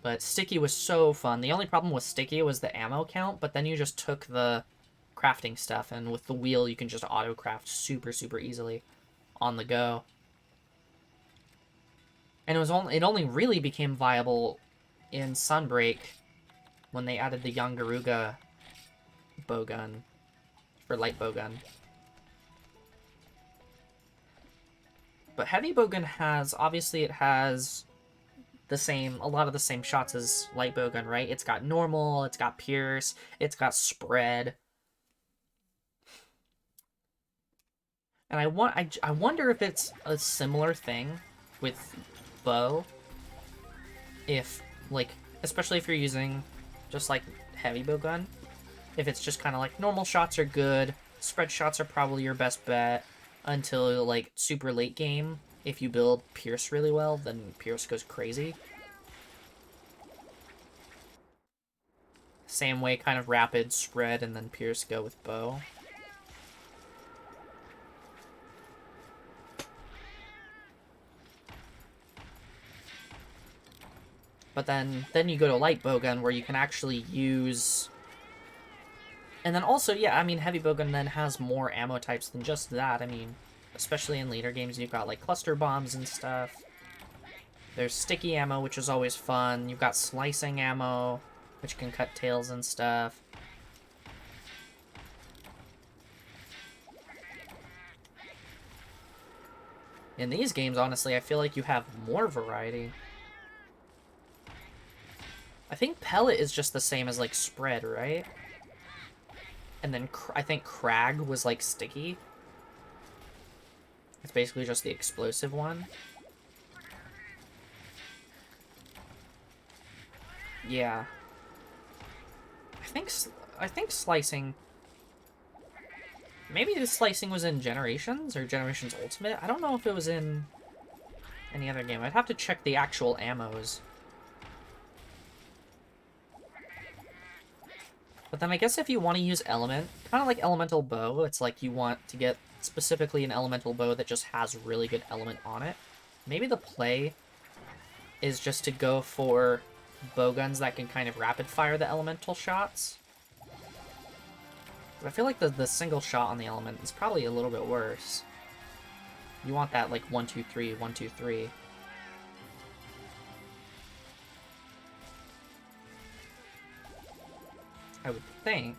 But sticky was so fun. The only problem with sticky was the ammo count, but then you just took the crafting stuff, and with the wheel you can just auto-craft super, super easily on the go. And it only really became viable in Sunbreak when they added the Yangaruga bowgun for light bowgun. But heavy bowgun obviously it has a lot of the same shots as light bowgun, right? It's got normal, it's got pierce, it's got spread. And I wonder if it's a similar thing with bow. If, like, especially if you're using just, like, heavy bowgun. If it's just kind of like normal shots are good, spread shots are probably your best bet until, like, super late game. If you build Pierce really well, then Pierce goes crazy. Same way, kind of rapid, spread, and then Pierce go with bow. But then you go to light bowgun where you can actually use... And then also, yeah, I mean, heavy bowgun then has more ammo types than just that. I mean, especially in later games, you've got, like, cluster bombs and stuff. There's sticky ammo, which is always fun. You've got slicing ammo, which can cut tails and stuff. In these games, honestly, I feel like you have more variety. I think pellet is just the same as, like, spread, right? And then I think crag was, like, sticky. It's basically just the explosive one. Yeah. I think slicing... Maybe the slicing was in Generations or Generations Ultimate. I don't know if it was in any other game. I'd have to check the actual ammos. But then I guess if you want to use element, kind of like elemental bow, it's like you want to get specifically an elemental bow that just has really good element on it. Maybe the play is just to go for bowguns that can kind of rapid fire the elemental shots. But I feel like the single shot on the element is probably a little bit worse. You want that like 1, 2, 3, 1, 2, 3. I would think.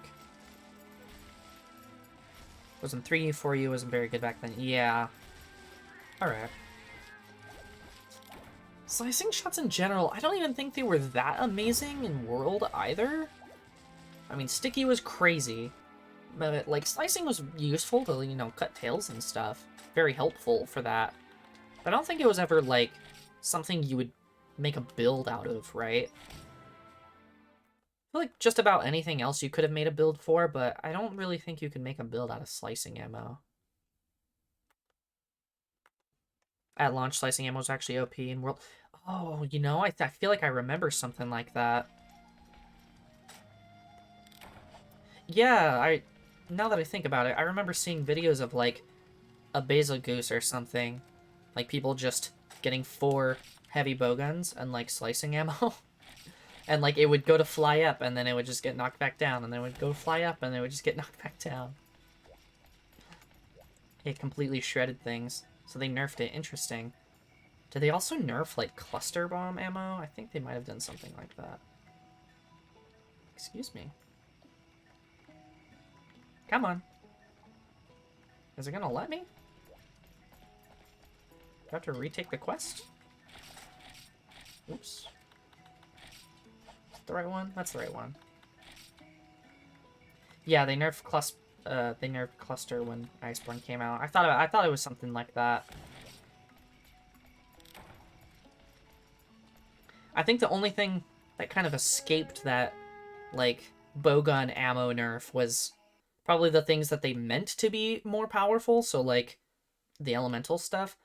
Wasn't 3U, 4U wasn't very good back then. Yeah. Alright. Slicing shots in general, I don't even think they were that amazing in World either. I mean, sticky was crazy. But, like, slicing was useful to, you know, cut tails and stuff. Very helpful for that. But I don't think it was ever, like, something you would make a build out of, right? I feel like just about anything else you could have made a build for, but I don't really think you can make a build out of slicing ammo. At launch, slicing ammo is actually OP in World... Oh, you know, I feel like I remember something like that. Yeah, now that I think about it, I remember seeing videos of, like, a basil goose or something. Like, people just getting 4 heavy bowguns and, like, slicing ammo. And, like, it would go to fly up, and then it would just get knocked back down, and then it would go fly up, and it would just get knocked back down. It completely shredded things. So they nerfed it. Interesting. Did they also nerf, like, cluster bomb ammo? I think they might have done something like that. Excuse me. Come on. Is it gonna let me? Do I have to retake the quest? Oops. Is that the right one? That's the right one. Yeah, they nerfed cluster when Iceborne came out. I thought it was something like that. I think the only thing that kind of escaped that, like, bowgun ammo nerf was probably the things that they meant to be more powerful, so, like, the elemental stuff.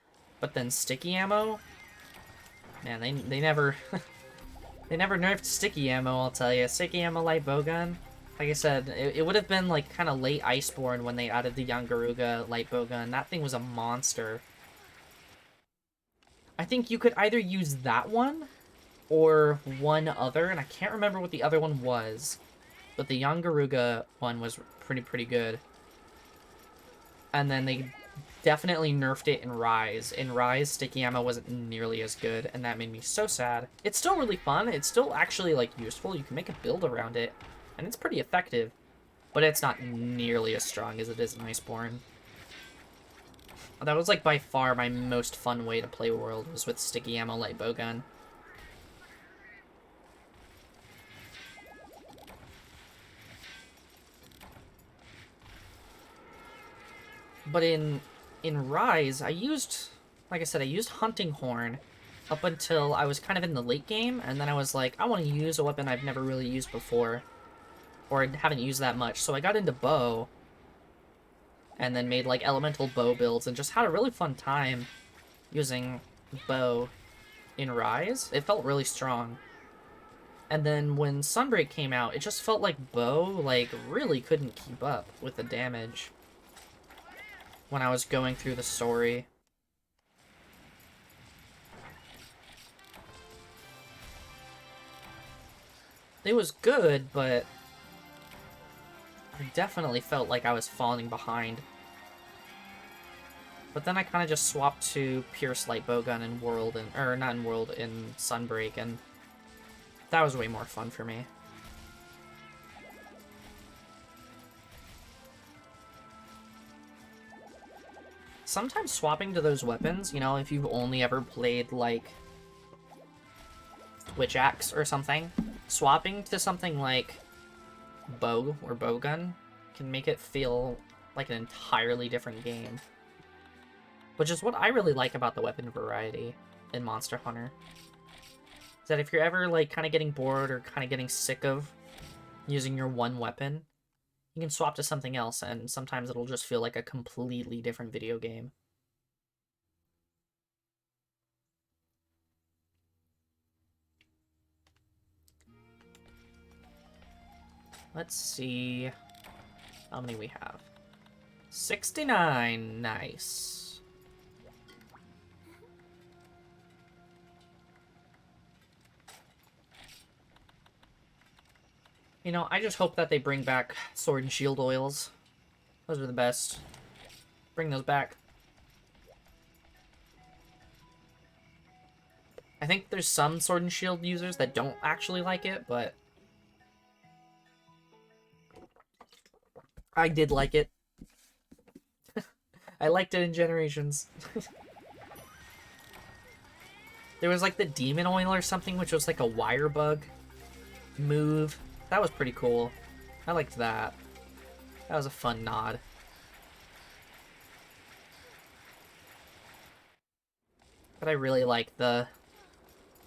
But then sticky ammo, man, they never... they never nerfed sticky ammo, I'll tell you. Sticky ammo light bowgun. Like I said, it would have been, like, kind of late Iceborne when they added the young Garuga light bowgun. That thing was a monster. I think you could either use that one or one other, and I can't remember what the other one was. But the young Garuga one was pretty good. And then they definitely nerfed it in Rise. In Rise, sticky ammo wasn't nearly as good, and that made me so sad. It's still really fun. It's still actually, like, useful. You can make a build around it, and it's pretty effective. But it's not nearly as strong as it is in Iceborne. That was, like, by far my most fun way to play World, was with sticky ammo light bowgun. But in Rise, I used, like I said, I used Hunting Horn up until I was kind of in the late game, and then I was like, I want to use a weapon I've never really used before, or I haven't used that much, so I got into bow, and then made, like, elemental bow builds, and just had a really fun time using bow in Rise. It felt really strong. And then when Sunbreak came out, it just felt like bow, like, really couldn't keep up with the damage when I was going through the story. It was good, but I definitely felt like I was falling behind. But then I kind of just swapped to Pierce Light Bowgun in World, or not in World, in Sunbreak, and that was way more fun for me. sometimes swapping to those weapons, you know, if you've only ever played, like, Witch Axe or something, swapping to something like bow or bowgun can make it feel like an entirely different game. Which is what I really like about the weapon variety in Monster Hunter. Is that if you're ever, like, kind of getting bored or kind of getting sick of using your one weapon, you can swap to something else, and sometimes it'll just feel like a completely different video game. Let's see how many we have. 69. Nice. You know, I just hope that they bring back Sword and Shield oils. Those are the best. Bring those back. I think there's some Sword and Shield users that don't actually like it, but I did like it. I liked it in Generations. There was like the Demon Oil or something, which was like a wire bug move. That was pretty cool. I liked that. That was a fun nod. But I really like the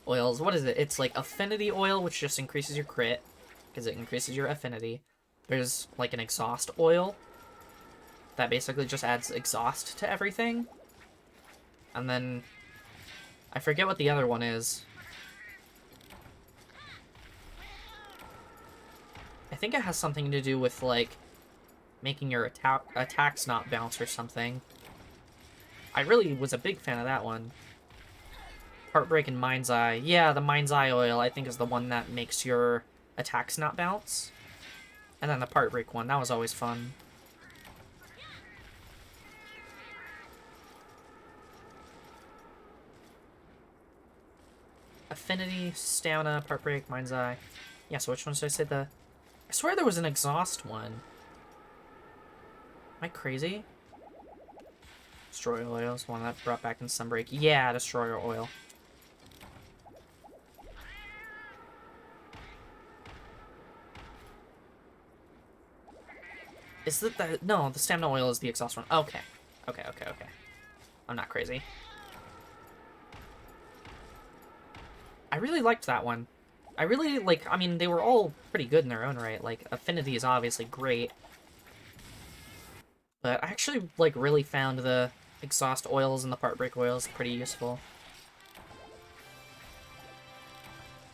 oils. What is it? It's like Affinity Oil, which just increases your crit, because it increases your affinity. There's like an Exhaust Oil that basically just adds exhaust to everything. And then I forget what the other one is. I think it has something to do with, like, making your attacks not bounce or something. I really was a big fan of that one. Heartbreak and Mind's Eye. Yeah, the Mind's Eye oil, I think, is the one that makes your attacks not bounce. And then the Heartbreak one, that was always fun. Affinity, Stamina, Heartbreak, Mind's Eye. Yeah, so which one should I say the... I swear there was an exhaust one. Am I crazy? Destroyer Oil is one that brought back in Sunbreak. Yeah, Destroyer Oil. Is that the... No, the Stamina Oil is the exhaust one. Okay. Okay. I'm not crazy. I really liked that one. I really, like, I mean, they were all pretty good in their own right. Like, Affinity is obviously great. But I actually, like, really found the exhaust oils and the Heartbreak oils pretty useful.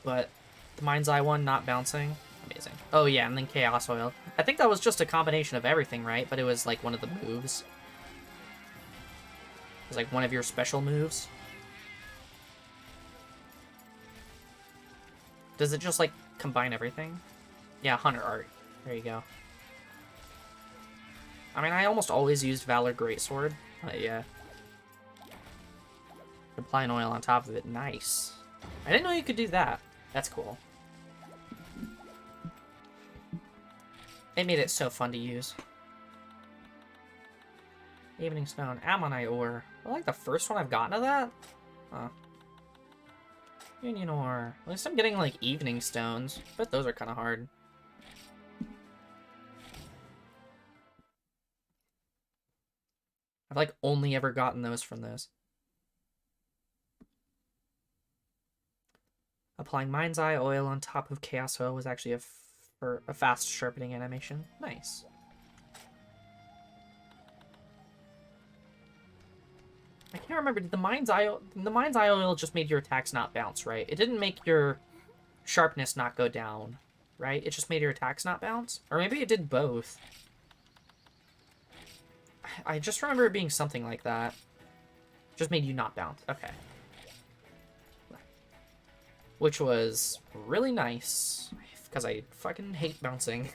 But the Mind's Eye one not bouncing, amazing. Oh yeah, and then Chaos Oil. I think that was just a combination of everything, right? But it was, like, one of the moves. It was, like, one of your special moves. Does it just, like, combine everything? Yeah, Hunter Art. There you go. I mean, I almost always used Valor Greatsword. Yeah. Apply an oil on top of it. Nice. I didn't know you could do that. That's cool. It made it so fun to use. Evening Stone. Ammonite Ore. I like the first one I've gotten of that. Huh. Union Ore. At least I'm getting, like, Evening Stones. But those are kind of hard. I've, like, only ever gotten those from those. Applying Mind's Eye oil on top of Chaos Oil was actually a fast sharpening animation. Nice. I can't remember. Did the Mind's Eye oil just made your attacks not bounce, right? It didn't make your sharpness not go down, right? It just made your attacks not bounce? Or maybe it did both. I just remember it being something like that. Just made you not bounce. Okay. Which was really nice, because I fucking hate bouncing.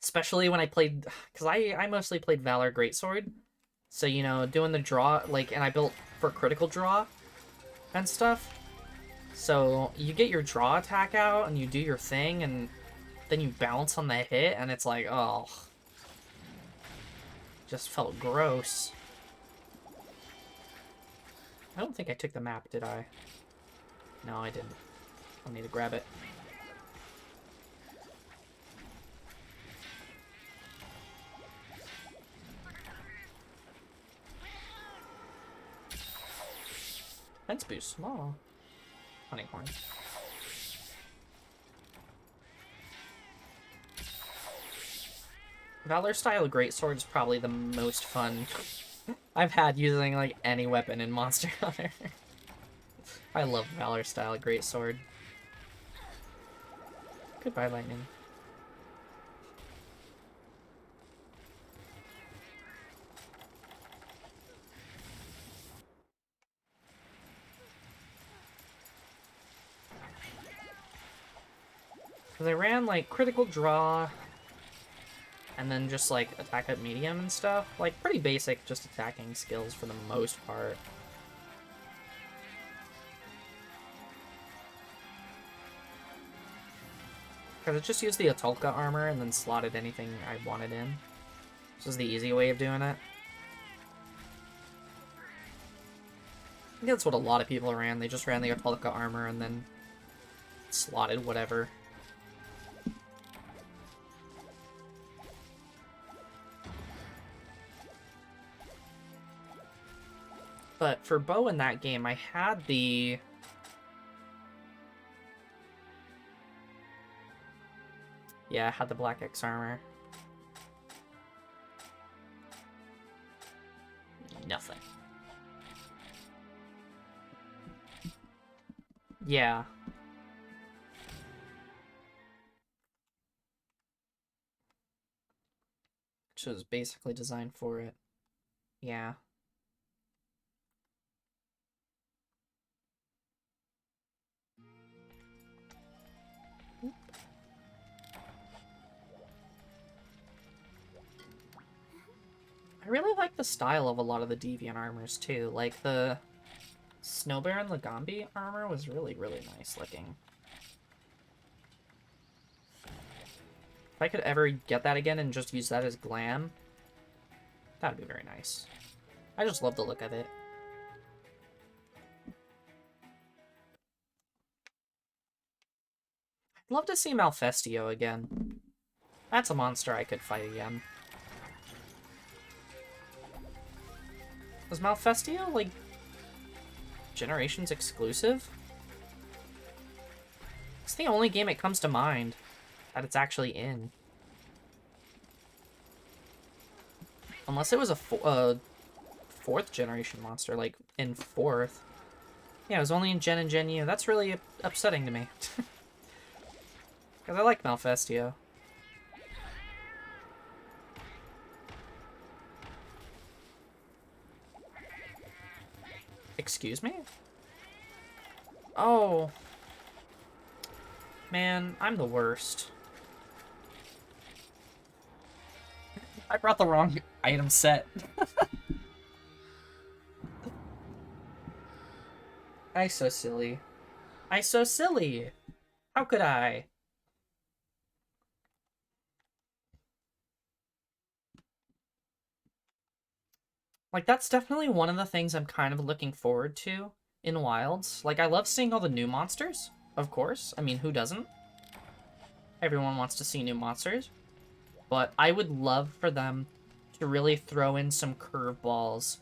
Especially when I played, because I mostly played Valor Greatsword. So, you know, doing the draw, like, and I built for critical draw and stuff. So, you get your draw attack out, and you do your thing, and then you bounce on the hit, and it's like, oh. Just felt gross. I don't think I took the map, did I? No, I didn't. I'll need to grab it. Defense boost, small. Honeycorn. Valor style greatsword is probably the most fun I've had using like any weapon in Monster Hunter. I love Valor style greatsword. Goodbye, lightning. Because I ran like critical draw, and then just like attack at medium and stuff. Like pretty basic, just attacking skills for the most part. Because I just used the Atulka armor and then slotted anything I wanted in. This is the easy way of doing it. I think that's what a lot of people ran. They just ran the Atulka armor and then slotted whatever. But for bow in that game, I had the... Yeah, I had the Black X armor. Nothing. Yeah. Which was basically designed for it. Yeah. I really like the style of a lot of the Deviant armors, too. Like, the Snow Baron Lagambi armor was really, really nice looking. If I could ever get that again and just use that as glam, that would be very nice. I just love the look of it. I'd love to see Malfestio again. That's a monster I could fight again. Was Malfestio, like, Generations exclusive? It's the only game it comes to mind that it's actually in. Unless it was a fourth generation monster, like, in fourth. Yeah, it was only in Gen and Gen U. That's really upsetting to me. Because I like Malfestio. Excuse me? Oh. Man, I'm the worst. I brought the wrong item set. I so silly. I so silly. How could I? Like, that's definitely one of the things I'm kind of looking forward to in Wilds. Like, I love seeing all the new monsters, of course. I mean, who doesn't? Everyone wants to see new monsters. But I would love for them to really throw in some curveballs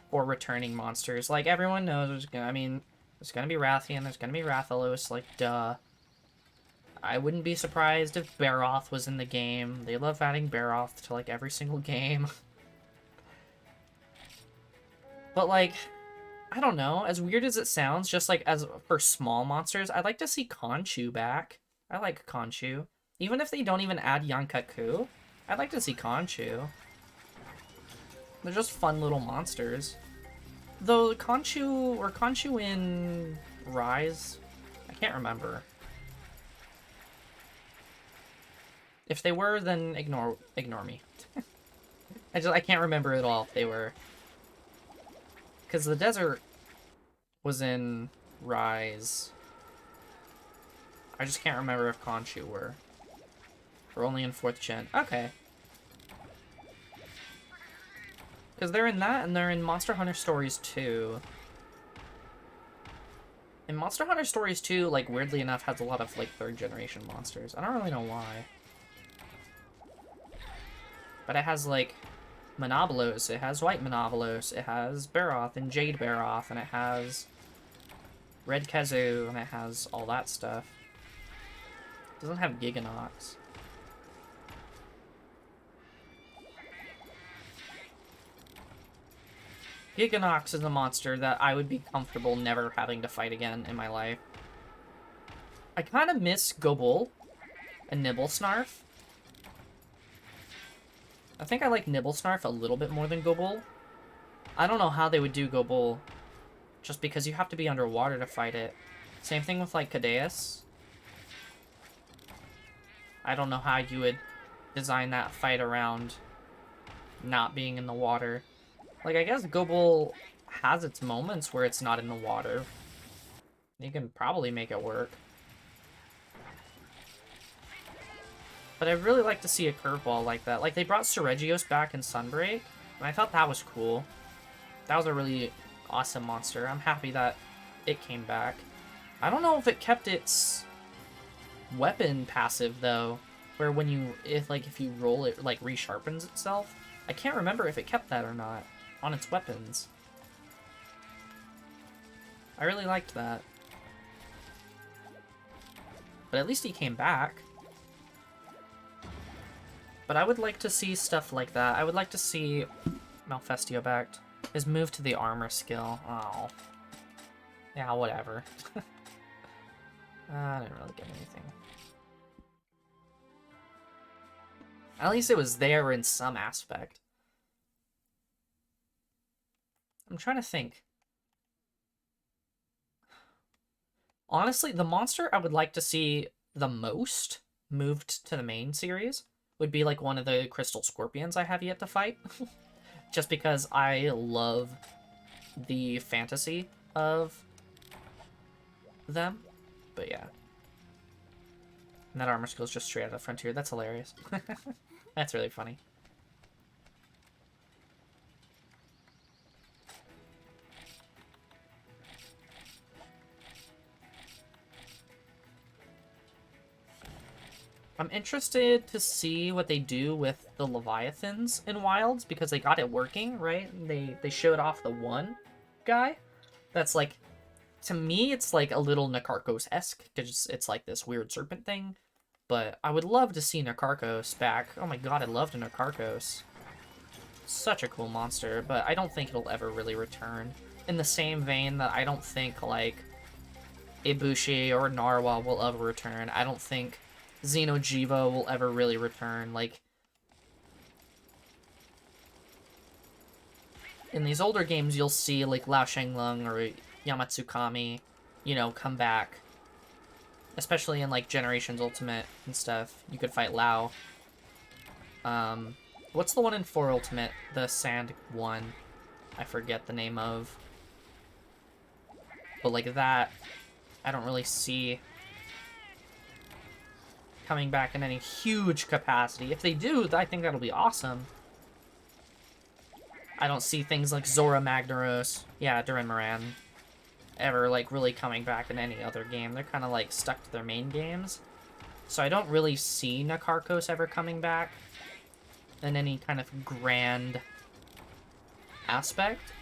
for returning monsters. Like, everyone knows there's gonna be Rathian, there's gonna be Rathalos, like, duh. I wouldn't be surprised if Barroth was in the game. They love adding Barroth to, like, every single game. But, like, I don't know. As weird as it sounds, just, like, as for small monsters, I'd like to see Conchu back. I like Conchu. Even if they don't even add Yankaku, I'd like to see Conchu. They're just fun little monsters. Though Conchu in Rise? I can't remember. If they were, then ignore me. I can't remember at all if they were. Because the desert was in Rise. I just can't remember if Conchu were. Or only in 4th gen. Okay. Because they're in that, and they're in Monster Hunter Stories 2. And Monster Hunter Stories 2, like, weirdly enough, has a lot of, like, 3rd generation monsters. I don't really know why. But it has, like, Monobolos, it has White Monobolos, it has Barroth and Jade Barroth, and it has Red Kazoo, and it has all that stuff. It doesn't have Giganox. Giganox is a monster that I would be comfortable never having to fight again in my life. I kind of miss Gobul and Nibblesnarf. I think I like Nibblesnarf a little bit more than Gobul. I don't know how they would do Gobul, just because you have to be underwater to fight it. Same thing with, like, Cadeus. I don't know how you would design that fight around not being in the water. Like, I guess Gobul has its moments where it's not in the water. You can probably make it work. But I'd really like to see a curveball like that. Like, they brought Seregios back in Sunbreak, and I thought that was cool. That was a really awesome monster. I'm happy that it came back. I don't know if it kept its weapon passive, though, where when you, if you roll it, like, resharpens itself. I can't remember if it kept that or not on its weapons. I really liked that. But at least he came back. But I would like to see stuff like that. I would like to see Malfestio back. His move to the armor skill. Oh. Yeah, whatever. I didn't really get anything. At least it was there in some aspect. I'm trying to think. Honestly, the monster I would like to see the most moved to the main series would be like one of the Crystal Scorpions I have yet to fight. Just because I love the fantasy of them. But yeah. And that armor skill is just straight out of Frontier. That's hilarious. That's really funny. I'm interested to see what they do with the Leviathans in Wilds, because they got it working, right? They showed off the one guy. That's like, to me, it's like a little Nakarkos-esque, because it's like this weird serpent thing. But I would love to see Nakarkos back. Oh my god, I loved Nakarkos. Such a cool monster, but I don't think it'll ever really return. In the same vein that I don't think, like, Ibushi or Narwhal will ever return. I don't think Xeno'jiiva will ever really return. Like, in these older games, you'll see, like, Lao Shenglong or Yamatsukami, you know, come back. Especially in, like, Generations Ultimate and stuff. You could fight Lao. What's the one in 4 Ultimate? The sand one. I forget the name of. But, like, that, I don't really see coming back in any huge capacity. If they do, I think that'll be awesome. I don't see things like Zora Magnaros, yeah, Duran Moran, ever, like, really coming back in any other game. They're kind of, like, stuck to their main games. So I don't really see Nakarkos ever coming back in any kind of grand aspect.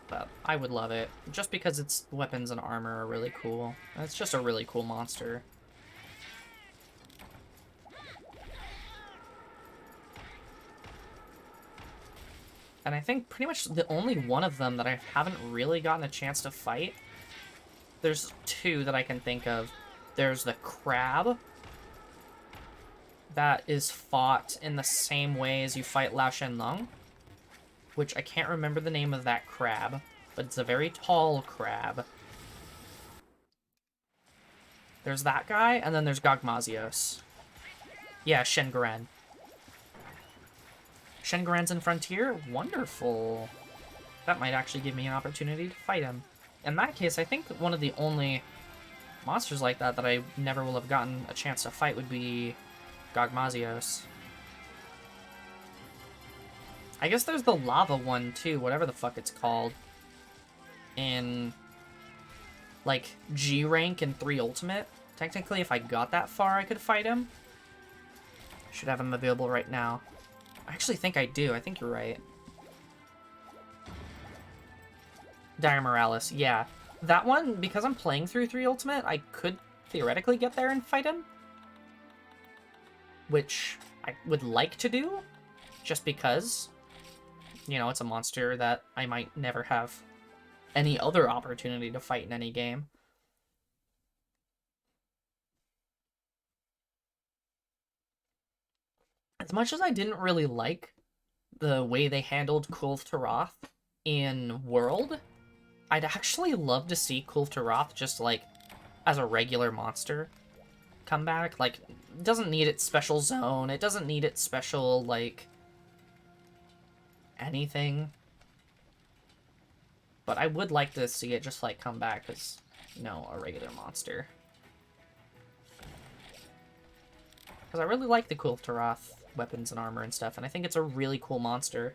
But I would love it, just because its weapons and armor are really cool. And it's just a really cool monster. And I think pretty much the only one of them that I haven't really gotten a chance to fight, there's two that I can think of. There's the crab that is fought in the same way as you fight Lao Shenlong, which I can't remember the name of that crab, but it's a very tall crab. There's that guy, and then there's Gogmazios. Yeah, Shengoren. Shengoren's in Frontier? Wonderful. That might actually give me an opportunity to fight him. In that case, I think one of the only monsters like that that I never will have gotten a chance to fight would be Gogmazios. I guess there's the lava one too, whatever the fuck it's called. In like G rank and 3 ultimate. Technically, if I got that far, I could fight him. Should have him available right now. I actually think I do. I think you're right. Dire Morales, yeah. That one, because I'm playing through 3 ultimate, I could theoretically get there and fight him. Which I would like to do, just because, you know, it's a monster that I might never have any other opportunity to fight in any game. As much as I didn't really like the way they handled Kulve Taroth in World, I'd actually love to see Kulve Taroth just, like, as a regular monster come back. Like, it doesn't need its special zone, it doesn't need its special, like, anything. But I would like to see it just, like, come back as, you know, a regular monster. Because I really like the Kulve Taroth weapons and armor and stuff, and I think it's a really cool monster.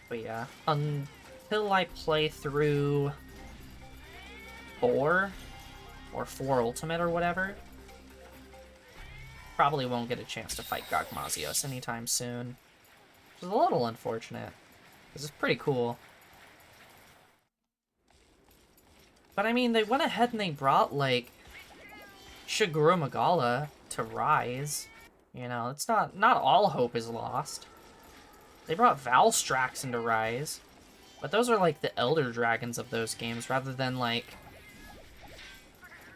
But yeah, until I play through 4 or 4 Ultimate or whatever, probably won't get a chance to fight Gogmazios anytime soon. Which is a little unfortunate, because it's pretty cool. But I mean, they went ahead and they brought, like, Shiguru Magala to Rise. You know, it's not all hope is lost. They brought Valstrax into Rise. But those are, like, the Elder Dragons of those games, rather than, like,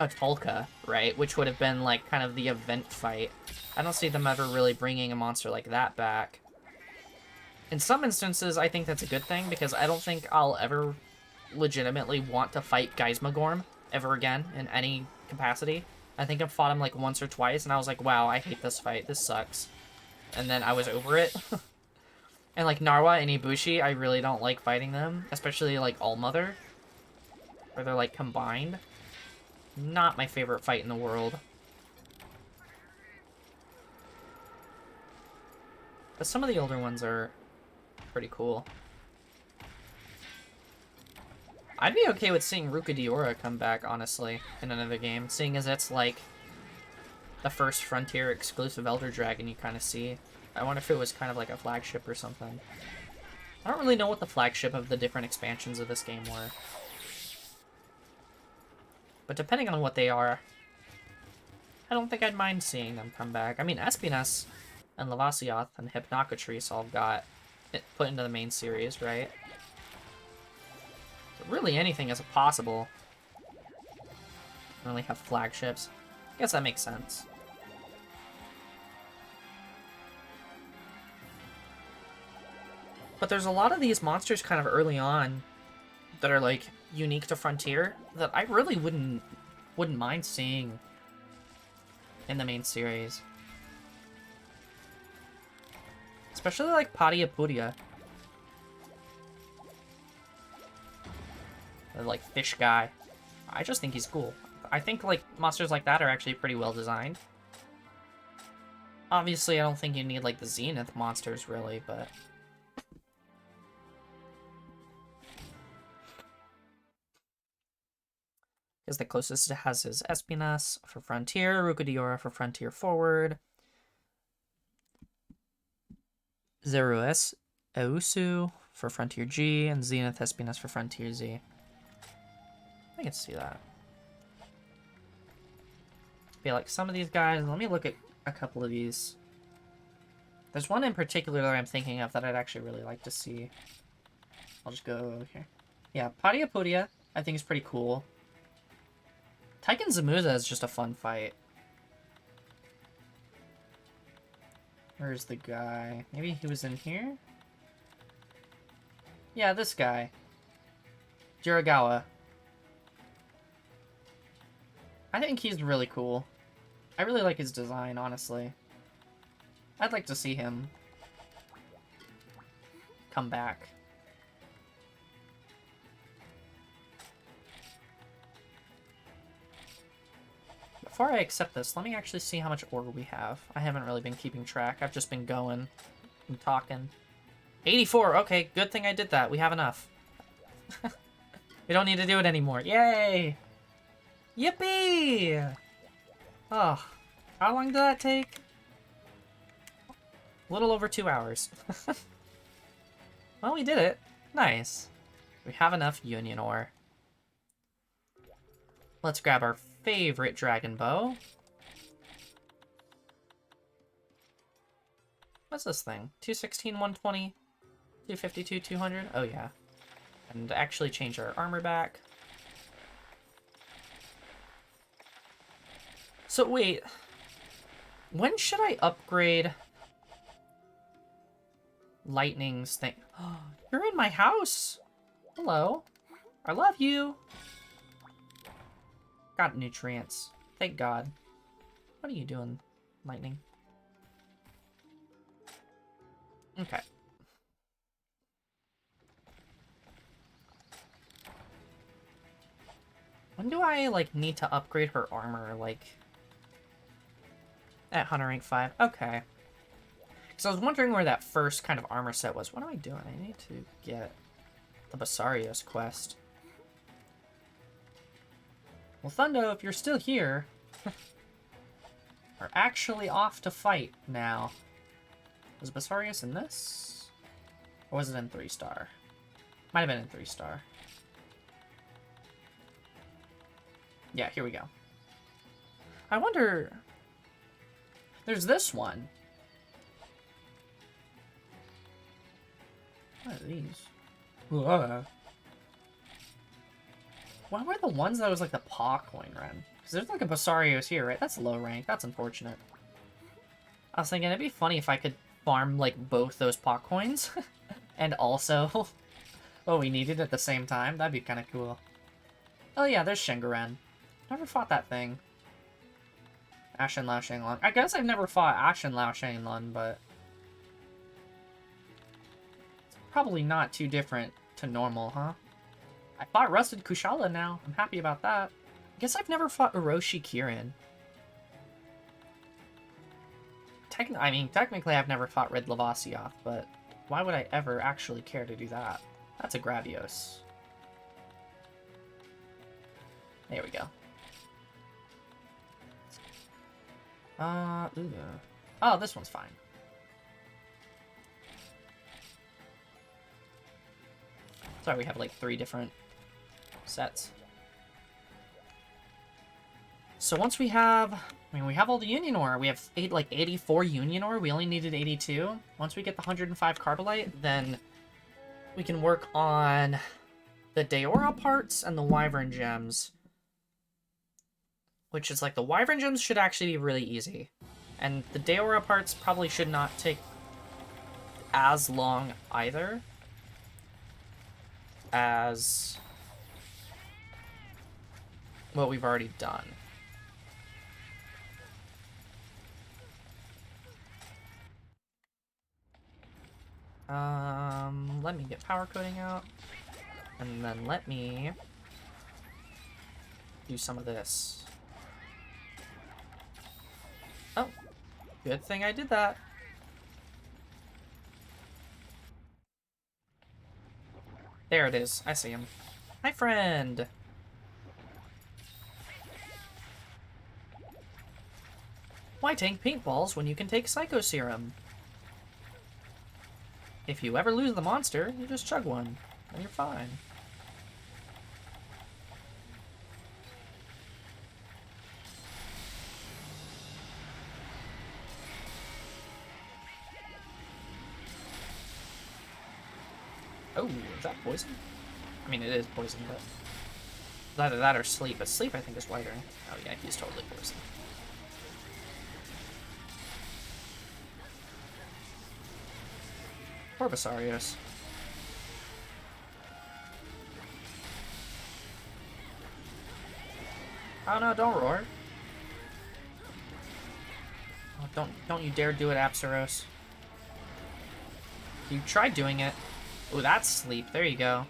a Tulka, right? Which would have been, like, kind of the event fight. I don't see them ever really bringing a monster like that back. In some instances, I think that's a good thing, because I don't think I'll ever legitimately want to fight Geismagorm ever again in any capacity. I think I've fought him, like, once or twice, and I was like, wow, I hate this fight. This sucks. And then I was over it. And, like, Narwa and Ibushi, I really don't like fighting them. Especially, like, Allmother. Where they're, like, combined. Not my favorite fight in the world. But some of the older ones are pretty cool. I'd be okay with seeing Rukadiora come back, honestly, in another game. Seeing as it's, like, the first Frontier exclusive Elder Dragon you kind of see. I wonder if it was kind of like a flagship or something. I don't really know what the flagship of the different expansions of this game were. But depending on what they are, I don't think I'd mind seeing them come back. I mean, Espinas and Lavasioth and Hypnocatrice all got it put into the main series, right? But really anything is possible. Only have flagships. I guess that makes sense. But there's a lot of these monsters kind of early on that are, like, unique to Frontier that I really wouldn't mind seeing in the main series. Especially, like, Padiapudia. The, like, fish guy. I just think he's cool. I think, like, monsters like that are actually pretty well designed. Obviously, I don't think you need, like, the Zenith monsters, really, but... Because the closest it has is Espinas for Frontier, Rukadiora for Frontier Forward, Zerues Eusu for Frontier G, and Zenith Espinas for Frontier Z. I can see that. I feel like some of these guys, let me look at a couple of these. There's one in particular that I'm thinking of that I'd actually really like to see. I'll just go over here. Yeah, Padiapudia, I think is pretty cool. Taiken Zamuza is just a fun fight. Where's the guy? Maybe he was in here? Yeah, this guy. Jiragawa. I think he's really cool. I really like his design, honestly. I'd like to see him come back. Before I accept this, let me actually see how much ore we have. I haven't really been keeping track. I've just been going and talking. 84! Okay, good thing I did that. We have enough. We don't need to do it anymore. Yay! Yippee! Oh, how long did that take? A little over 2 hours. Well, we did it. Nice. We have enough union ore. Let's grab our favorite dragon bow. What's this thing? 216, 120, 252, 200? Oh, yeah. And actually change our armor back. So, wait. When should I upgrade Lightning's thing? You're in my house! Hello. I love you. Got nutrients. Thank God. What are you doing, Lightning? Okay. When do I, like, need to upgrade her armor, like... At Hunter rank 5? Okay. Because I was wondering where that first kind of armor set was. What am I doing? I need to get the Basarios quest. Well, Thundo, if you're still here... we're actually off to fight now. Was Basarios in this? Or was it in 3-star? Might have been in 3-star. Yeah, here we go. I wonder... There's this one. What are these? Whoa. What were the ones that was like the paw coin run? Because there's like a Basarios here, right? That's low rank. That's unfortunate. I was thinking it'd be funny if I could farm like both those paw coins and also what we needed at the same time. That'd be kind of cool. Oh yeah, there's Shingaren. Never fought that thing. Ashen Lao Shenlong. I guess I've never fought Ashen Lao Shenlong, but it's probably not too different to normal, huh? I fought Rusted Kushala now. I'm happy about that. I guess I've never fought Orochi Kirin. I mean, technically I've never fought Red Lavasioth, but why would I ever actually care to do that? That's a Gradios. There we go. Ooh. Oh, this one's fine. Sorry, we have like 3 different sets. So once we have, I mean, we have all the Union Ore. We have 84 Union Ore. We only needed 82. Once we get the 105 Carbolite, then we can work on the Daora parts and the Wyvern Gems. Which is like, the Wyvern Gems should actually be really easy. And the Daora parts probably should not take as long either as what we've already done. Let me get power coding out. And then let me do some of this. Oh, good thing I did that. There it is. I see him. Hi, friend. Why tank paintballs when you can take Psycho Serum? If you ever lose the monster, you just chug one, and you're fine. Oh, is that poison? I mean, it is poison, but either that or sleep. But sleep, I think, is whiter. Oh yeah, he's totally poison. Poor Basarios. Oh no, don't roar. Don't you dare do it, Apsaros. You tried doing it. Ooh, that's sleep. There you go.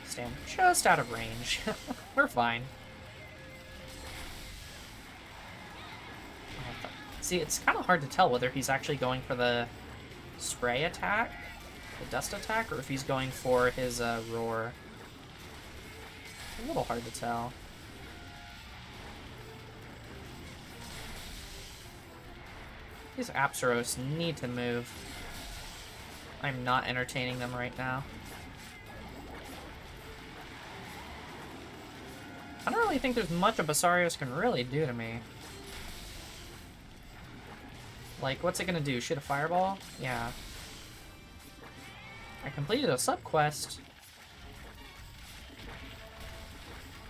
Stand just out of range. We're fine. See, it's kind of hard to tell whether he's actually going for the spray attack, the dust attack, or if he's going for his roar. A little hard to tell. These Apsaros need to move. I'm not entertaining them right now. I don't really think there's much a Basarios can really do to me. Like, what's it gonna do? Shoot a fireball? Yeah. I completed a sub-quest.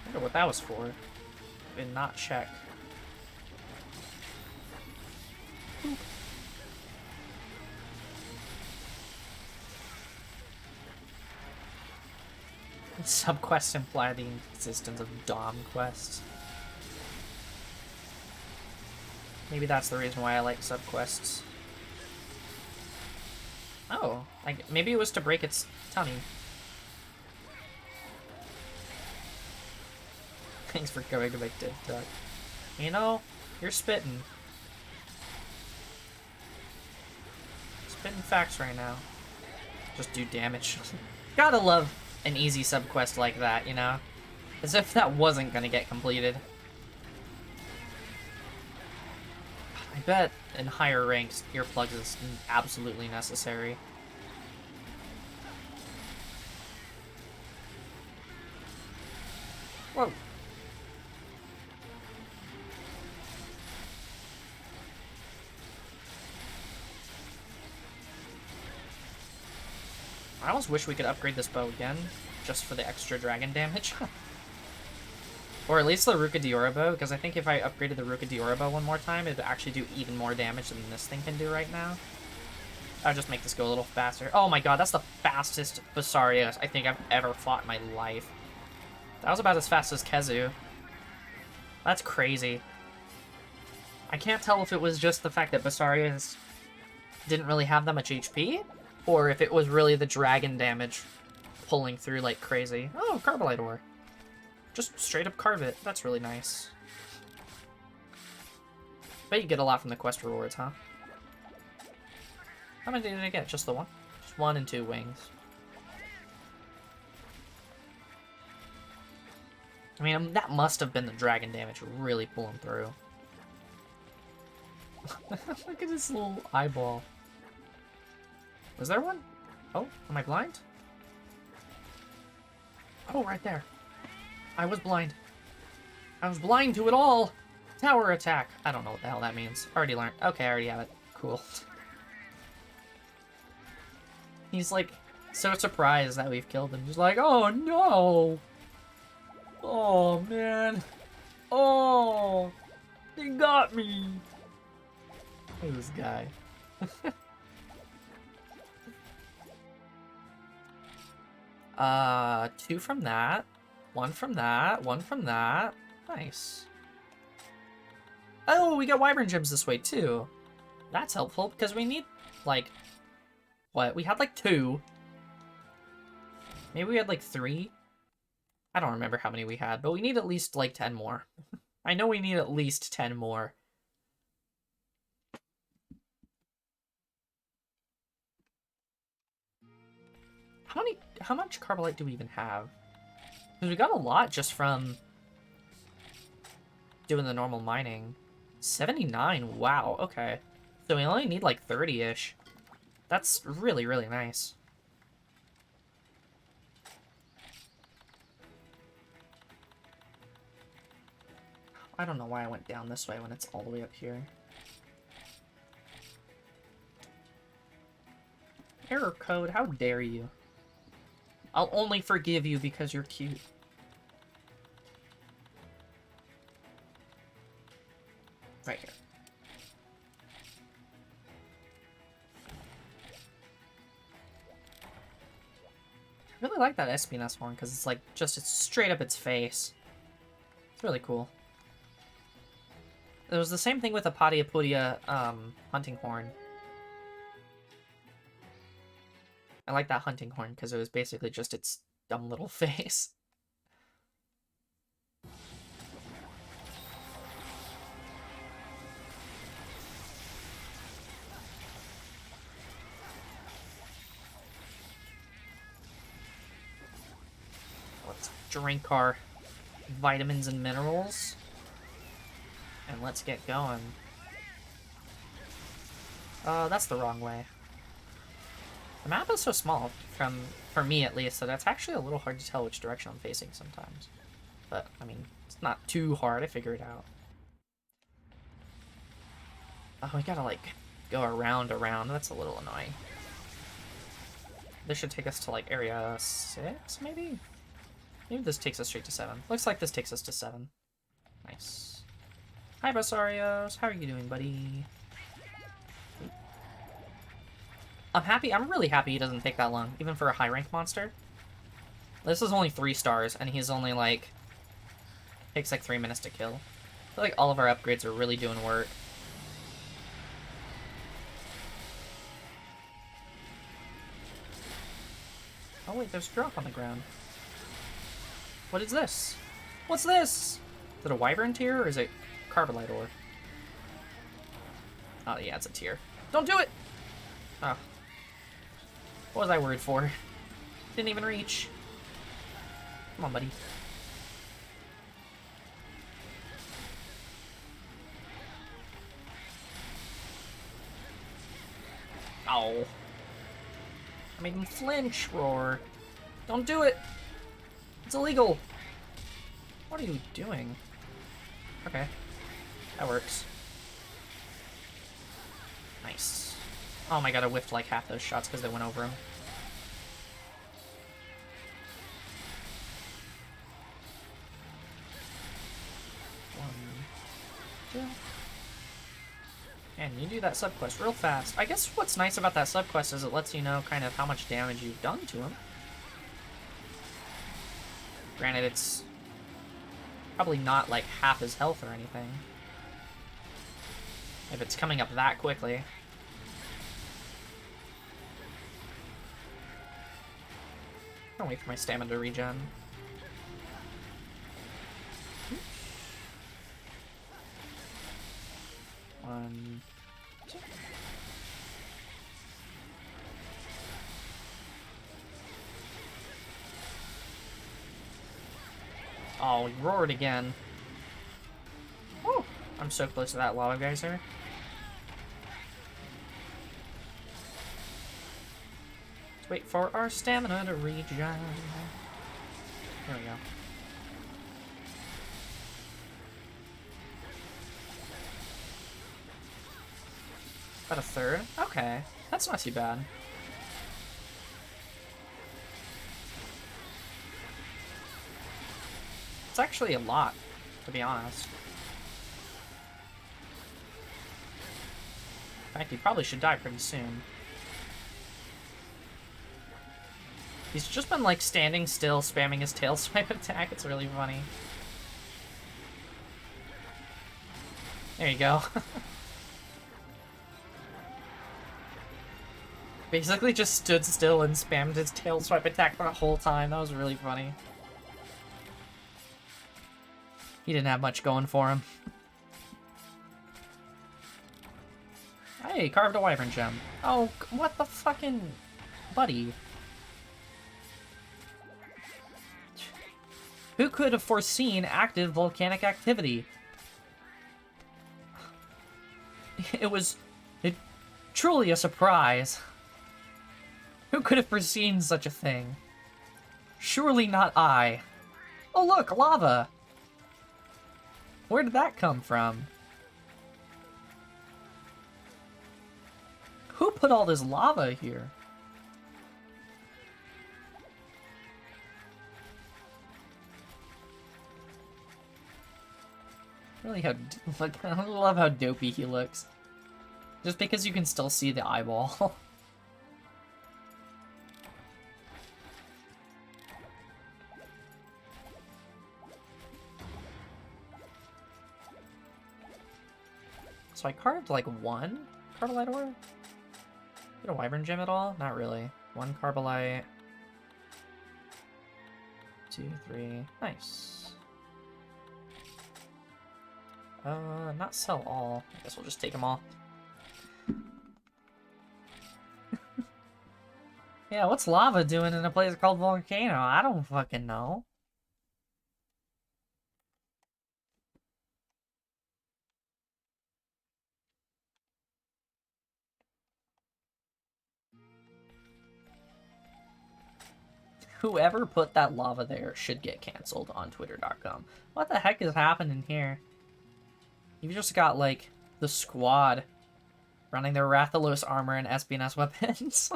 I wonder what that was for. Did not check. Boop. Sub-quests imply the existence of Dom quests. Maybe that's the reason why I like sub-quests. Oh, maybe it was to break its tummy. Thanks for going to make TikTok. You know, you're spitting. Spitting facts right now. Just do damage. Gotta love an easy sub-quest like that, you know? As if that wasn't gonna get completed. I bet in higher ranks, earplugs is absolutely necessary. Whoa. I almost wish we could upgrade this bow again, just for the extra dragon damage. Or at least the Ruka Diora bow, because I think if I upgraded the Ruka Diora bow one more time, it would actually do even more damage than this thing can do right now. I'll just make this go a little faster. Oh my god, that's the fastest Basarios I think I've ever fought in my life. That was about as fast as Kezu. That's crazy. I can't tell if it was just the fact that Basarios didn't really have that much HP, or if it was really the dragon damage pulling through like crazy. Oh, Carbolite ore. Just straight up carve it. That's really nice. Bet you get a lot from the quest rewards, huh? How many did I get? Just the one? Just 1 and 2 wings. I mean, that must have been the dragon damage really pulling through. Look at this little eyeball. Was there one? Oh, am I blind? Oh, right there. I was blind. I was blind to it all! Tower attack. I don't know what the hell that means. Already learned. Okay, I already have it. Cool. He's like so surprised that we've killed him. He's like, oh no! Oh man. Oh! They got me! Look at this guy. 2 from that. 1 from that. 1 from that. Nice. Oh, we got Wyvern Gems this way too. That's helpful because we need, like, what? We had like 2. Maybe we had like 3. I don't remember how many we had, but we need at least like 10 more. I know we need at least 10 more. How much Carbolite do we even have? Because we got a lot just from doing the normal mining. 79, wow, okay. So we only need like 30-ish. That's really, really nice. I don't know why I went down this way when it's all the way up here. Error code, how dare you? I'll only forgive you because you're cute. Right here. I really like that Espioness horn because it's like just it's straight up its face. It's really cool. It was the same thing with the Patiapudia hunting horn. I like that hunting horn because it was basically just its dumb little face. Let's drink our vitamins and minerals. And let's get going. That's the wrong way. The map is so small, for me at least, so that's actually a little hard to tell which direction I'm facing sometimes. But, I mean, it's not too hard to figure it out. Oh, we gotta, like, go around. That's a little annoying. This should take us to, like, area 6, maybe? Maybe this takes us straight to 7. Looks like this takes us to 7. Nice. Hi, Basarios. How are you doing, buddy? I'm really happy he doesn't take that long, even for a high-rank monster. This is only 3 stars, and he's only, like... takes, like, 3 minutes to kill. I feel like all of our upgrades are really doing work. Oh, wait, there's a drop on the ground. What is this? What's this? Is it a wyvern tier, or is it carbonite ore? Oh, yeah, it's a tier. Don't do it! Oh. What was I worried for? Didn't even reach. Come on, buddy. Oh. I made him flinch, Roar. Don't do it! It's illegal! What are you doing? Okay. That works. Nice. Oh my god, I whiffed like half those shots because they went over him. One, two. And you do that subquest real fast. I guess what's nice about that subquest is it lets you know kind of how much damage you've done to him. Granted, it's probably not like half his health or anything. If it's coming up that quickly. I'll wait for my stamina to regen. One, two. Oh, he roared again. Woo! I'm so close to that lava geyser. Let's wait for our stamina to regen. There we go. About a third? Okay. That's not too bad. It's actually a lot, to be honest. In fact, he probably should die pretty soon. He's just been, like, standing still, spamming his tail swipe attack. It's really funny. There you go. Basically just stood still and spammed his tail swipe attack the whole time. That was really funny. He didn't have much going for him. Hey, carved a wyvern gem. Oh, what the fucking... buddy. Who could have foreseen active volcanic activity? It was truly a surprise. Who could have foreseen such a thing? Surely not I. Oh look, lava! Where did that come from? Who put all this lava here? Really how, like, I love how dopey he looks. Just because you can still see the eyeball. So I carved like one Carbolite ore? Get a Wyvern gem at all? Not really. One Carbolite. 2, 3. Nice. Not sell all. I guess we'll just take them all. Yeah, what's lava doing in a place called Volcano? I don't fucking know. Whoever put that lava there should get canceled on twitter.com. What the heck is happening here? You've just got, like, the squad running their Rathalos armor and SPS weapons.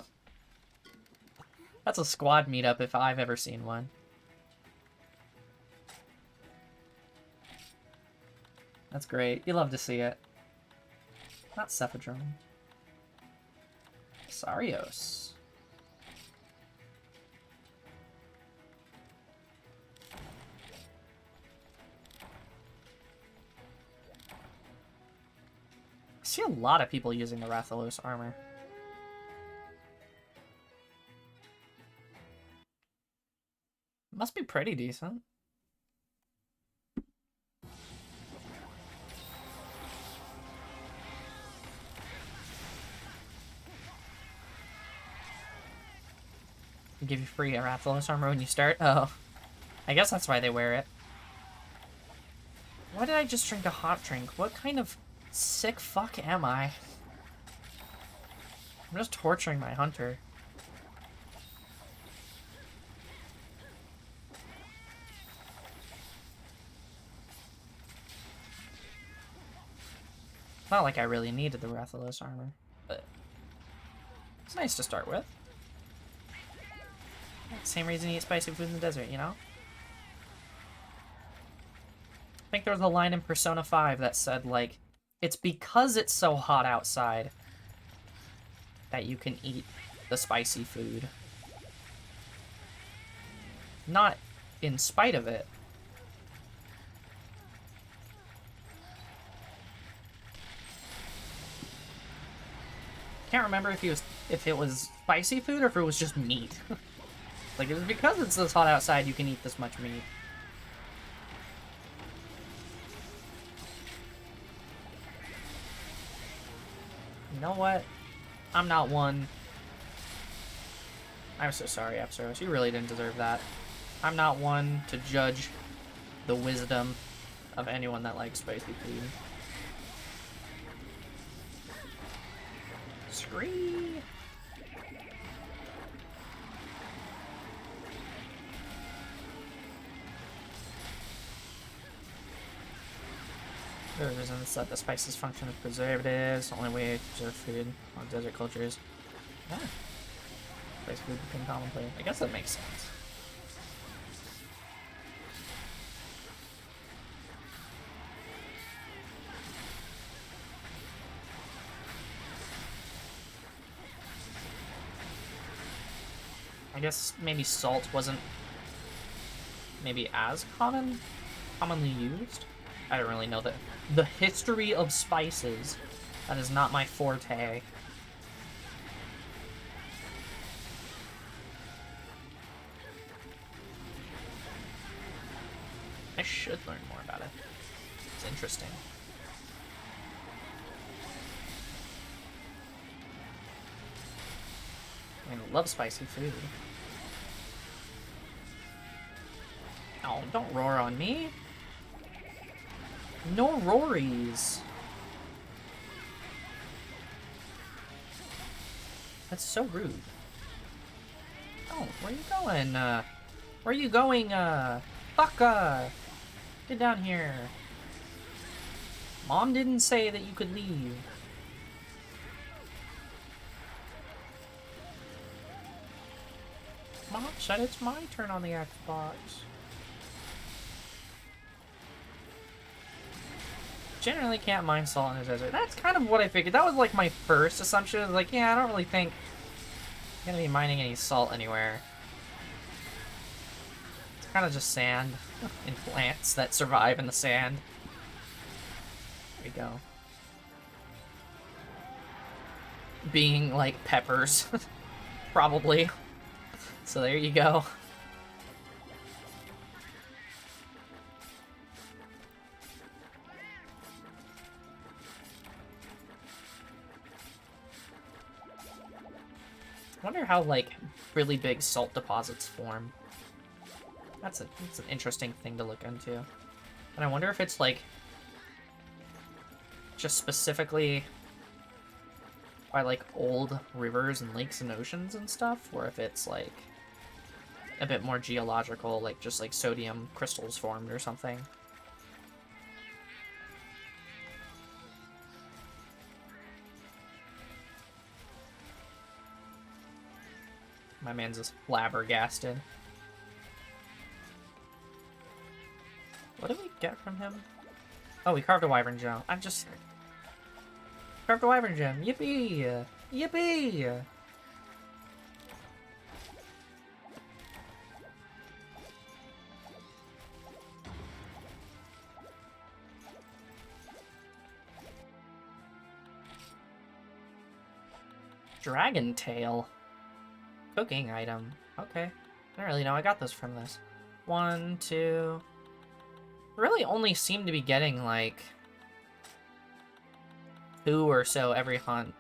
That's a squad meetup if I've ever seen one. That's great. You love to see it. Not Cephadron. Sarios. I see a lot of people using the Rathalos armor. Must be pretty decent. Give you free Rathalos armor when you start? Oh. I guess that's why they wear it. Why did I just drink a hot drink? What kind of sick fuck am I? I'm just torturing my hunter. It's not like I really needed the Rathalos armor, but it's nice to start with. Same reason you eat spicy food in the desert, you know? I think there was a line in Persona 5 that said, like, it's because it's so hot outside that you can eat the spicy food. Not in spite of it. Can't remember if it was spicy food or if it was just meat. Like, it was because it's this hot outside you can eat this much meat. You know what? I'm not one. I'm so sorry, Apsaros. You really didn't deserve that. I'm not one to judge the wisdom of anyone that likes spicy food. Scree! There are reasons that the spices function as preservatives, the only way to preserve food on desert cultures. Yeah. Spice food became commonplace. I guess that makes sense. I guess maybe salt wasn't maybe as commonly used. I don't really know the history of spices. That is not my forte. I should learn more about it. It's interesting. I mean, I love spicy food. Oh, don't roar on me. No Rories. That's so rude. Oh, where are you going? Where are you going? Fuck, get down here. Mom didn't say that you could leave. Mom said it's my turn on the Xbox. Generally can't mine salt in the desert. That's kind of what I figured. That was like my first assumption. I was like, yeah, I don't really think I'm gonna be mining any salt anywhere. It's kind of just sand and plants that survive in the sand. There we go. being, like, peppers. Probably. So there you go. I wonder how, like, really big salt deposits form. That's an interesting thing to look into. And I wonder if it's, like, just specifically by, like, old rivers and lakes and oceans and stuff, or if it's, like, a bit more geological, like, just, like, sodium crystals formed or something. My man's just flabbergasted. What did we get from him? Oh, we carved a wyvern gem. I'm just... Carved a wyvern gem. Yippee! Yippee! Dragon tail. Cooking item. Okay. I don't really know I got this from this. 1, 2... Really only seem to be getting, like, 2 or so every hunt.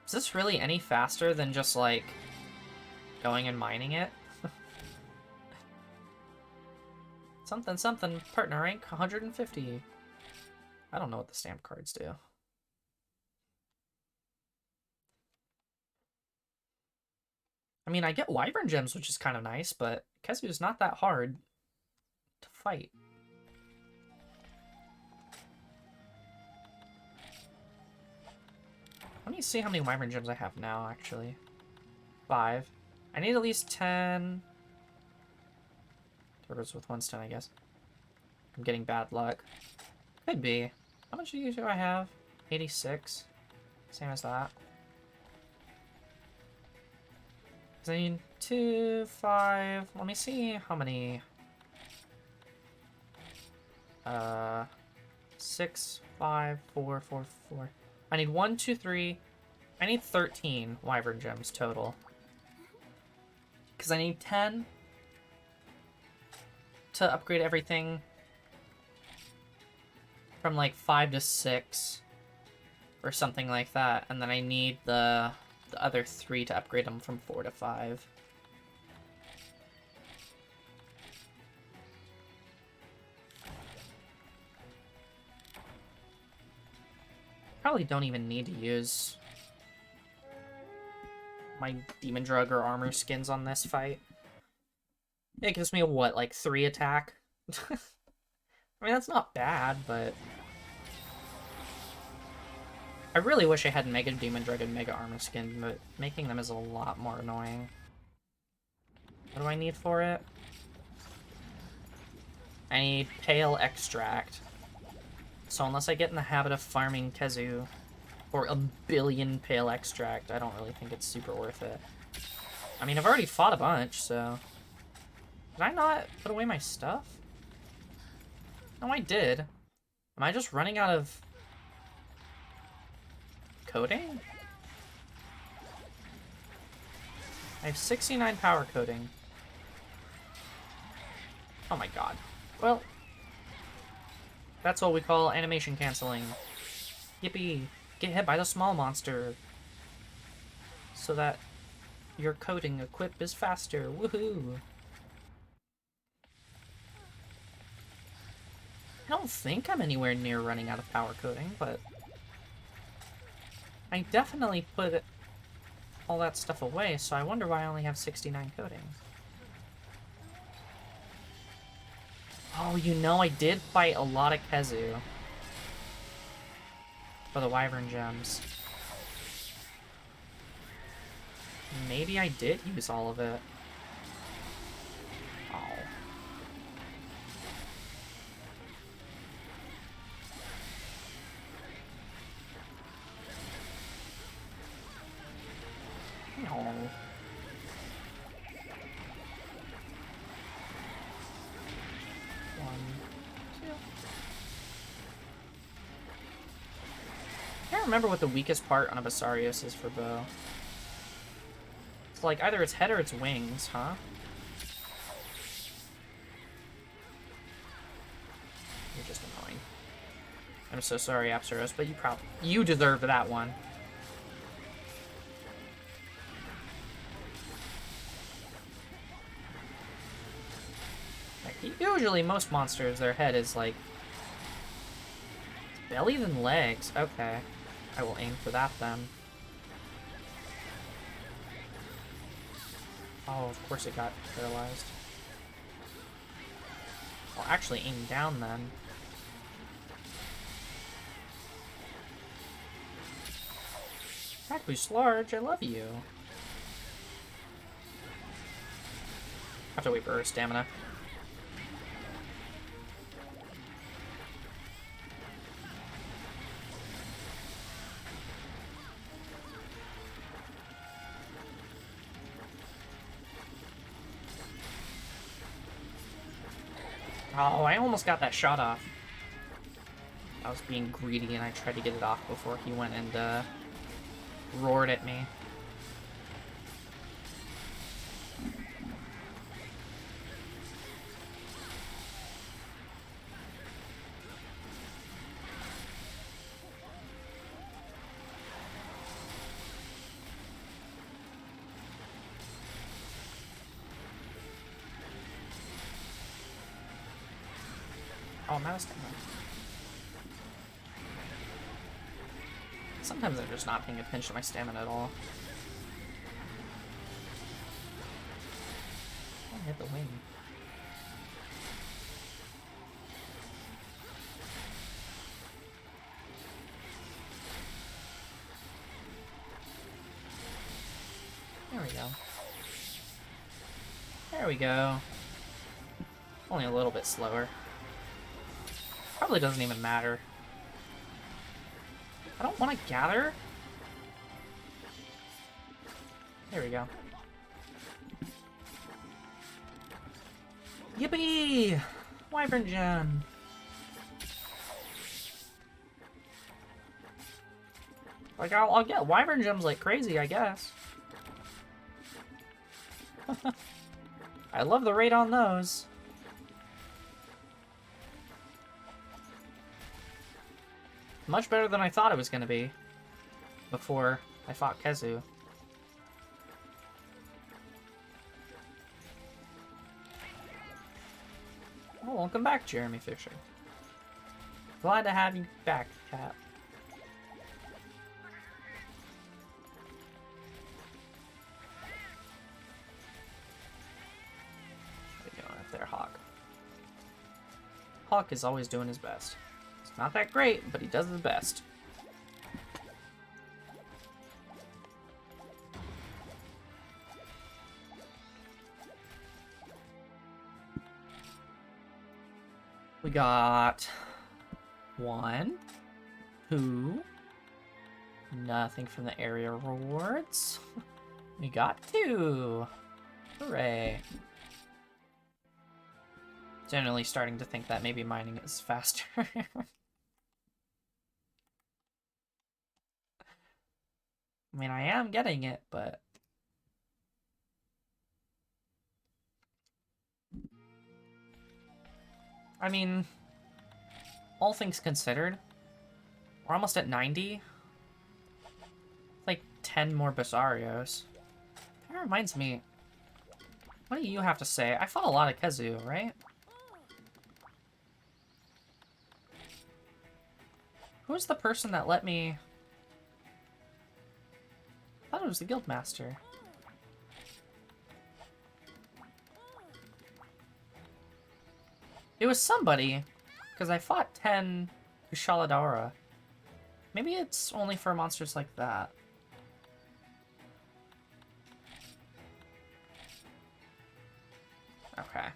Is this really any faster than just, like, going and mining it? Something, something. Partner rank 150. I don't know what the stamp cards do. I mean, I get wyvern gems, which is kind of nice, but Kezu's not that hard to fight. Let me see how many wyvern gems I have now, actually. 5. I need at least 10. Turtles with 1 stone, I guess. I'm getting bad luck. Could be. How much do I have? 86. Same as that. I need 2, 5. Let me see how many. 6, 5, 4, 4, 4. I need 1, 2, 3. I need 13 wyvern gems total. Because I need 10 to upgrade everything from like 5 to 6 or something like that. And then I need the other 3 to upgrade them from 4 to 5. Probably don't even need to use my demon drug or armor skins on this fight. It gives me a, what, like 3 attack? I mean, that's not bad, but I really wish I had Mega Demon Drug and Mega Armor Skin, but making them is a lot more annoying. What do I need for it? I need Pale Extract. So unless I get in the habit of farming Kezu for a billion Pale Extract, I don't really think it's super worth it. I mean, I've already fought a bunch, so... Did I not put away my stuff? No, I did. Am I just running out of coating? I have 69 power coating. Oh my god. Well, that's what we call animation canceling. Yippee! Get hit by the small monster so that your coating equip is faster. Woohoo! I don't think I'm anywhere near running out of power coating, but I definitely put all that stuff away, so I wonder why I only have 69 coating. Oh, you know, I did fight a lot of Kezu for the wyvern gems. Maybe I did use all of it. Oh. No. remember what the weakest part on a Basarios is for bow. It's like either its head or its wings, huh? You're just annoying. I'm so sorry, Apsaros, but you deserved that one. Like, usually, most monsters, their head is like belly than legs. Okay, I will aim for that then. Oh, of course it got paralyzed. I'll actually aim down then. Attack boost large, I love you. Have to wait for her stamina. Oh, I almost got that shot off. I was being greedy and I tried to get it off before he went and roared at me. Oh, I'm out of stamina. Sometimes I'm just not paying attention to my stamina at all. I hit the wing. There we go. There we go. Only a little bit slower. Probably doesn't even matter. I don't want to gather. There we go. Yippee! Wyvern gem. Like, I'll get Wyvern gems like crazy, I guess. I love the rate on those. Much better than I thought it was going to be before I fought Kezu. Oh, welcome back, Jeremy Fisher. Glad to have you back, Cat. How you doing up there, Hawk? Hawk is always doing his best. Not that great, but he does his best. We got 1, 2, nothing from the area rewards. We got 2. Hooray. Generally starting to think that maybe mining is faster. I mean, I am getting it, but... I mean, all things considered, we're almost at 90. Like 10 more Basarios. That reminds me, what do you have to say? I fought a lot of Kezu, right? Who's the person that let me... I thought it was the Guildmaster. It was somebody, because I fought 10 Kushaladara. Maybe it's only for monsters like that. Okay.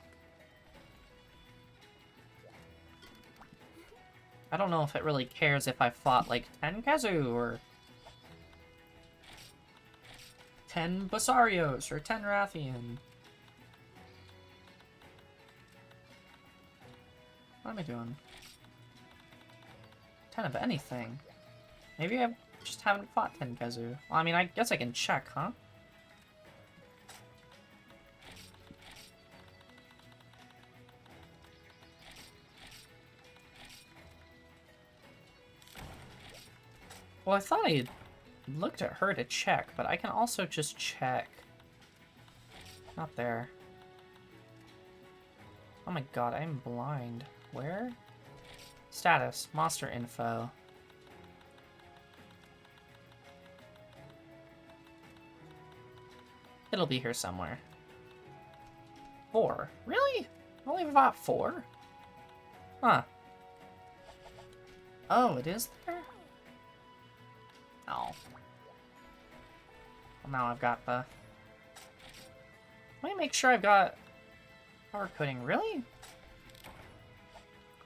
I don't know if it really cares if I fought like 10 Kazu or 10 Basarios or 10 Rathian. What am I doing? 10 of anything. Maybe I just haven't fought Tenkazu. Well, I mean, I guess I can check, huh? Well, I thought I looked at her to check, but I can also just check. Not there. Oh my god, I'm blind. Where? Status. Monster info. It'll be here somewhere. 4. Really? Only about 4? Huh. Oh, it is there? Oh. Well, now I've got the... Let me make sure I've got power coding. Really?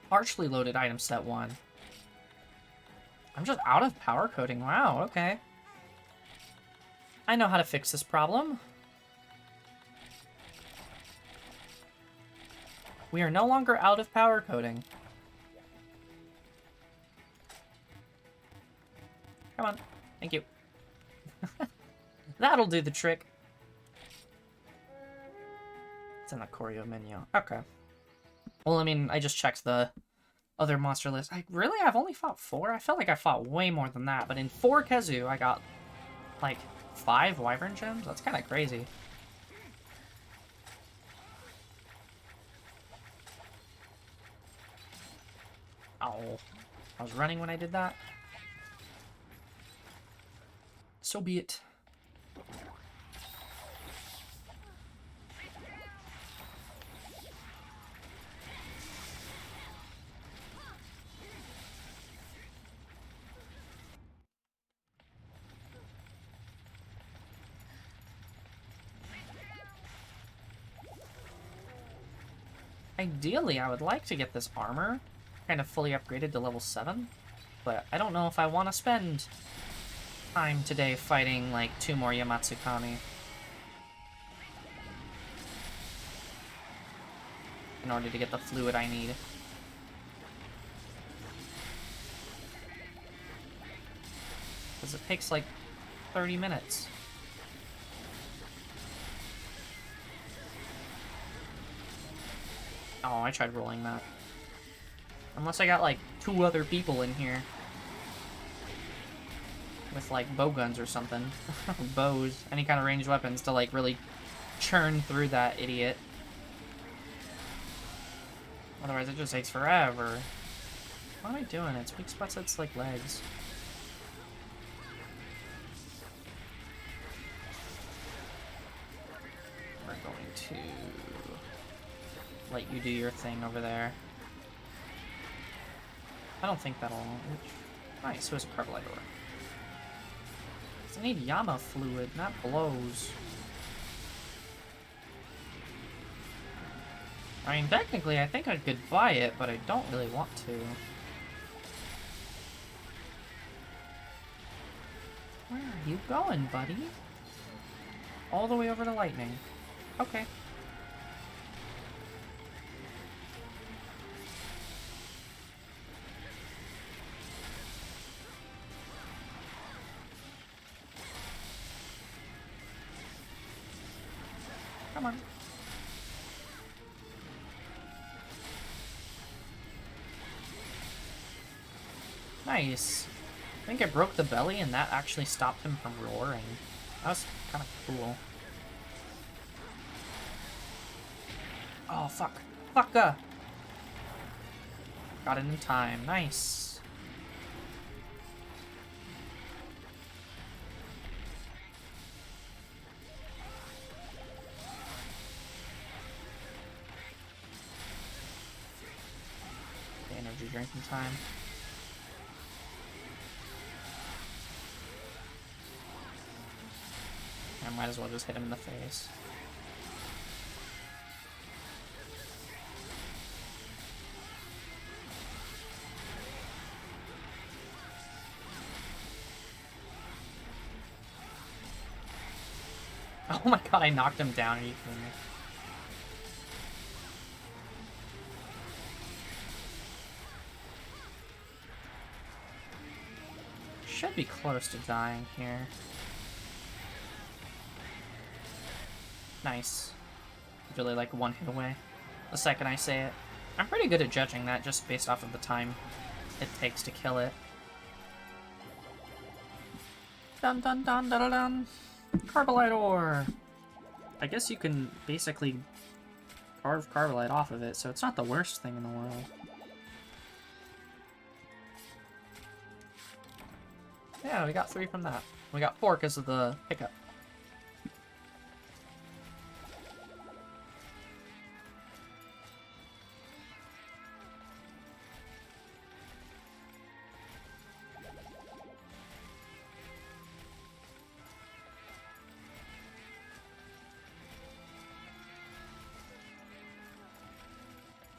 Partially loaded item set 1. I'm just out of power coding. Wow, okay. I know how to fix this problem. We are no longer out of power coding. Come on. Thank you. That'll do the trick. It's in the choreo menu. Okay. Well, I mean, I just checked the other monster list. I've only fought 4? I felt like I fought way more than that. But in 4 Kezu, I got, like, 5 Wyvern Gems? That's kind of crazy. Oh. I was running when I did that. So be it. Ideally, I would like to get this armor kind of fully upgraded to level 7, but I don't know if I want to spend time today fighting, like, 2 more Yamatsukami in order to get the fluid I need. Because it takes, like, 30 minutes. Oh, I tried rolling that. Unless I got, like, 2 other people in here. With, like, bow guns or something. Bows. Any kind of ranged weapons to, like, really churn through that idiot. Otherwise, it just takes forever. What am I doing? Its weak spot's its, like, legs. We're going to let you do your thing over there. I don't think that'll... Nice, so it's a Carbolite ore. I need Yama fluid, not blows. I mean, technically, I think I could buy it, but I don't really want to. Where are you going, buddy? All the way over to Lightning. Okay. Come on. Nice. I think I broke the belly and that actually stopped him from roaring. That was kind of cool. Oh, fuck. Fucka! Got it in time. Nice. Energy drinking time. I might as well just hit him in the face. Oh my god, I knocked him down. Are you kidding me? be close to dying here. Nice. Really like one hit away. The second I say it. I'm pretty good at judging that just based off of the time it takes to kill it. Dun dun dun dun dun dun. Carbolite ore. I guess you can basically carve carbolite off of it, so it's not the worst thing in the world. Yeah, we got 3 from that. We got 4 because of the pickup.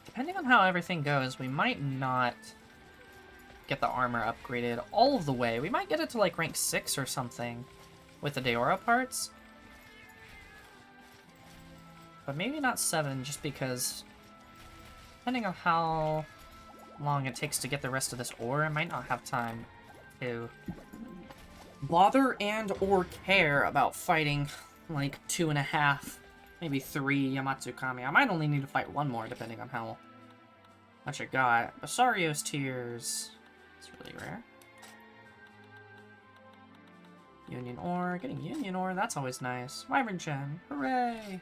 Depending on how everything goes, we might not get the armor upgraded all of the way. We might get it to like rank 6 or something with the Deora parts. But maybe not 7, just because depending on how long it takes to get the rest of this ore, I might not have time to bother and or care about fighting like 2.5, maybe 3 Yamatsukami. I might only need to fight 1 more depending on how much I got. Basario's Tears. It's really rare. Union Ore. Getting Union Ore, that's always nice. Wyvern Gem. Hooray!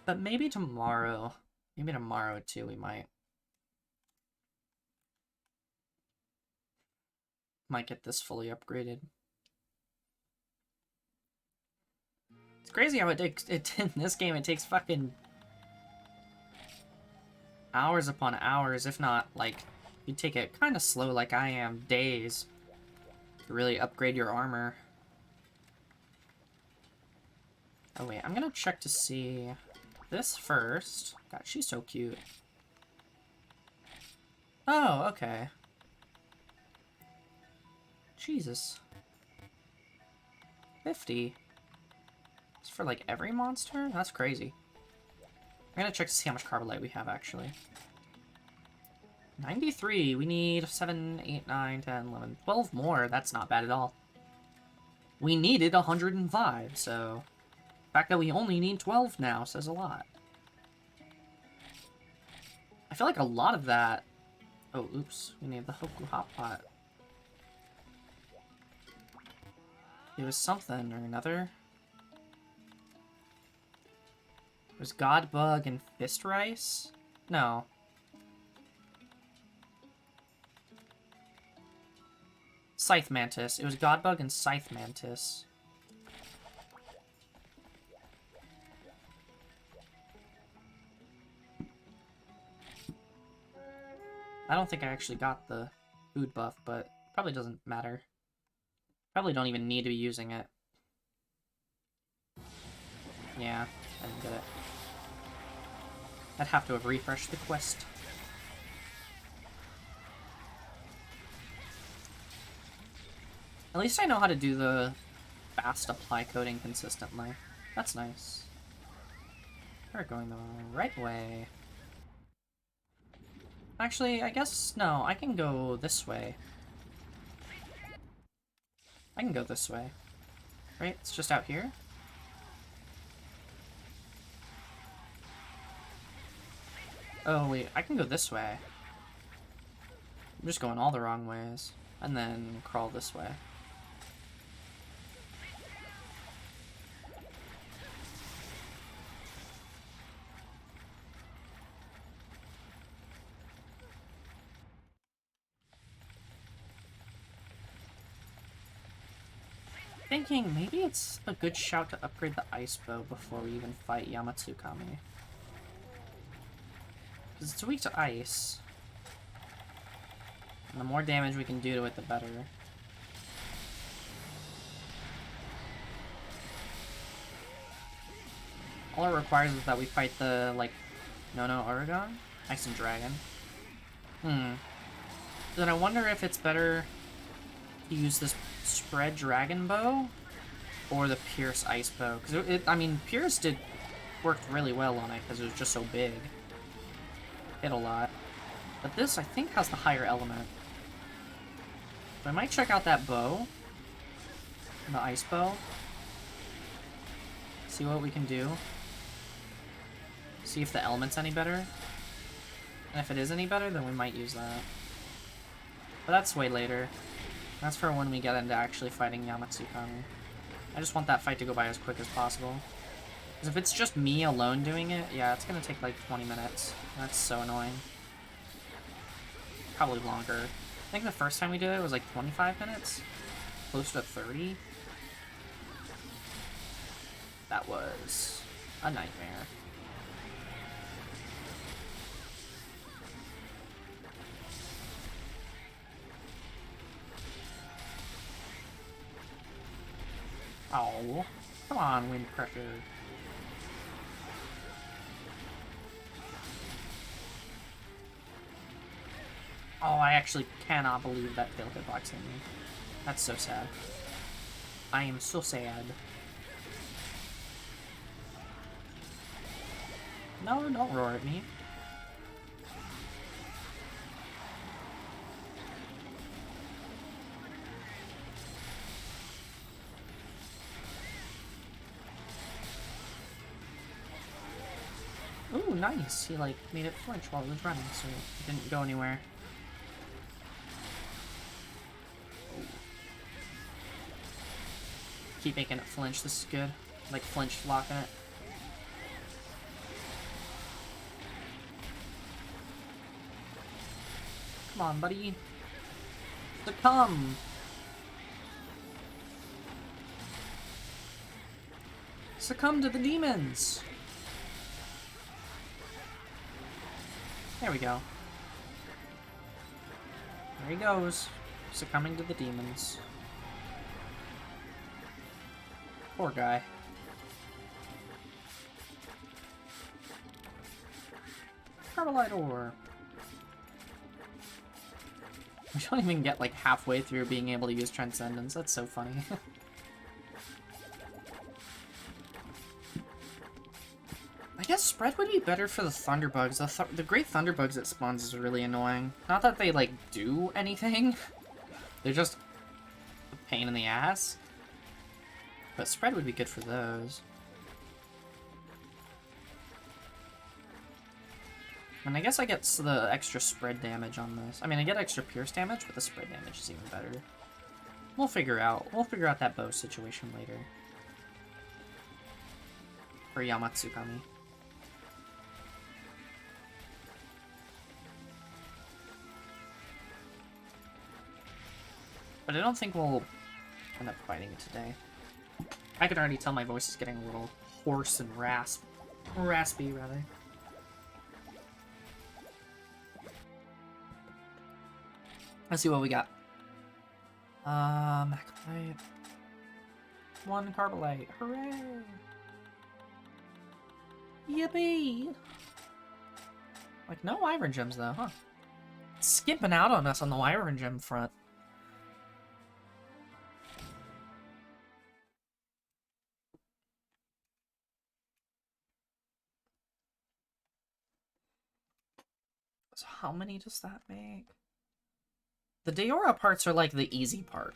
But maybe tomorrow too, we might get this fully upgraded. It's crazy how it in this game it takes fucking hours upon hours, if not, like, you take it kind of slow like I am, days, to really upgrade your armor. Oh wait, I'm gonna check to see this first. God, she's so cute. Oh, okay. Jesus. 50. It's for like every monster? That's crazy. I'm gonna check to see how much Carbolite we have, actually. 93. We need 7, 8, 9, 10, 11, 12 more. That's not bad at all. We needed 105, so the fact that we only need 12 now says a lot. I feel like a lot of that... Oh, oops. We need the Hoku Hot Pot. It was something or another. It was God Bug and Fist Rice? No. Scythe Mantis. It was God Bug and Scythe Mantis. I don't think I actually got the food buff, but probably doesn't matter. Probably don't even need to be using it. Yeah, I didn't get it. I'd have to have refreshed the quest. At least I know how to do the fast apply coating consistently. That's nice. We're going the right way. Actually, I guess, no, I can go this way. I can go this way. Right? It's just out here? Oh, wait, I can go this way. I'm just going all the wrong ways. And then crawl this way. Thinking maybe it's a good shout to upgrade the ice bow before we even fight Yamatsukami. Because it's weak to ice. And the more damage we can do to it, the better. All it requires is that we fight the, like, No Oregon? Ice and Dragon. Then I wonder if it's better to use this Spread Dragon Bow or the Pierce Ice Bow. Because, I mean, Pierce worked really well on it because it was just so big. Hit a lot. But this, I think, has the higher element. So I might check out that bow. The ice bow. See what we can do. See if the element's any better. And if it is any better, then we might use that. But that's way later. That's for when we get into actually fighting Yamatsukami. I just want that fight to go by as quick as possible. Because if it's just me alone doing it, yeah, it's gonna take like 20 minutes. That's so annoying. Probably longer. I think the first time we did it was like 25 minutes. Close to 30. That was a nightmare. Oh, come on, Windcracker. Oh, I actually cannot believe that failed hitbox hit me. That's so sad. I am so sad. No, don't roar at me. Ooh, nice. He, like, made it flinch while it was running, so it didn't go anywhere. Ooh. Keep making it flinch. This is good. Like, flinch locking it. Come on, buddy. Succumb! Succumb to the demons! There we go. There he goes. Succumbing to the demons. Poor guy. Carbonite ore. We don't even get like halfway through being able to use Transcendence. That's so funny. I guess Spread would be better for the Thunderbugs. The Great Thunderbugs it spawns is really annoying. Not that they, like, do anything. They're just a pain in the ass. But Spread would be good for those. And I guess I get the extra Spread damage on this. I mean, I get extra Pierce damage, but the Spread damage is even better. We'll figure out that bow situation later. For Yamatsukami. But I don't think we'll end up fighting it today. I can already tell my voice is getting a little hoarse and raspy, rather. Let's see what we got. Maclite. 1 Carbolite. Hooray! Yippee! Like, no Wyvern Gems, though, huh? Skipping out on us on the Wyvern Gem front. So how many does that make? The Deora parts are like the easy part,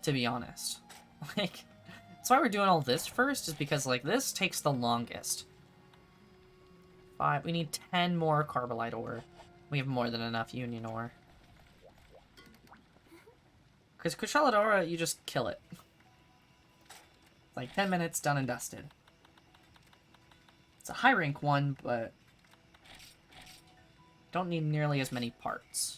to be honest. Like, that's why we're doing all this first, is because like this takes the longest. 5. We need 10 more Carbolite ore. We have more than enough Union ore. Because Kushaladora, you just kill it. Like 10 minutes, done and dusted. It's a high rank one, but don't need nearly as many parts.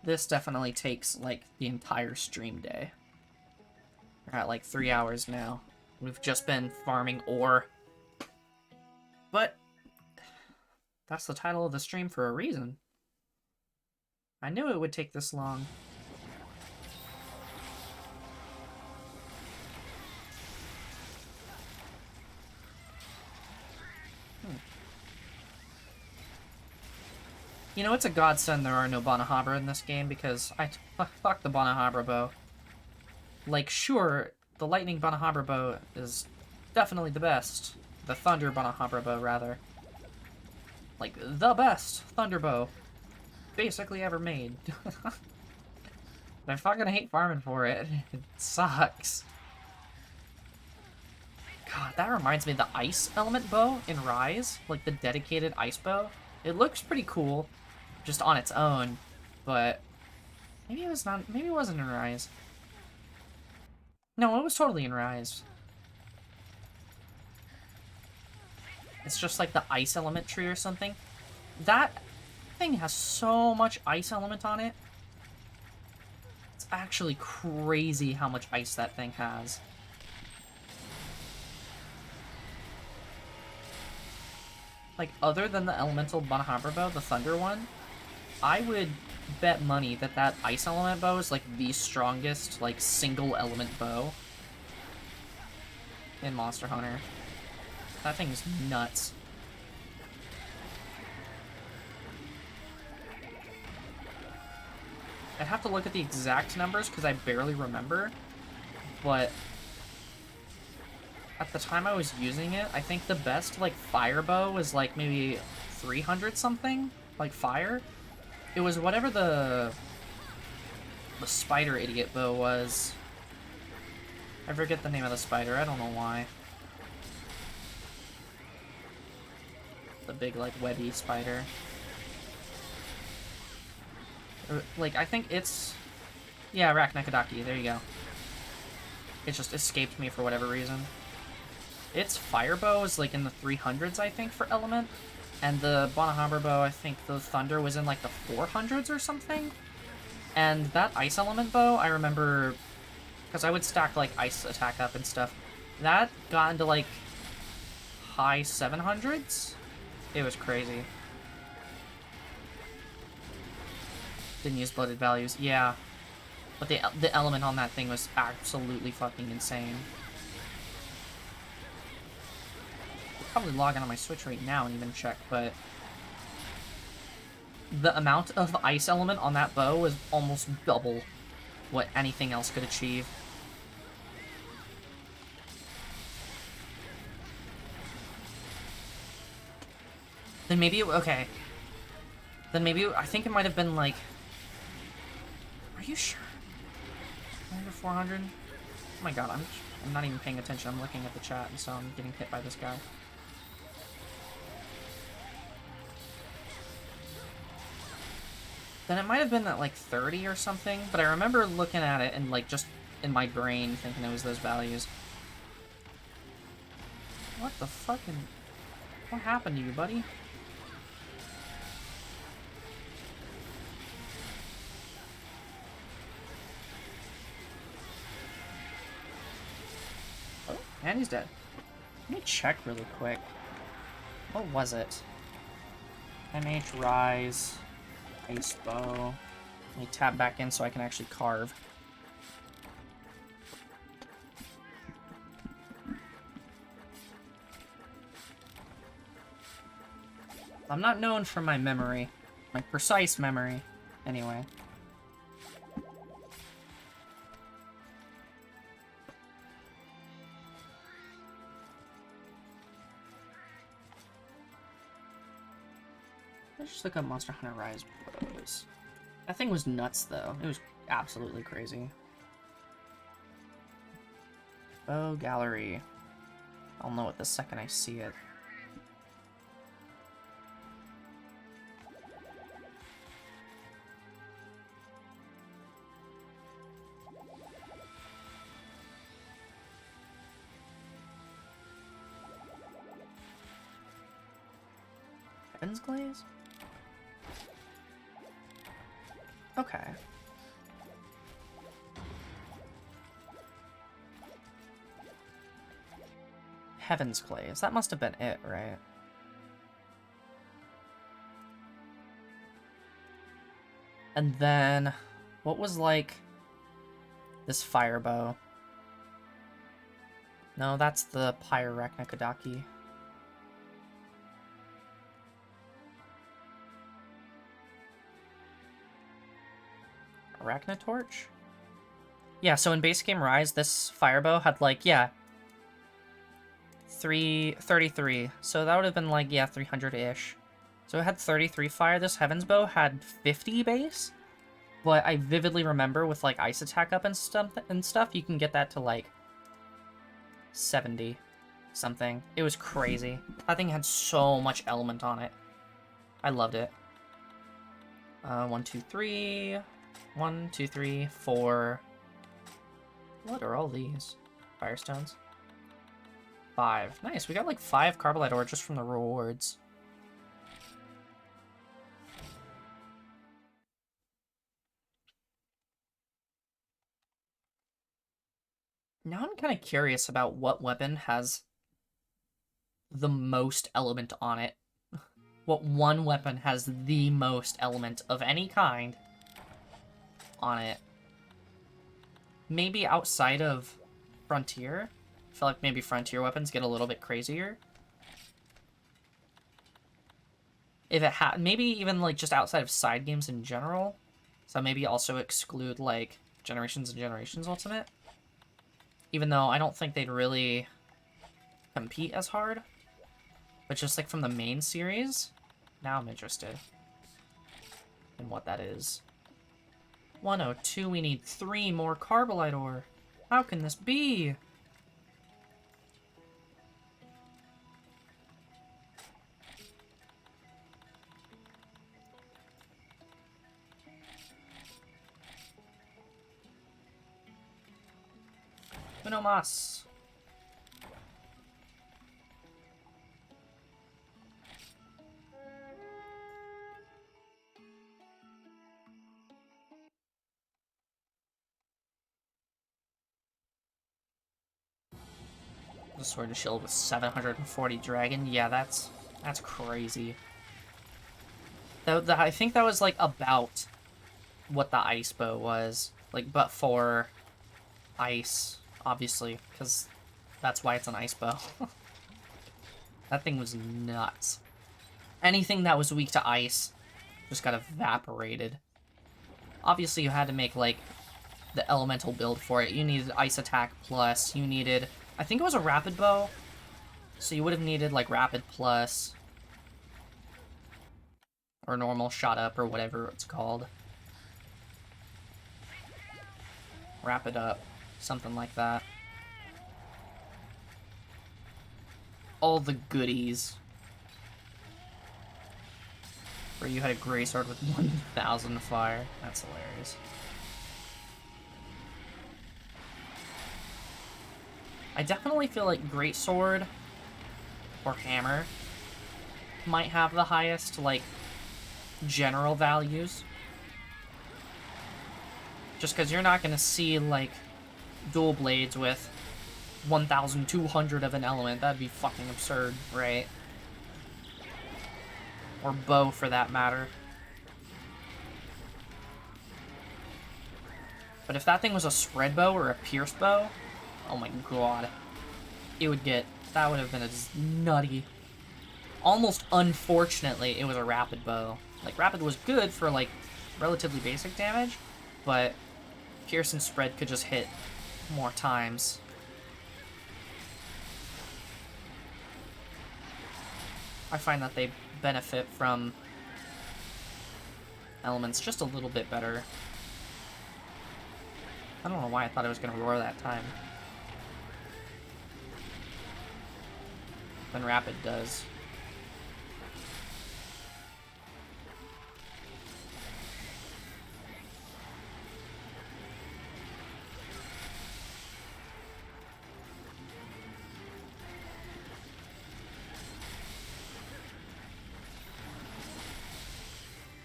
This definitely takes, like, the entire stream day. We're at, like, 3 hours now. We've just been farming ore. But that's the title of the stream for a reason. I knew it would take this long. You know, it's a godsend there are no Banahabra in this game, because fuck the Banahabra bow. Like, sure, the Lightning Banahabra bow is definitely the best, The Thunder Banahambra bow, rather. Like, the best Thunder bow basically ever made. I fucking hate farming for it. It sucks. God, that reminds me of the Ice Element bow in Rise. Like, the dedicated ice bow. It looks pretty cool, just on its own. But maybe it was not. Maybe it wasn't in Rise. No, it was totally in Rise. It's just like the Ice Element tree or something. That thing has so much Ice Element on it. It's actually crazy how much ice that thing has. Like, other than the Elemental Banahambra bow, the Thunder one, I would bet money that that Ice Element bow is, like, the strongest, like, single element bow in Monster Hunter. That thing is nuts. I'd have to look at the exact numbers because I barely remember, but at the time I was using it, I think the best, like, fire bow was, like, maybe 300 something, like, fire. It was whatever the spider idiot bow was. I forget the name of the spider, I don't know why. The big, like, webby spider. Like, I think it's... Yeah, Arachnekadaki, there you go. It just escaped me for whatever reason. Its fire bow is, like, in the 300s, I think, for element. And the Banahambra bow, I think the thunder was in, like, the 400s or something. And that ice element bow, I remember... Because I would stack, like, ice attack up and stuff. That got into, like, high 700s? It was crazy. Didn't use blooded values. Yeah. But the element on that thing was absolutely fucking insane. I'll probably log in on my Switch right now and even check, but... The amount of ice element on that bow was almost double what anything else could achieve. Then maybe okay. Then maybe, I think it might have been like... Are you sure? Under 400? Oh my god, I'm not even paying attention. I'm looking at the chat, and so I'm getting hit by this guy. Then it might have been at like 30 or something, but I remember looking at it and like just in my brain thinking it was those values. What the fucking... What happened to you, buddy? Oh, and he's dead. Let me check really quick. What was it? MH Rise, Ace Bow. Let me tab back in so I can actually carve. I'm not known for my memory. My precise memory. Anyway. Let's just look up Monster Hunter Rise bows. That thing was nuts, though. It was absolutely crazy. Bow gallery. I'll know it the second I see it. Heaven's Glaze? Okay. Heaven's Glaze. That must have been it, right? And then, what was like this fire bow? No, that's the Pyrarachnikadaki. Arachnotorch? Yeah, so in base game Rise, this fire bow had like, yeah, 33. So that would have been like, yeah, 300-ish. So it had 33 fire. This Heaven's Bow had 50 base. But I vividly remember with like ice attack up and stuff, you can get that to like 70 something. It was crazy. That thing had so much element on it. I loved it. 1, 2, 3. 1, 2, 3, 4. What are all these? Firestones? 5. Nice, we got like 5 Carbolite ore just from the rewards. Now I'm kind of curious about what weapon has the most element on it. What one weapon has the most element of any kind on it. Maybe outside of Frontier? I feel like maybe Frontier weapons get a little bit crazier. If it maybe even like just outside of side games in general. So maybe also exclude like Generations and Generations Ultimate. Even though I don't think they'd really compete as hard. But just like from the main series, now I'm interested in what that is. 102, we need 3 more Carbolite ore. How can this be? Uno mas. The Sword and Shield with 740 dragon. Yeah, that's crazy. I think that was like about what the ice bow was. Like, but for ice, obviously, because that's why it's an ice bow. That thing was nuts. Anything that was weak to ice just got evaporated. Obviously, you had to make, like, the elemental build for it. You needed ice attack plus. You needed... I think it was a rapid bow. So you would have needed, like, rapid plus. Or normal shot up, or whatever it's called. Rapid up. Something like that. All the goodies. Where you had a Grey Sword with 1,000 fire. That's hilarious. I definitely feel like Great Sword or Hammer might have the highest, like, general values. Just because you're not going to see, like, dual blades with 1,200 of an element. That'd be fucking absurd, right? Or bow, for that matter. But if that thing was a spread bow or a pierce bow, oh my god. It would get... That would have been a nutty... Almost unfortunately, it was a rapid bow. Like, rapid was good for, like, relatively basic damage, but pierce and spread could just hit more times. I find that they benefit from elements just a little bit better. I don't know why I thought I was going to roar that time. Than rapid does.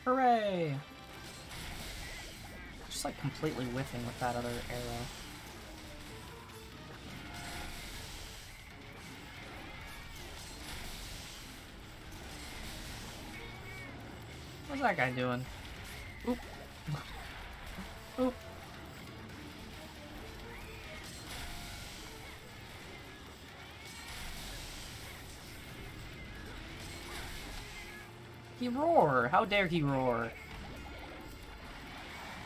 Hooray! Just like completely whiffing with that other arrow. What's that guy doing? Oop. Oop. He roar! How dare he roar?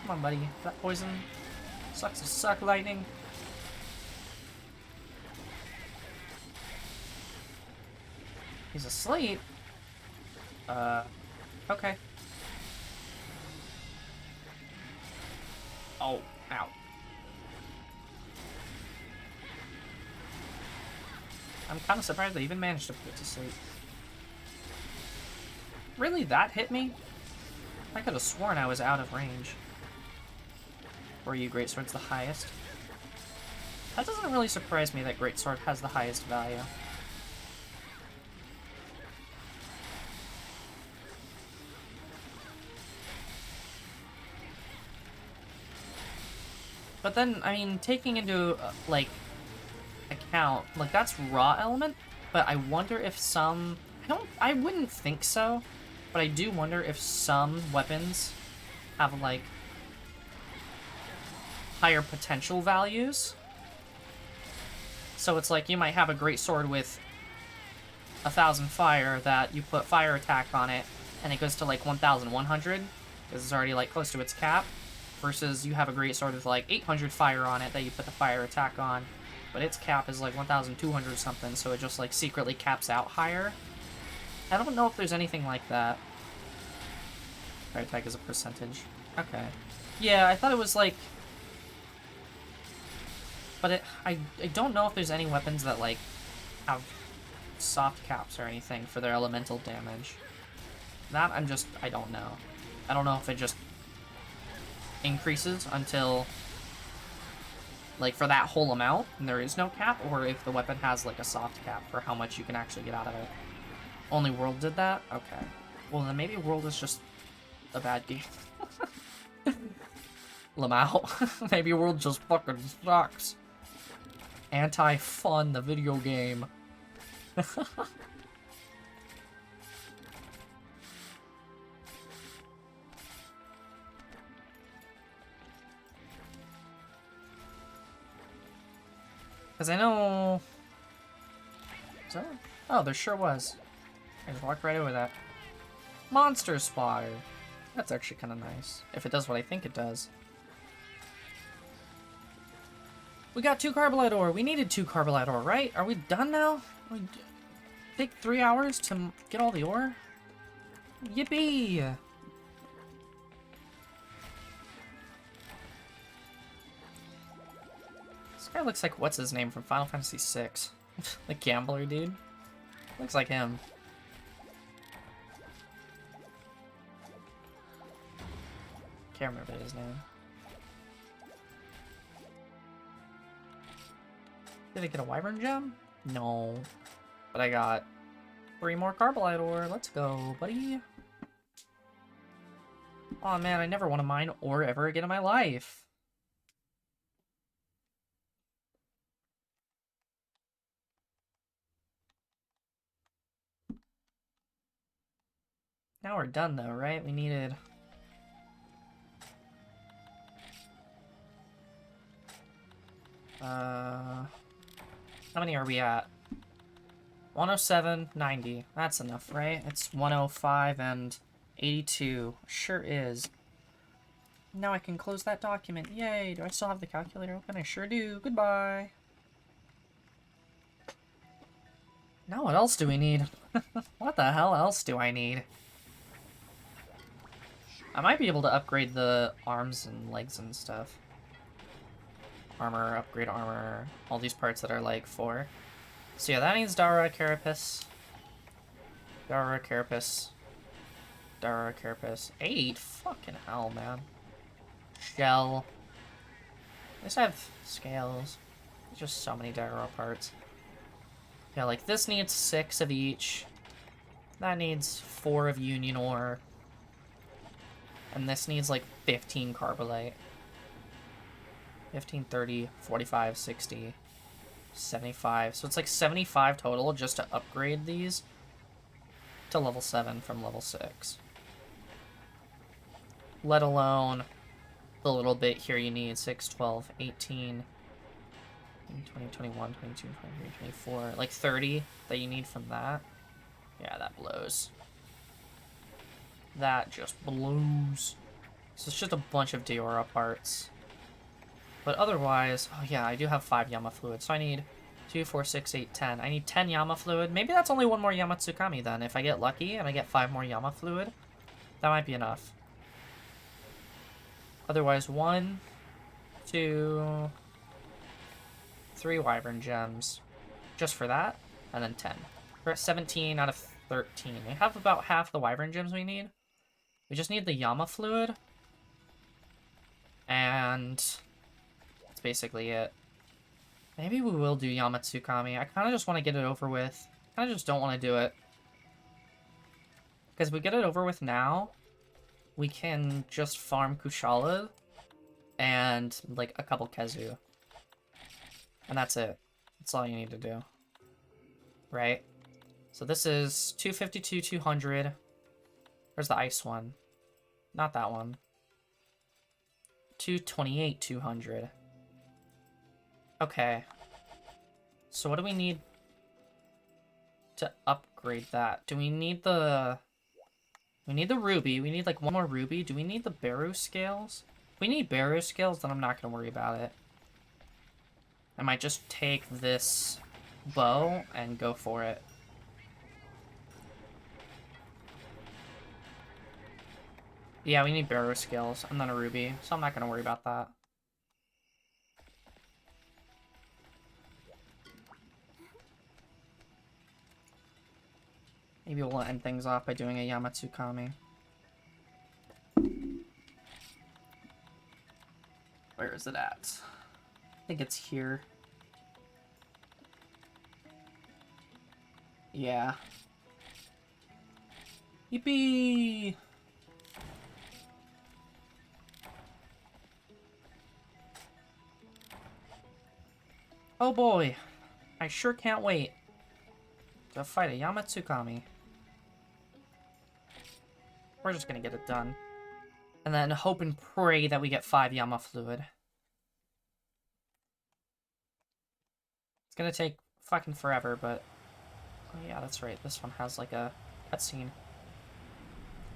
Come on, buddy. Is that poison? Sucks to suck, lightning. He's asleep? Okay. Oh, ow. I'm kind of surprised they even managed to put it to sleep. Really? That hit me? I could have sworn I was out of range. Or you Greatsword's the highest? That doesn't really surprise me that Greatsword has the highest value. But then, I mean, taking into, like, account, like, that's raw element, but I wonder if some... I wouldn't think so, but I do wonder if some weapons have, like, higher potential values. So it's like, you might have a great sword with 1,000 fire that you put fire attack on it, and it goes to, like, 1,100, because it's already, like, close to its cap. Versus you have a great sword with like 800 fire on it that you put the fire attack on, but its cap is like 1,200 something, so it just like secretly caps out higher. I don't know if there's anything like that. Fire attack is a percentage. Okay. Yeah, I thought it was like... But I don't know if there's any weapons that like have soft caps or anything for their elemental damage. That I don't know. I don't know if it just increases until, like, for that whole amount, and there is no cap, or if the weapon has, like, a soft cap for how much you can actually get out of it. Only World did that? Okay. Well, then maybe World is just a bad game. Lamau. Maybe World just fucking sucks. Anti-fun, the video game. Because I know... Is that... Oh, there sure was. I just walked right over that. Monster Spotter. That's actually kind of nice. If it does what I think it does. We got 2 Carbolite ore. We needed 2 Carbolite ore, right? Are we done now? We take 3 hours to get all the ore? Yippee! This guy looks like, what's his name from Final Fantasy VI? The gambler dude. Looks like him. Can't remember his name. Did I get a Wyvern gem? No. But I got 3 more Carbolite ore. Let's go, buddy. Aw, man, I never want to mine ore ever again in my life. Now we're done, though, right? We needed... How many are we at? 107, 90. That's enough, right? It's 105 and 82. Sure is. Now I can close that document. Yay! Do I still have the calculator open? I sure do. Goodbye. Now what else do we need? What the hell else do I need? I might be able to upgrade the arms and legs and stuff. Armor, upgrade armor, all these parts that are like 4. So yeah, that needs Dara Carapace. Dara Carapace. Dara Carapace. 8? Fucking hell, man. Shell. At least I have scales. There's just so many Dara parts. Yeah, like this needs 6 of each. That needs 4 of Union ore. And this needs like 15 Carbolite. 15, 30, 45, 60, 75. So it's like 75 total just to upgrade these to level 7 from level 6. Let alone the little bit here you need. 6, 12, 18, 20, 21, 22, 23, 24. Like 30 that you need from that. Yeah, that blows. That just blows. So it's just a bunch of Diora parts. But otherwise, oh yeah, I do have 5 Yama fluids, so I need 2, 4, 6, 8, 10. I need 10 Yama fluid. Maybe that's only one more Yamatsukami then. If I get lucky and I get 5 more Yama fluid, that might be enough. Otherwise, 1, 2, 3 Wyvern gems. Just for that. And then 10. We're at 17 out of 13. We have about half the Wyvern gems we need. We just need the Yama fluid. And that's basically it. Maybe we will do Yamatsukami. I kind of just want to get it over with. I kind of just don't want to do it. Because if we get it over with now, we can just farm Kushala and, like, a couple Kezu. And that's it. That's all you need to do. Right? So this is 252, 200. Where's the ice one? Not that one. 228, 200. Okay. So what do we need to upgrade that? Do we need the... We need the ruby. We need, like, one more ruby. Do we need the Beru scales? If we need Beru scales, then I'm not going to worry about it. I might just take this bow and go for it. Yeah, we need Beru scales and then a ruby, so I'm not going to worry about that. Maybe we'll end things off by doing a Yamatsukami. Where is it at? I think it's here. Yeah. Yippee! Oh boy. I sure can't wait to fight a Yamatsukami. We're just gonna get it done. And then hope and pray that we get 5 Yama fluid. It's gonna take fucking forever, but... Oh yeah, that's right. This one has like a cutscene.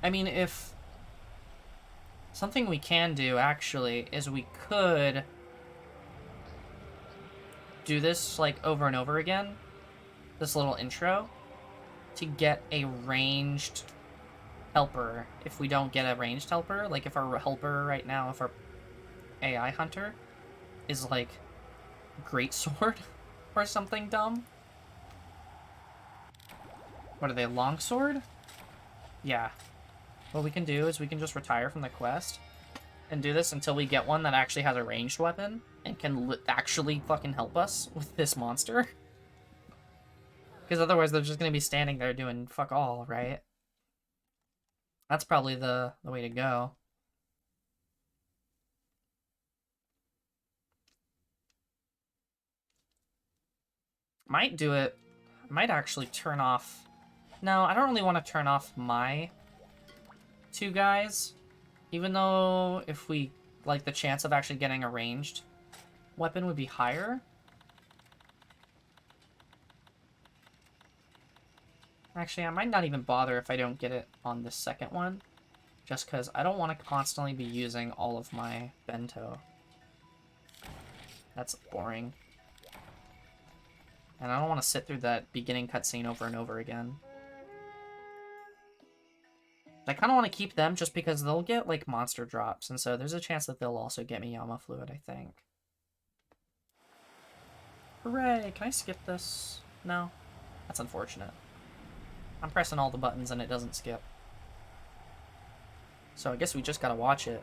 I mean, if... Something we can do, actually, is we could... do this, like, over and over again. This little intro. To get a ranged... helper. If we don't get a ranged helper, like if our helper right now, if our AI hunter is like greatsword or something dumb. What are they, longsword? Yeah. What we can do is we can just retire from the quest and do this until we get one that actually has a ranged weapon and can actually fucking help us with this monster. Because otherwise they're just going to be standing there doing fuck all, right? That's probably the way to go. Might do it. I might actually turn off... No, I don't really want to turn off my 2 guys. Even though if we... like, the chance of actually getting a ranged weapon would be higher. Actually, I might not even bother if I don't get it on the second one. Just because I don't want to constantly be using all of my bento. That's boring. And I don't want to sit through that beginning cutscene over and over again. I kind of want to keep them just because they'll get, like, monster drops. And so there's a chance that they'll also get me Yama fluid, I think. Hooray! Can I skip this? No? That's unfortunate. I'm pressing all the buttons and it doesn't skip. So I guess we just gotta watch it.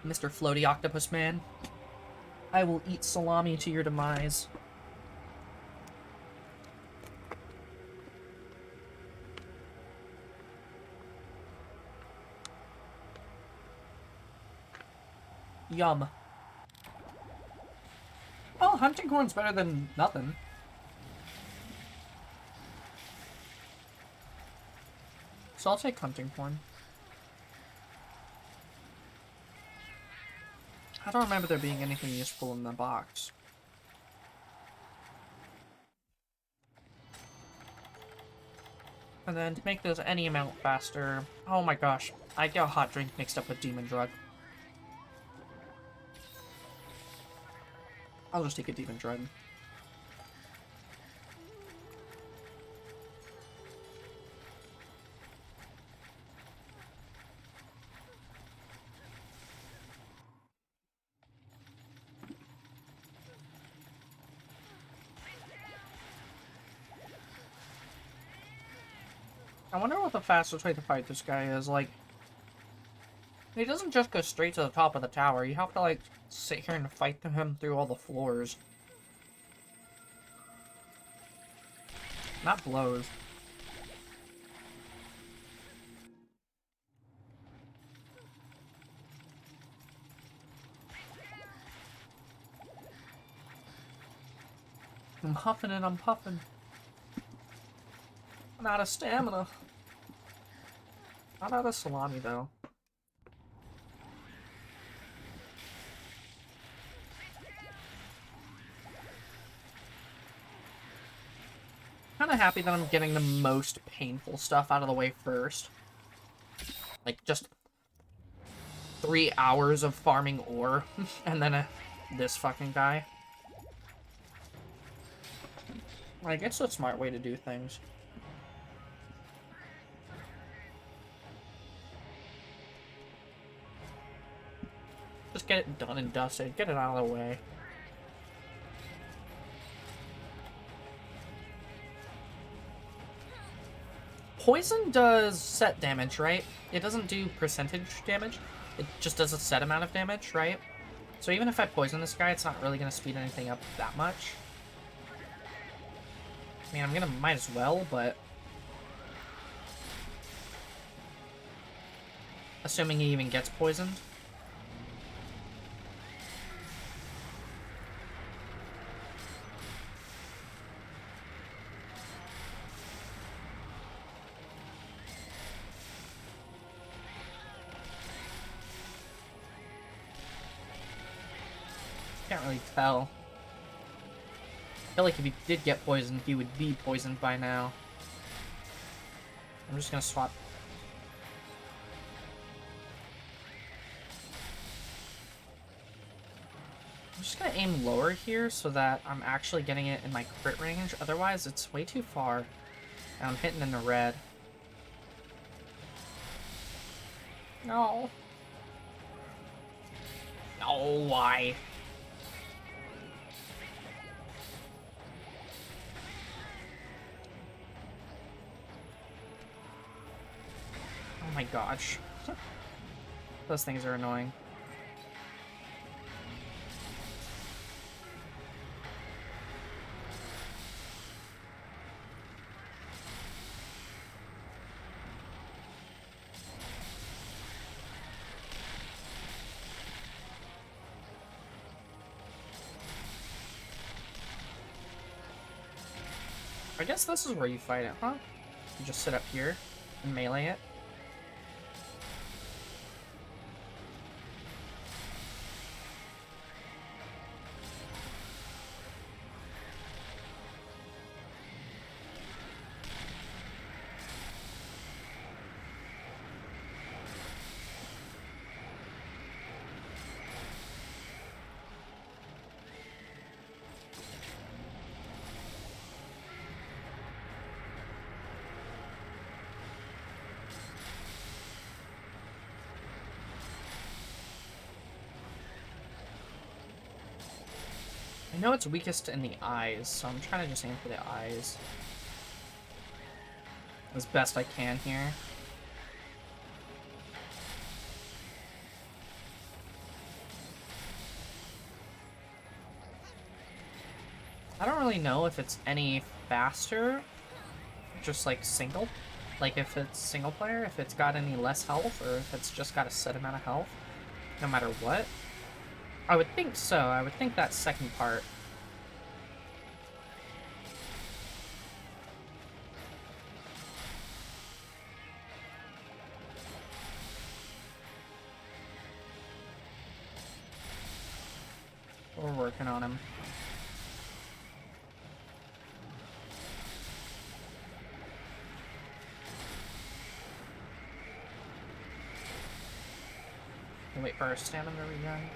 Mr. Floaty Octopus Man, I will eat salami to your demise. Yum. Well, hunting horn's better than nothing. So I'll take hunting horn. I don't remember there being anything useful in the box. And then to make those any amount faster... Oh my gosh, I got a hot drink mixed up with demon drug. I'll just take a Demon Dread. I wonder what the fastest way to fight this guy is. Like, he doesn't just go straight to the top of the tower. You have to, like, sit here and fight him through all the floors. Not blows. I'm huffing and I'm puffing. I'm out of stamina. Not out of salami, though. Kinda happy that I'm getting the most painful stuff out of the way first. Like, just 3 hours of farming ore, and then this fucking guy. Like, it's a smart way to do things. Just get it done and dusted. Get it out of the way. Poison does set damage, right? It doesn't do percentage damage. It just does a set amount of damage, right? So even if I poison this guy, it's not really going to speed anything up that much. I mean, I'm gonna might as well, but assuming he even gets poisoned. Can't really tell. I feel like if he did get poisoned, he would be poisoned by now. I'm just gonna swap. I'm just gonna aim lower here so that I'm actually getting it in my crit range. Otherwise, it's way too far. And I'm hitting in the red. No. No, why? Oh my gosh. Those things are annoying. I guess this is where you fight it, huh? You just sit up here and melee it. I know it's weakest in the eyes, so I'm trying to just aim for the eyes as best I can here. I don't really know if it's any faster, just like single, like if it's single player, if it's got any less health, or if it's just got a set amount of health, no matter what. I would think so. I would think that second part. We're working on him. We'll wait for our stamina to regen.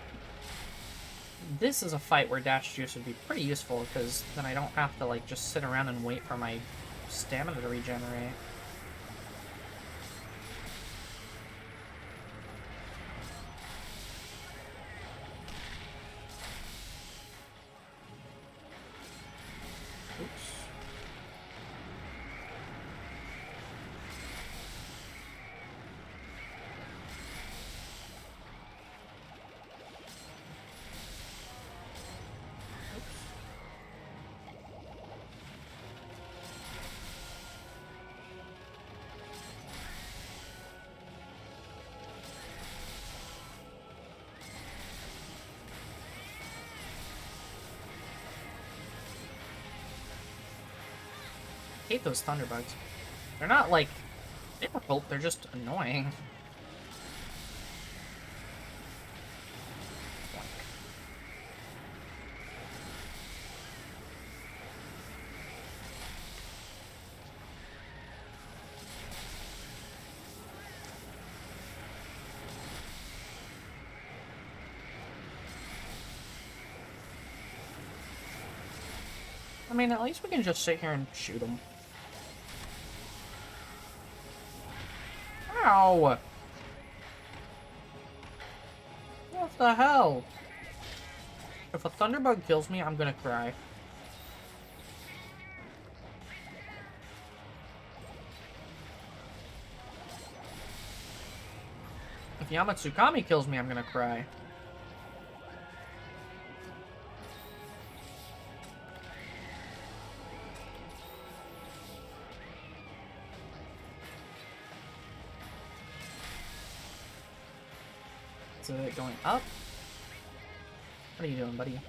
This is a fight where Dash Juice would be pretty useful, because then I don't have to, like, just sit around and wait for my stamina to regenerate. Oops. I hate those thunderbugs. They're not, like, difficult, they're just annoying. I mean, at least we can just sit here and shoot them. Ow! What the hell? If a thunderbug kills me, I'm gonna cry. If Yamatsukami kills me, I'm gonna cry. Is it going up? What are you doing, buddy?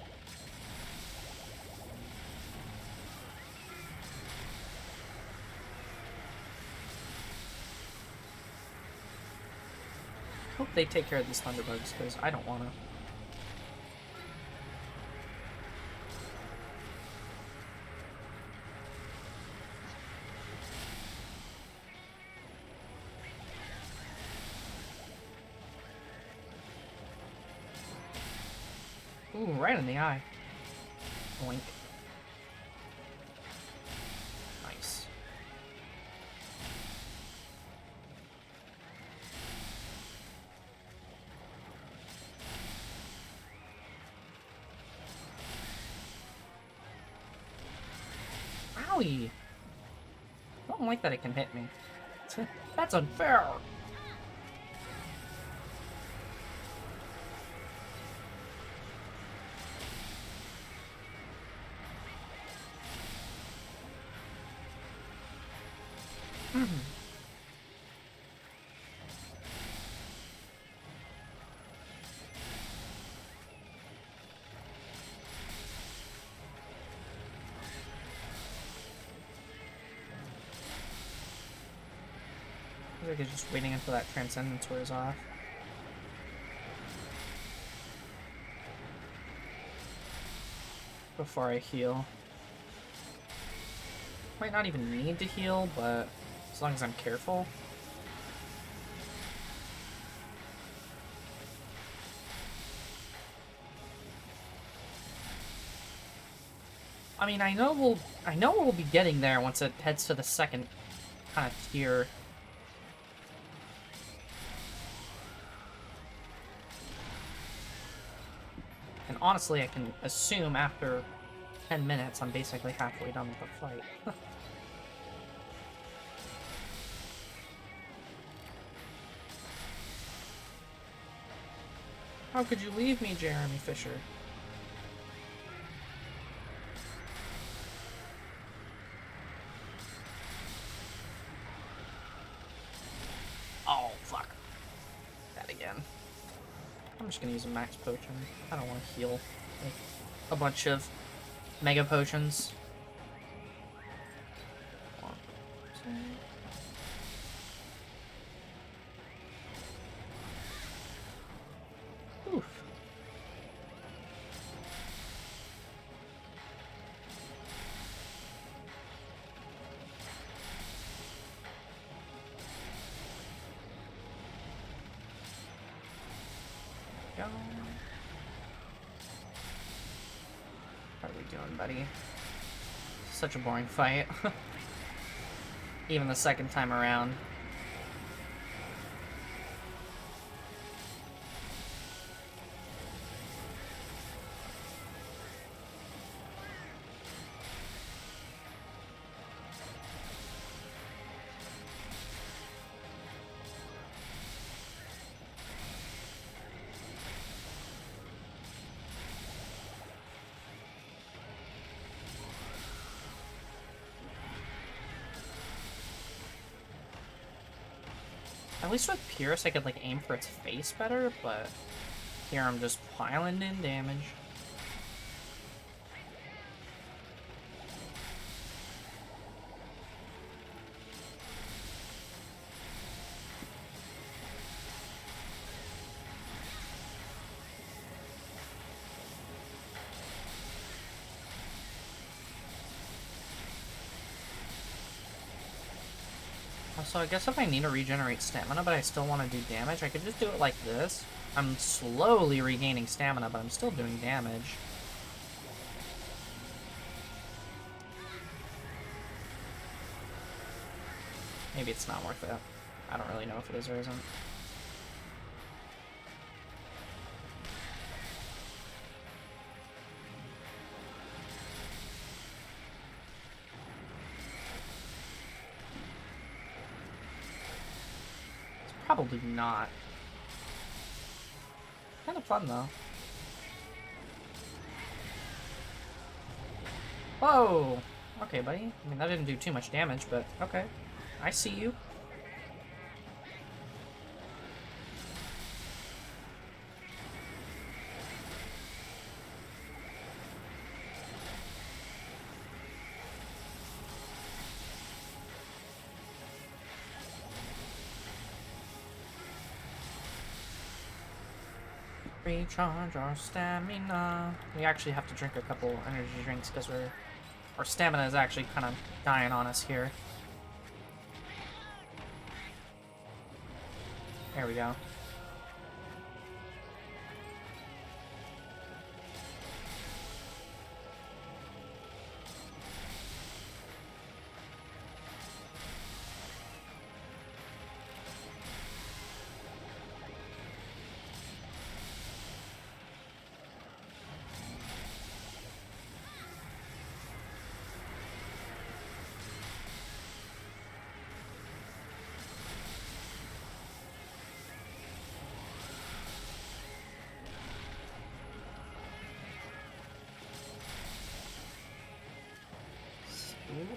Hope they take care of these thunderbugs, because I don't want to. Ooh, right in the eye. Boink. Nice. Owie! I don't like that it can hit me. That's unfair! I think it's just waiting until that transcendence wears off. Before I heal. Might not even need to heal, but as long as I'm careful. I mean, I know we'll be getting there once it heads to the second kind of tier. And honestly, I can assume after 10 minutes, I'm basically halfway done with the fight. How could you leave me, Jeremy Fisher? Oh, fuck. That again. I'm just gonna use a max potion. I don't want to heal like a bunch of mega potions. One, two. Oof. Go. doing, buddy? Such a boring fight. Even the second time around. At least with Pierce, I could, like, aim for its face better, but here I'm just piling in damage. So I guess if I need to regenerate stamina, but I still want to do damage, I could just do it like this. I'm slowly regaining stamina, but I'm still doing damage. Maybe it's not worth it. I don't really know if it is or isn't. Probably not. Kind of fun, though. Whoa! Okay, buddy. I mean, that didn't do too much damage, but okay. I see you. Recharge our stamina. We actually have to drink a couple energy drinks because our stamina is actually kind of dying on us here. There we go.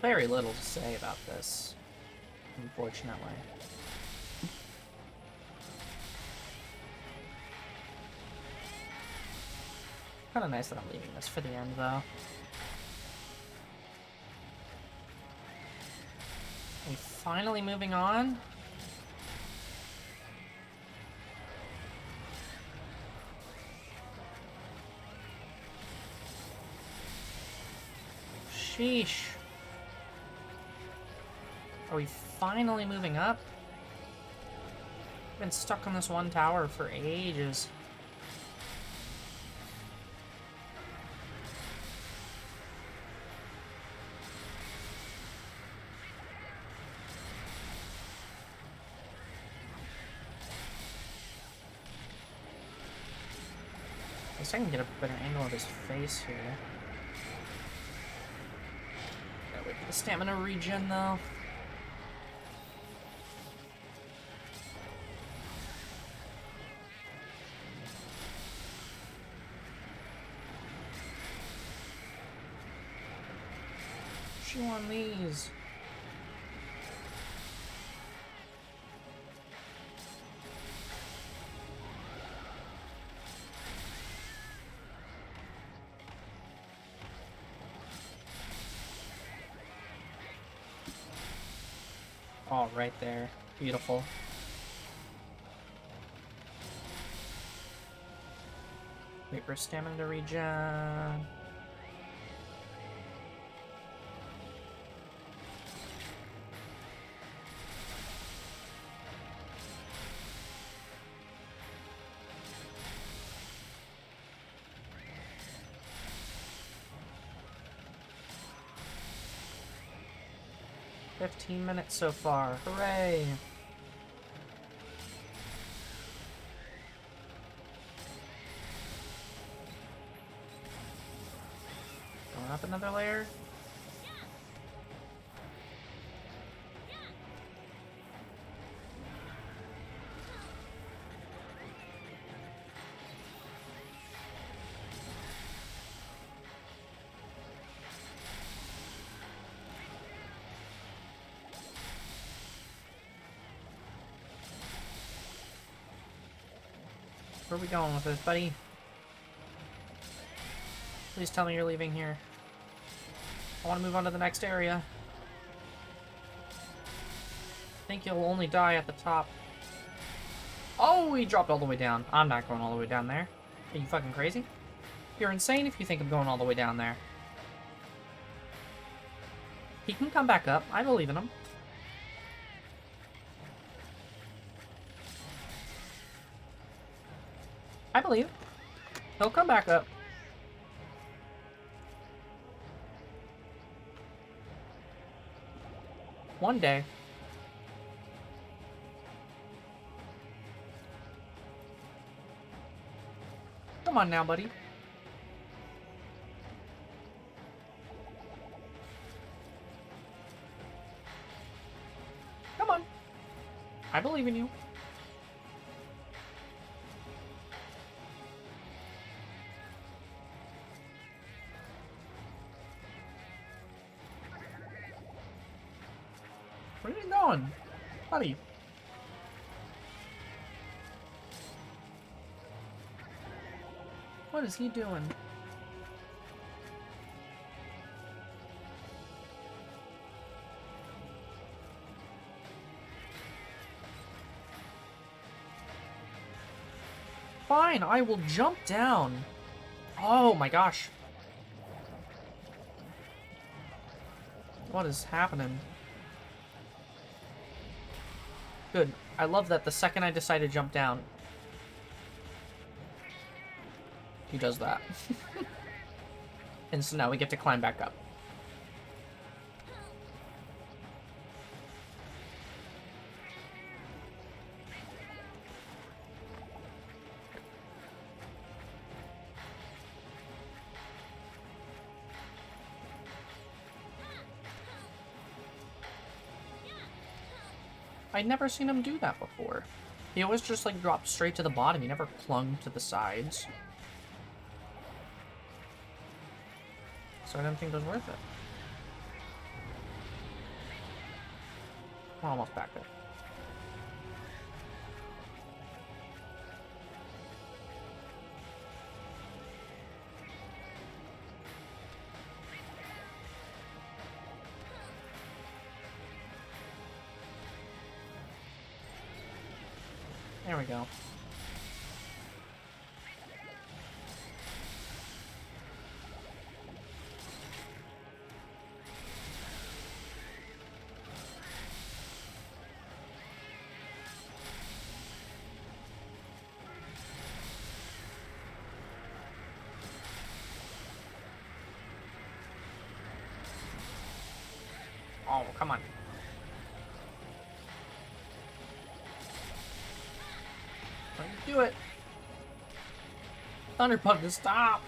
Very little to say about this, unfortunately. Kind of nice that I'm leaving this for the end, though. We finally moving on. Sheesh. Are we finally moving up? I've been stuck on this one tower for ages. At least I can get a better angle of his face here. Gotta wait for the stamina regen, though. Chew on these. Oh, right there. Beautiful. Wait for stamina to regen. 15 minutes so far. Hooray! Going up another layer. Where are we going with this, buddy? Please tell me you're leaving here. I want to move on to the next area. I think you'll only die at the top. Oh, he dropped all the way down. I'm not going all the way down there. Are you fucking crazy? You're insane if you think I'm going all the way down there. He can come back up. I believe in him. I believe. He'll come back up. One day. Come on now, buddy. Come on. I believe in you. Where are you going? Buddy. What is he doing? Fine, I will jump down. Oh my gosh. What is happening? Good. I love that the second I decide to jump down, he does that. And so now we get to climb back up. I'd never seen him do that before. He always just like dropped straight to the bottom. He never clung to the sides. So I didn't think it was worth it. We're almost back there. There we go. Oh, come on. Do it. Thunderpug to stop.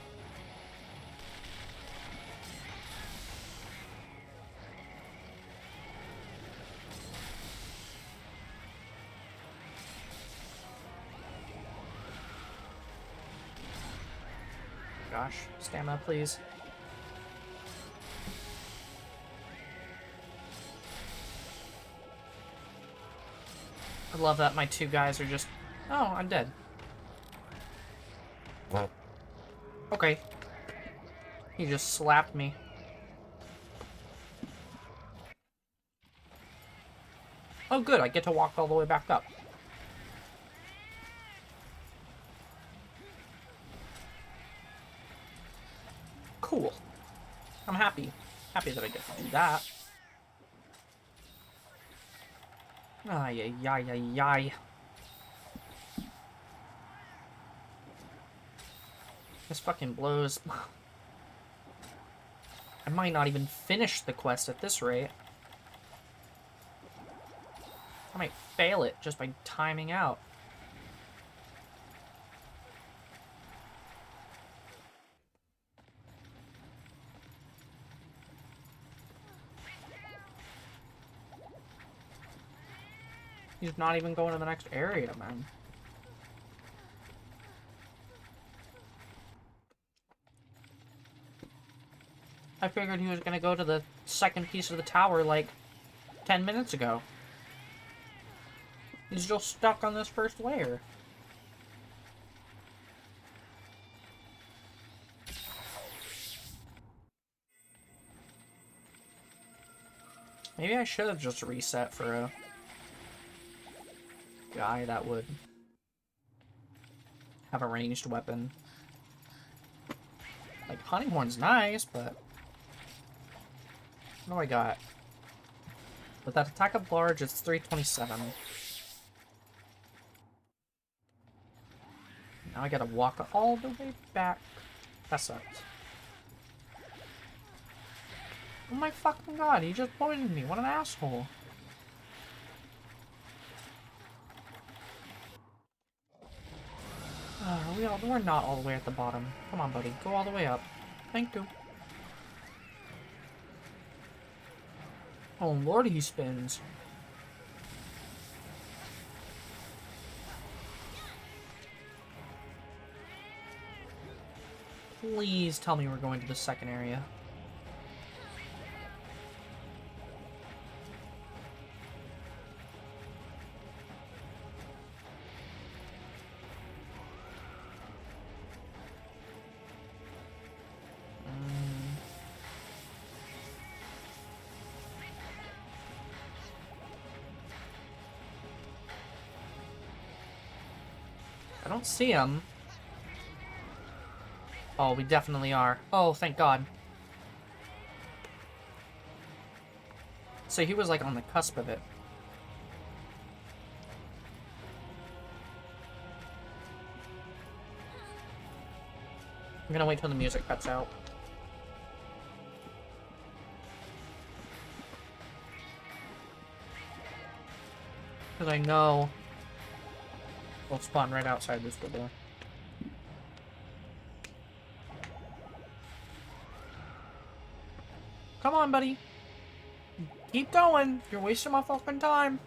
Gosh, stamina, please. I love that my two guys are just... Oh, I'm dead. Okay. He just slapped me. Oh, good. I get to walk all the way back up. Cool. I'm happy. Happy that I get to do that. Ay, ay, ay, ay, ay. This fucking blows. I might not even finish the quest at this rate. might fail it just by timing out. He's not even going to the next area, man. I figured he was gonna go to the second piece of the tower like 10 minutes ago. He's still stuck on this first layer. Maybe I should have just reset for a guy that would have a ranged weapon. Like, Hunting Horn's nice, but... What do I got? With that attack of large, it's 327. Now I gotta walk all the way back. That sucks. Oh my fucking god, he just poisoned me. What an asshole. We're not all the way at the bottom. Come on, buddy. Go all the way up. Thank you. Oh, lord, he spins. Please tell me we're going to the second area. I don't see him. Oh, we definitely are. Oh, thank God. So he was like on the cusp of it. I'm gonna wait till the music cuts out. Because I know we'll spawn right outside this door. Come on, buddy. Keep going. You're wasting my fucking time.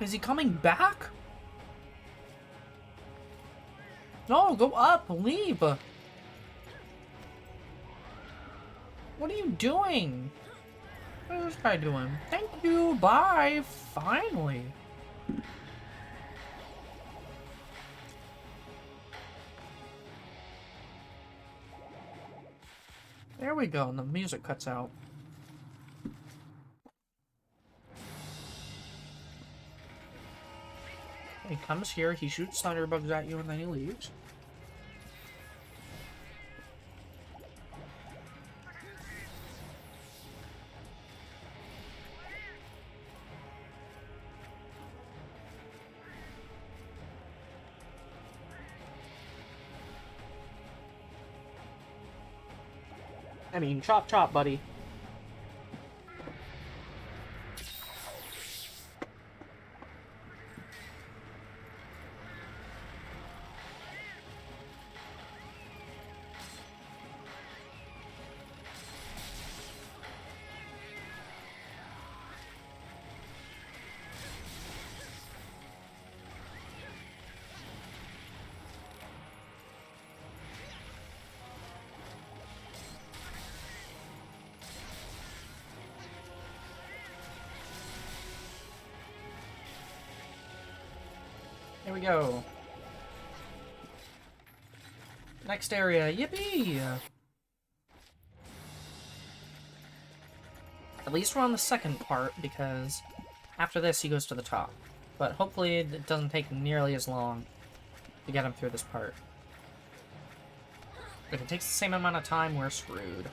Is he coming back? No, go up. Leave. What are you doing? What is this guy doing? Thank you. Bye. Finally. There we go, and the music cuts out. He comes here, he shoots thunderbugs at you, and then he leaves. I mean, chop chop, buddy. Here we go. Next area, yippee! At least we're on the second part, because after this he goes to the top. But hopefully it doesn't take nearly as long to get him through this part. If it takes the same amount of time, we're screwed.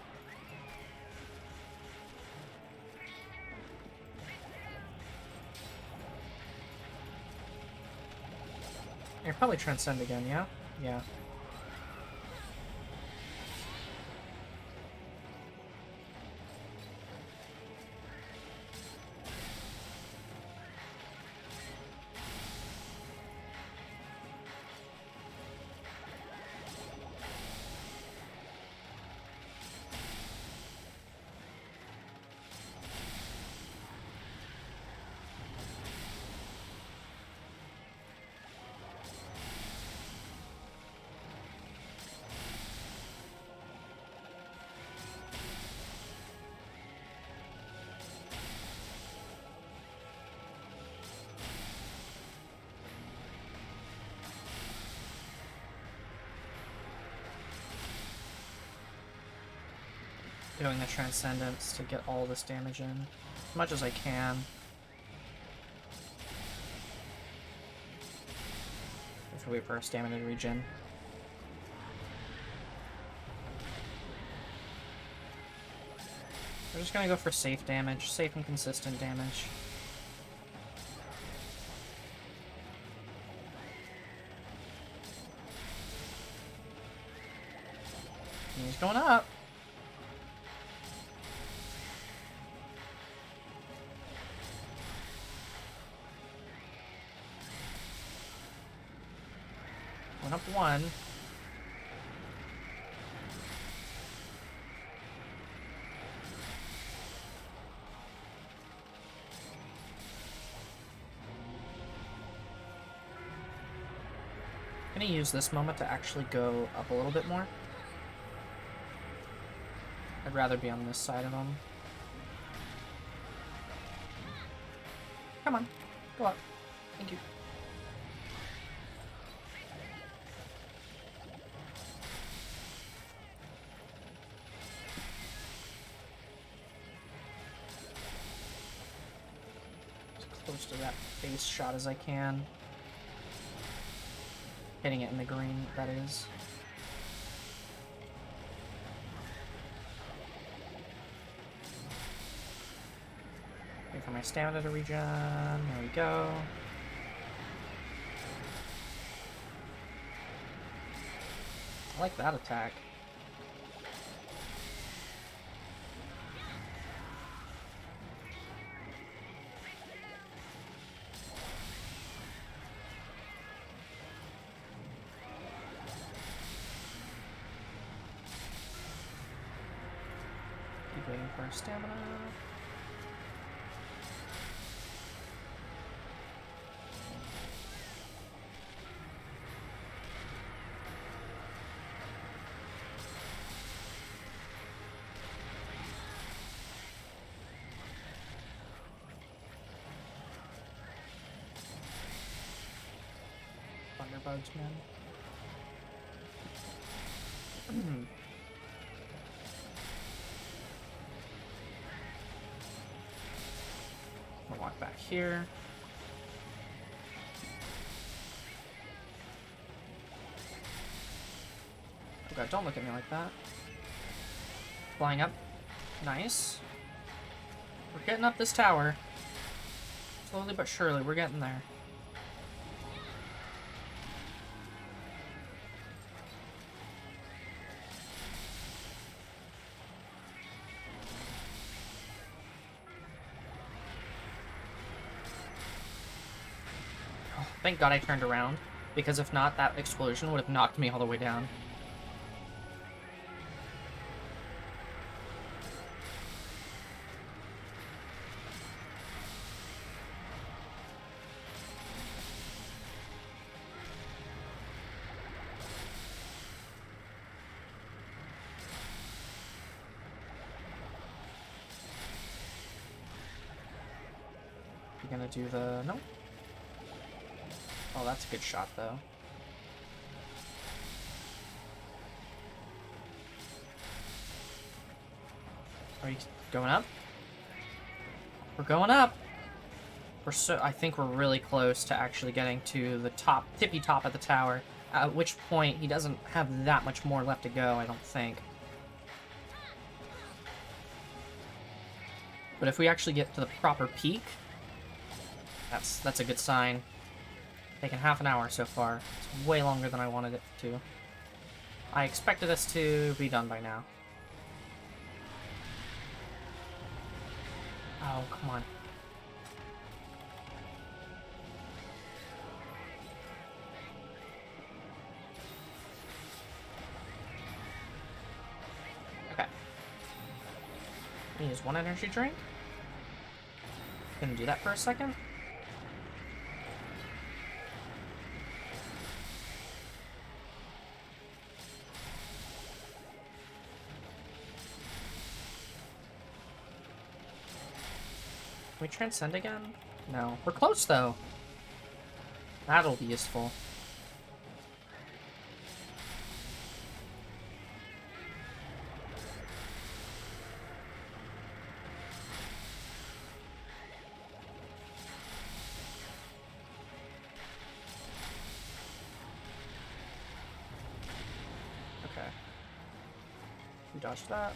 You're probably Transcend again, yeah? Yeah. Doing the Transcendence to get all this damage in as much as I can. Have to wait for our stamina to regen. We're just gonna go for safe damage, safe and consistent damage. He's going up. Went up one. I'm gonna use this moment to actually go up a little bit more. I'd rather be on this side of him. Come on, go up. Thank you. As close to that face shot as I can. Hitting it in the green, that is. Wait for my stamina to regen. There we go. I like that attack. Keep waiting for our stamina. Thunderbugs, man. I'll walk back here. Oh god, don't look at me like that. Flying up. Nice. We're getting up this tower. Slowly but surely, we're getting there. Thank God I turned around, because if not, that explosion would have knocked me all the way down. You're gonna do the... no? Oh, that's a good shot, though. Are you going up? We're going up! I think we're really close to actually getting to the top, tippy top of the tower, at which point he doesn't have that much more left to go, I don't think. But if we actually get to the proper peak, that's a good sign. Taken half an hour so far. It's way longer than I wanted it to. I expected us to be done by now. Oh, come on. Okay. Use one energy drink. Gonna do that for a second. Can we transcend again? No. We're close, though. That'll be useful. dodged that.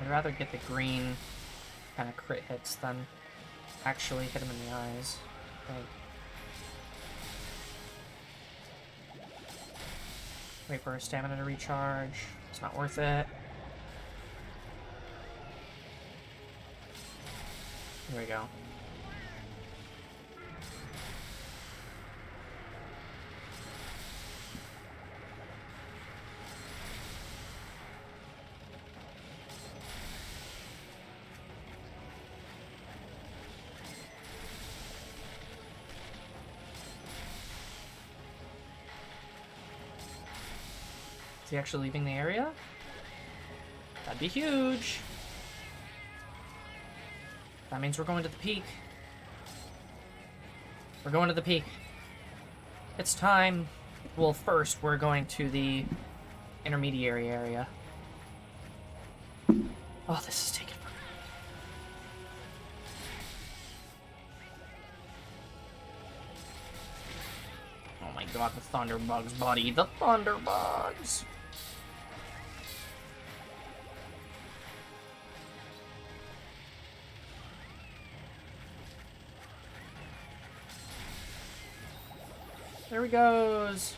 I'd rather get the green kind of crit hits than actually hit him in the eyes, I think. Wait for his stamina to recharge. It's not worth it. Here we go. Is he actually leaving the area? That'd be huge. That means we're going to the peak. We're going to the peak. It's time. Well, first we're going to the intermediary area. Oh, this is taking forever. Oh my god, the Thunderbugs, buddy. The Thunderbugs. There he goes.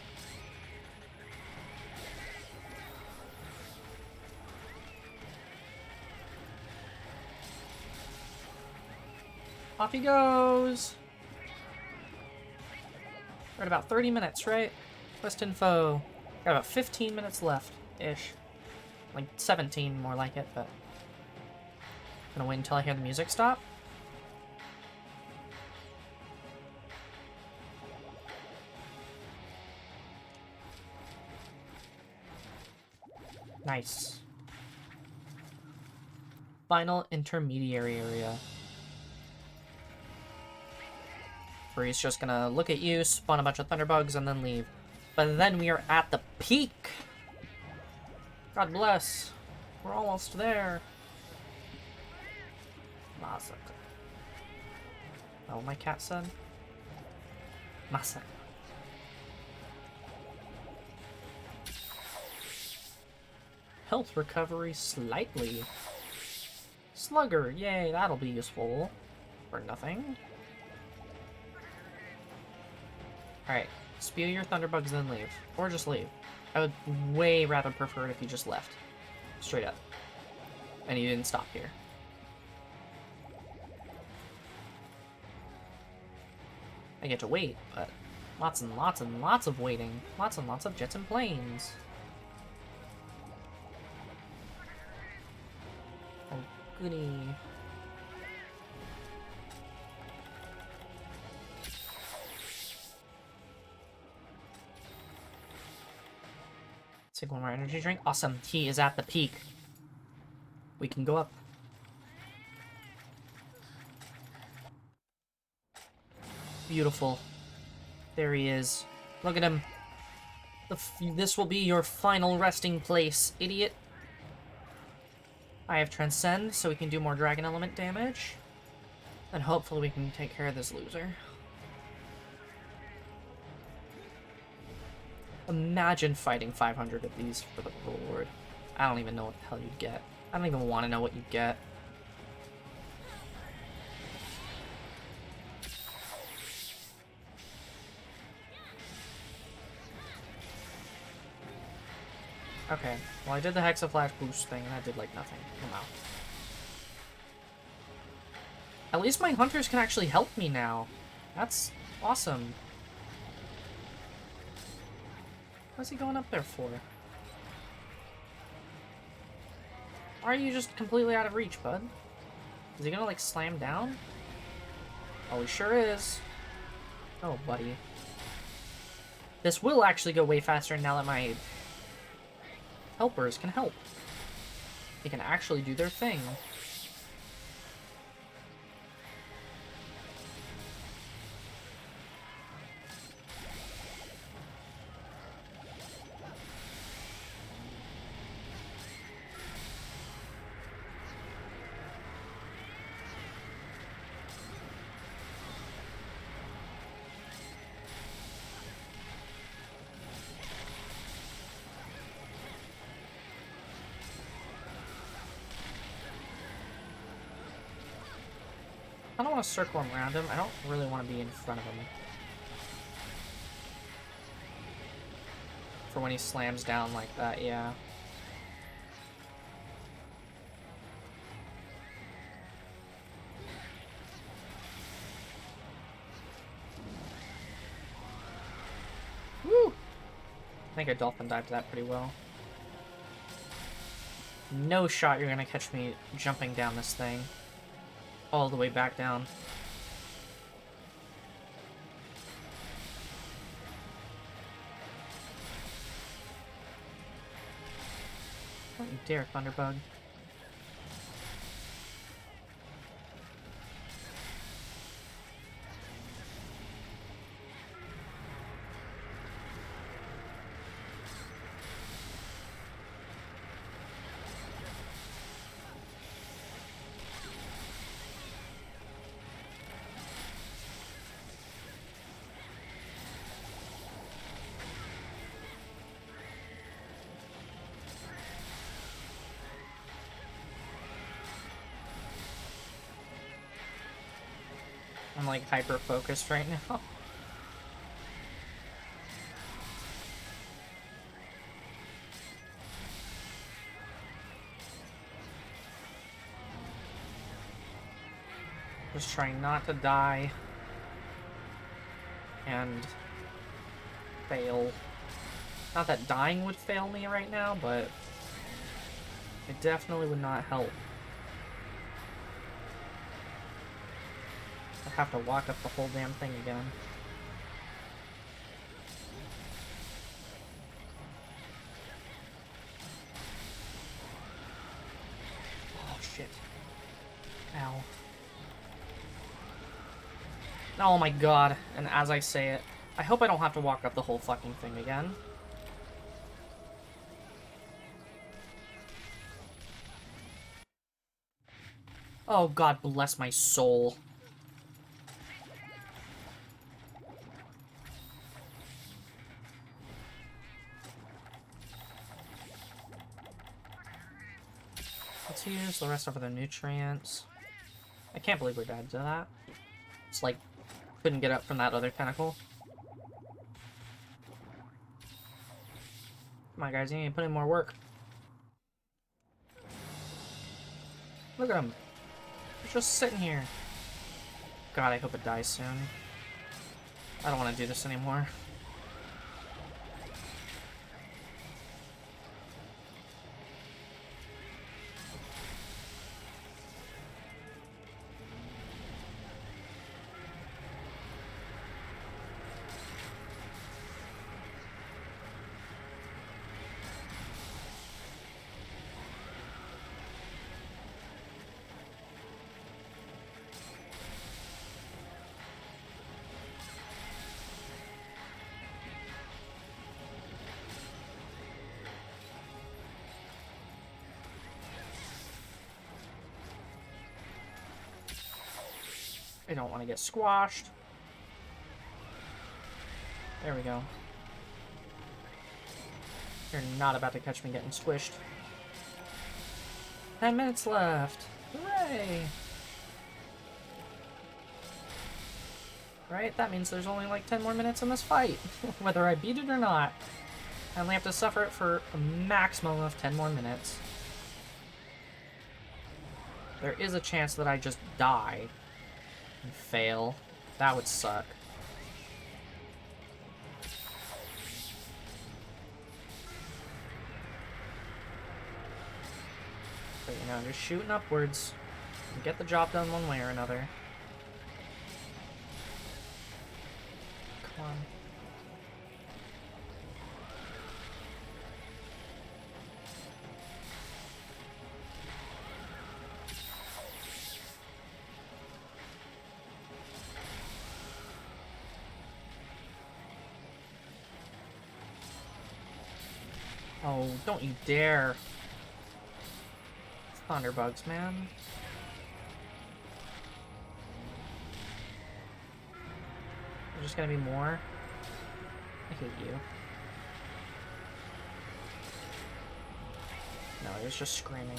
Off he goes. We're at about 30 minutes, right? Quest info. Got about 15 minutes left-ish. Like 17, more like it, but... Gonna wait until I hear the music stop. Nice. Final intermediary area. Where he's just gonna look at you, spawn a bunch of Thunderbugs, and then leave. But then we are at the peak! God bless. We're almost there. Massacre. Oh, my cat said? Massacre. Health recovery slightly. Slugger, yay, that'll be useful. For nothing. Alright, spew your Thunderbugs then leave. Or just leave. I would way rather prefer it if you just left. Straight up. And you didn't stop here. I get to wait, but lots and lots and lots of waiting. Lots and lots of jets and planes. Oh, goody. Take one more energy drink. Awesome. He is at the peak. We can go up. Beautiful. There he is. Look at him. This will be your final resting place, idiot. I have Transcend, so we can do more Dragon Element damage. And hopefully we can take care of this loser. Imagine fighting 500 of these for the reward. I don't even know what the hell you'd get. I don't even want to know what you'd get. Okay, well I did the Hexaflash boost thing and that did like nothing. Oh, wow. At least my hunters can actually help me now. That's awesome. What's he going up there for? Why are you just completely out of reach, bud? Is he gonna, like, slam down? Oh, he sure is. Oh, buddy. This will actually go way faster now that my helpers can help. They can actually do their thing. kind of want to circle him around him. I don't really want to be in front of him. For when he slams down like that, yeah. Woo! I think I dolphin dived that pretty well. No shot you're gonna catch me jumping down this thing. All the way back down. Don't you dare, Thunderbug. I'm like hyper-focused right now. Just trying not to die. And fail. Not that dying would fail me right now, but it definitely would not help. I have to walk up the whole damn thing again. Oh, shit. Ow. Oh my god. And as I say it, I hope I don't have to walk up the whole fucking thing again. Oh, God bless my soul. Let's use the rest of the nutrients. I can't believe we died to that. It's like, couldn't get up from that other tentacle. Come on, guys, you need to put in more work. Look at him. He's just sitting here. God, I hope it dies soon. I don't want to do this anymore. I don't want to get squashed. There we go. You're not about to catch me getting squished. 10 minutes left. Hooray! Right? That means there's only like 10 more minutes in this fight. Whether I beat it or not. I only have to suffer it for a maximum of 10 more minutes. There is a chance that I just die. And fail. That would suck. But you know, just shooting upwards. And get the job done one way or another. Come on. Oh, don't you dare. Thunderbugs, man. There's just gonna be more. I hate you. No, it was just screaming.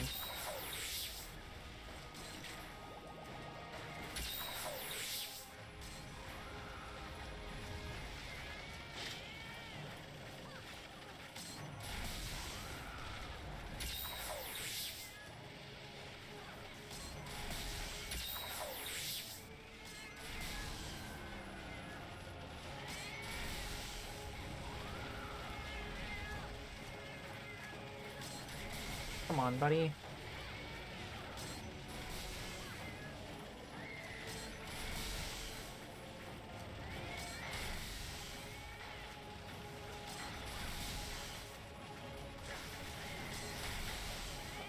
Come on, buddy.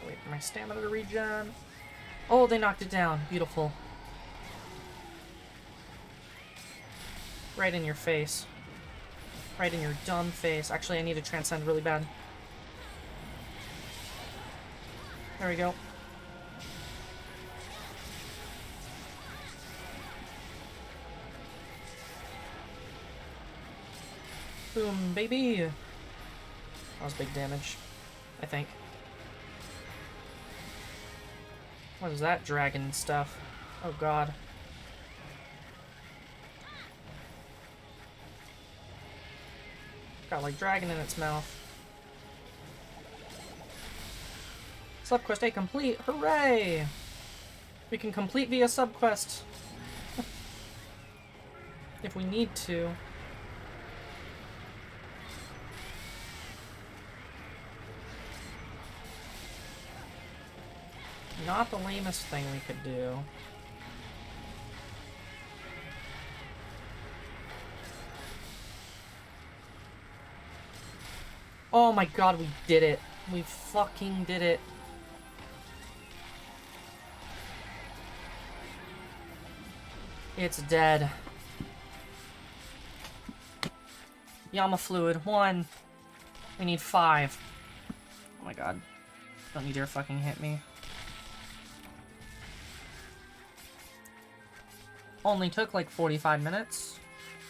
Wait for my stamina to regen. Oh, they knocked it down. Beautiful. Right in your face. Right in your dumb face. Actually, I need to transcend really bad. There we go. Boom, baby! That was big damage, I think. What is that dragon stuff? Oh god. Got like dragon in its mouth. Subquest A complete! Hooray! We can complete via subquest. If we need to. Not the lamest thing we could do. Oh my god, we did it. We fucking did it. It's dead. Yama fluid, 1. We need 5. Oh my god. Don't you dare fucking hit me. Only took like 45 minutes.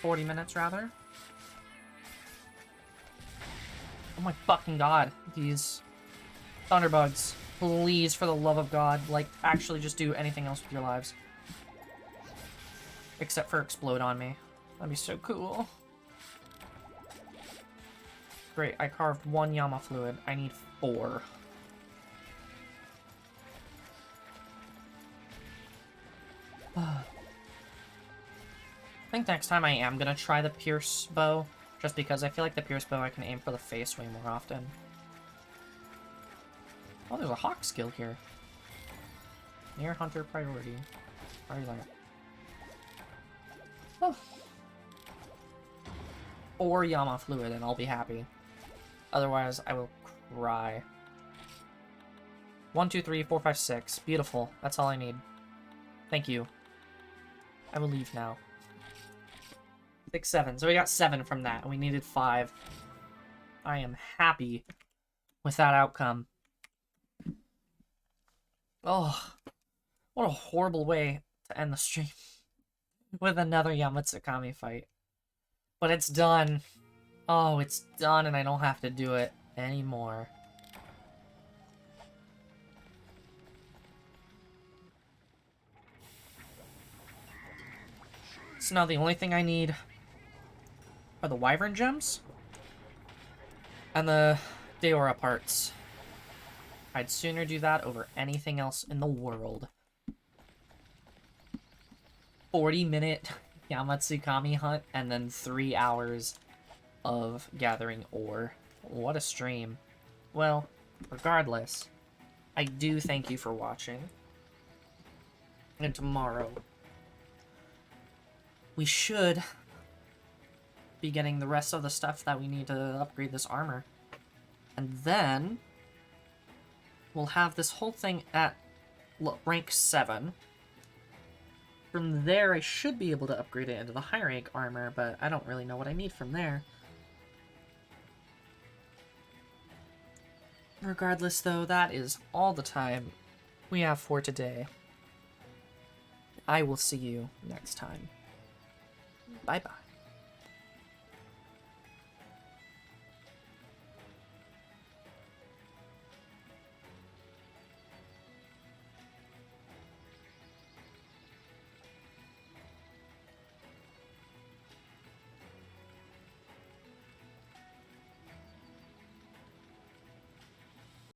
40 minutes, rather. Oh my fucking god. These thunderbugs. Please, for the love of god, like, actually just do anything else with your lives. Except for explode on me. That'd be so cool. Great, I carved 1 Yama fluid. I need 4. I think next time I am gonna try the Pierce bow, just because I feel like the Pierce bow I can aim for the face way more often. Oh, there's a hawk skill here. Near hunter priority. Where are you like? Oh. 4 Yama fluid and I'll be happy. Otherwise, I will cry. 1, 2, 3, 4, 5, 6. Beautiful. That's all I need. Thank you. I will leave now. 6, 7. So we got 7 from that, and we needed 5. I am happy with that outcome. Oh, what a horrible way to end the stream. With another Yamatsukami fight. But it's done. Oh, it's done, and I don't have to do it anymore. So now the only thing I need are the Wyvern gems and the Deora parts. I'd sooner do that over anything else in the world. 40-minute Yamatsukami hunt and then 3 hours of gathering ore. What a stream. Well, regardless, I do thank you for watching. And tomorrow, we should be getting the rest of the stuff that we need to upgrade this armor. And then we'll have this whole thing at rank 7. From there, I should be able to upgrade it into the high rank armor, but I don't really know what I need from there. Regardless, though, that is all the time we have for today. I will see you next time. Bye-bye.